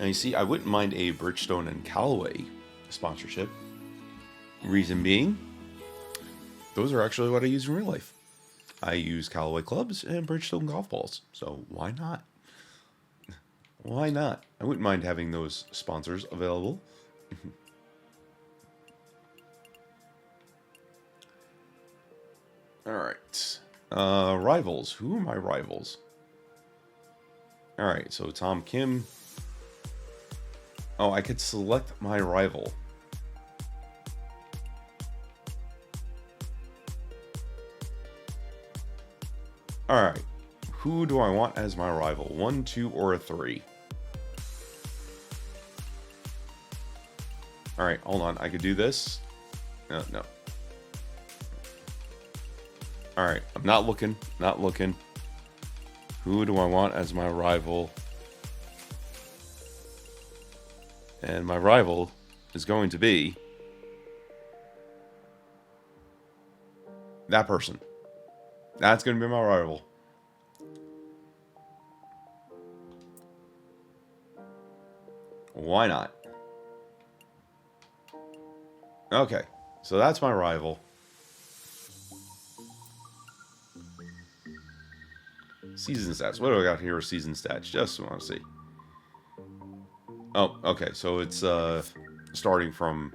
Now you see, I wouldn't mind a Bridgestone and Callaway sponsorship. Reason being, those are actually what I use in real life. I use Callaway clubs and Bridgestone golf balls, so why not? Why not? I wouldn't mind having those sponsors available. Alright. Rivals. Who are my rivals? Alright, so Tom Kim. Oh, I could select my rival. Alright. Who do I want as my rival? 1, 2, or a 3? Alright, hold on. I could do this. No. Alright, I'm not looking. Not looking. Who do I want as my rival? And my rival is going to be that person. That's going to be my rival. Why not? Okay, so that's my rival. Season stats. What do I got here? Season stats. Just want to see. Oh, okay. So it's starting from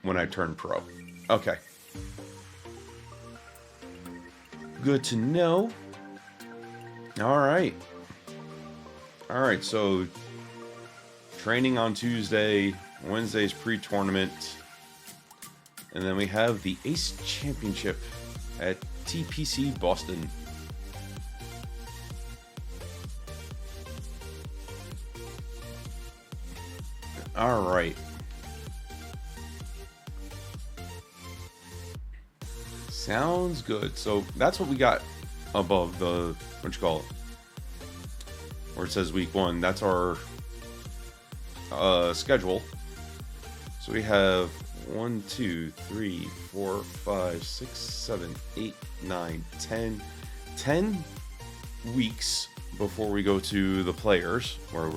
when I turned pro. Okay. Good to know. All right. All right. So training on Tuesday. Wednesday's pre-tournament. And then we have the Ace Championship at TPC Boston. All right. Sounds good. So that's what we got above the, what you call it, where it says week 1. That's our schedule. So we have 1, 2, 3, 4, 5, 6, 7, 8, 9, 10 weeks before we go to the Players, where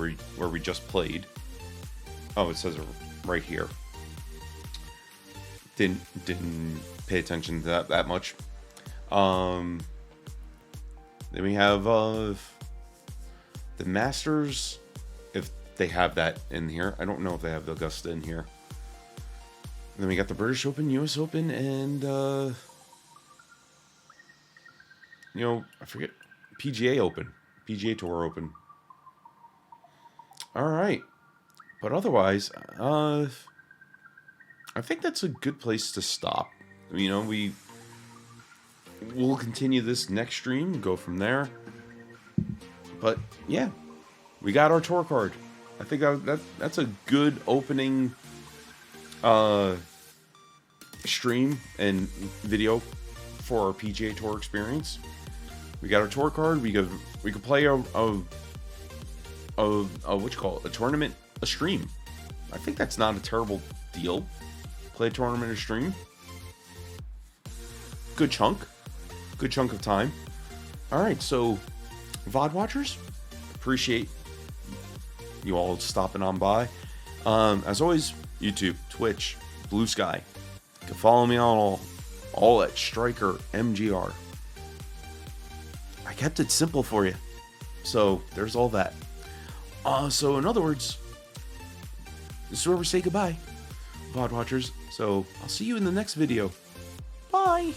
we just played. Oh, it says it right here. Didn't pay attention to that much. Then we have the Masters, if they have that in here. I don't know if they have the Augusta in here. And then we got the British Open, US Open, and I forget, PGA Open, PGA Tour Open. All right. But otherwise, I think that's a good place to stop. We'll continue this next stream, go from there. But yeah, we got our tour card. I think that's a good opening stream and video for our PGA Tour experience. We got our tour card. We could play a what you call it, a tournament. A stream. I think that's not a terrible deal. Play a tournament or stream. Good chunk of time. Alright, so VOD watchers, appreciate you all stopping on by. As always, YouTube, Twitch, Blue Sky. You can follow me on all at Striker MGR. I kept it simple for you. So there's all that. So in other words, this is where we say goodbye, VOD watchers. So I'll see you in the next video. Bye.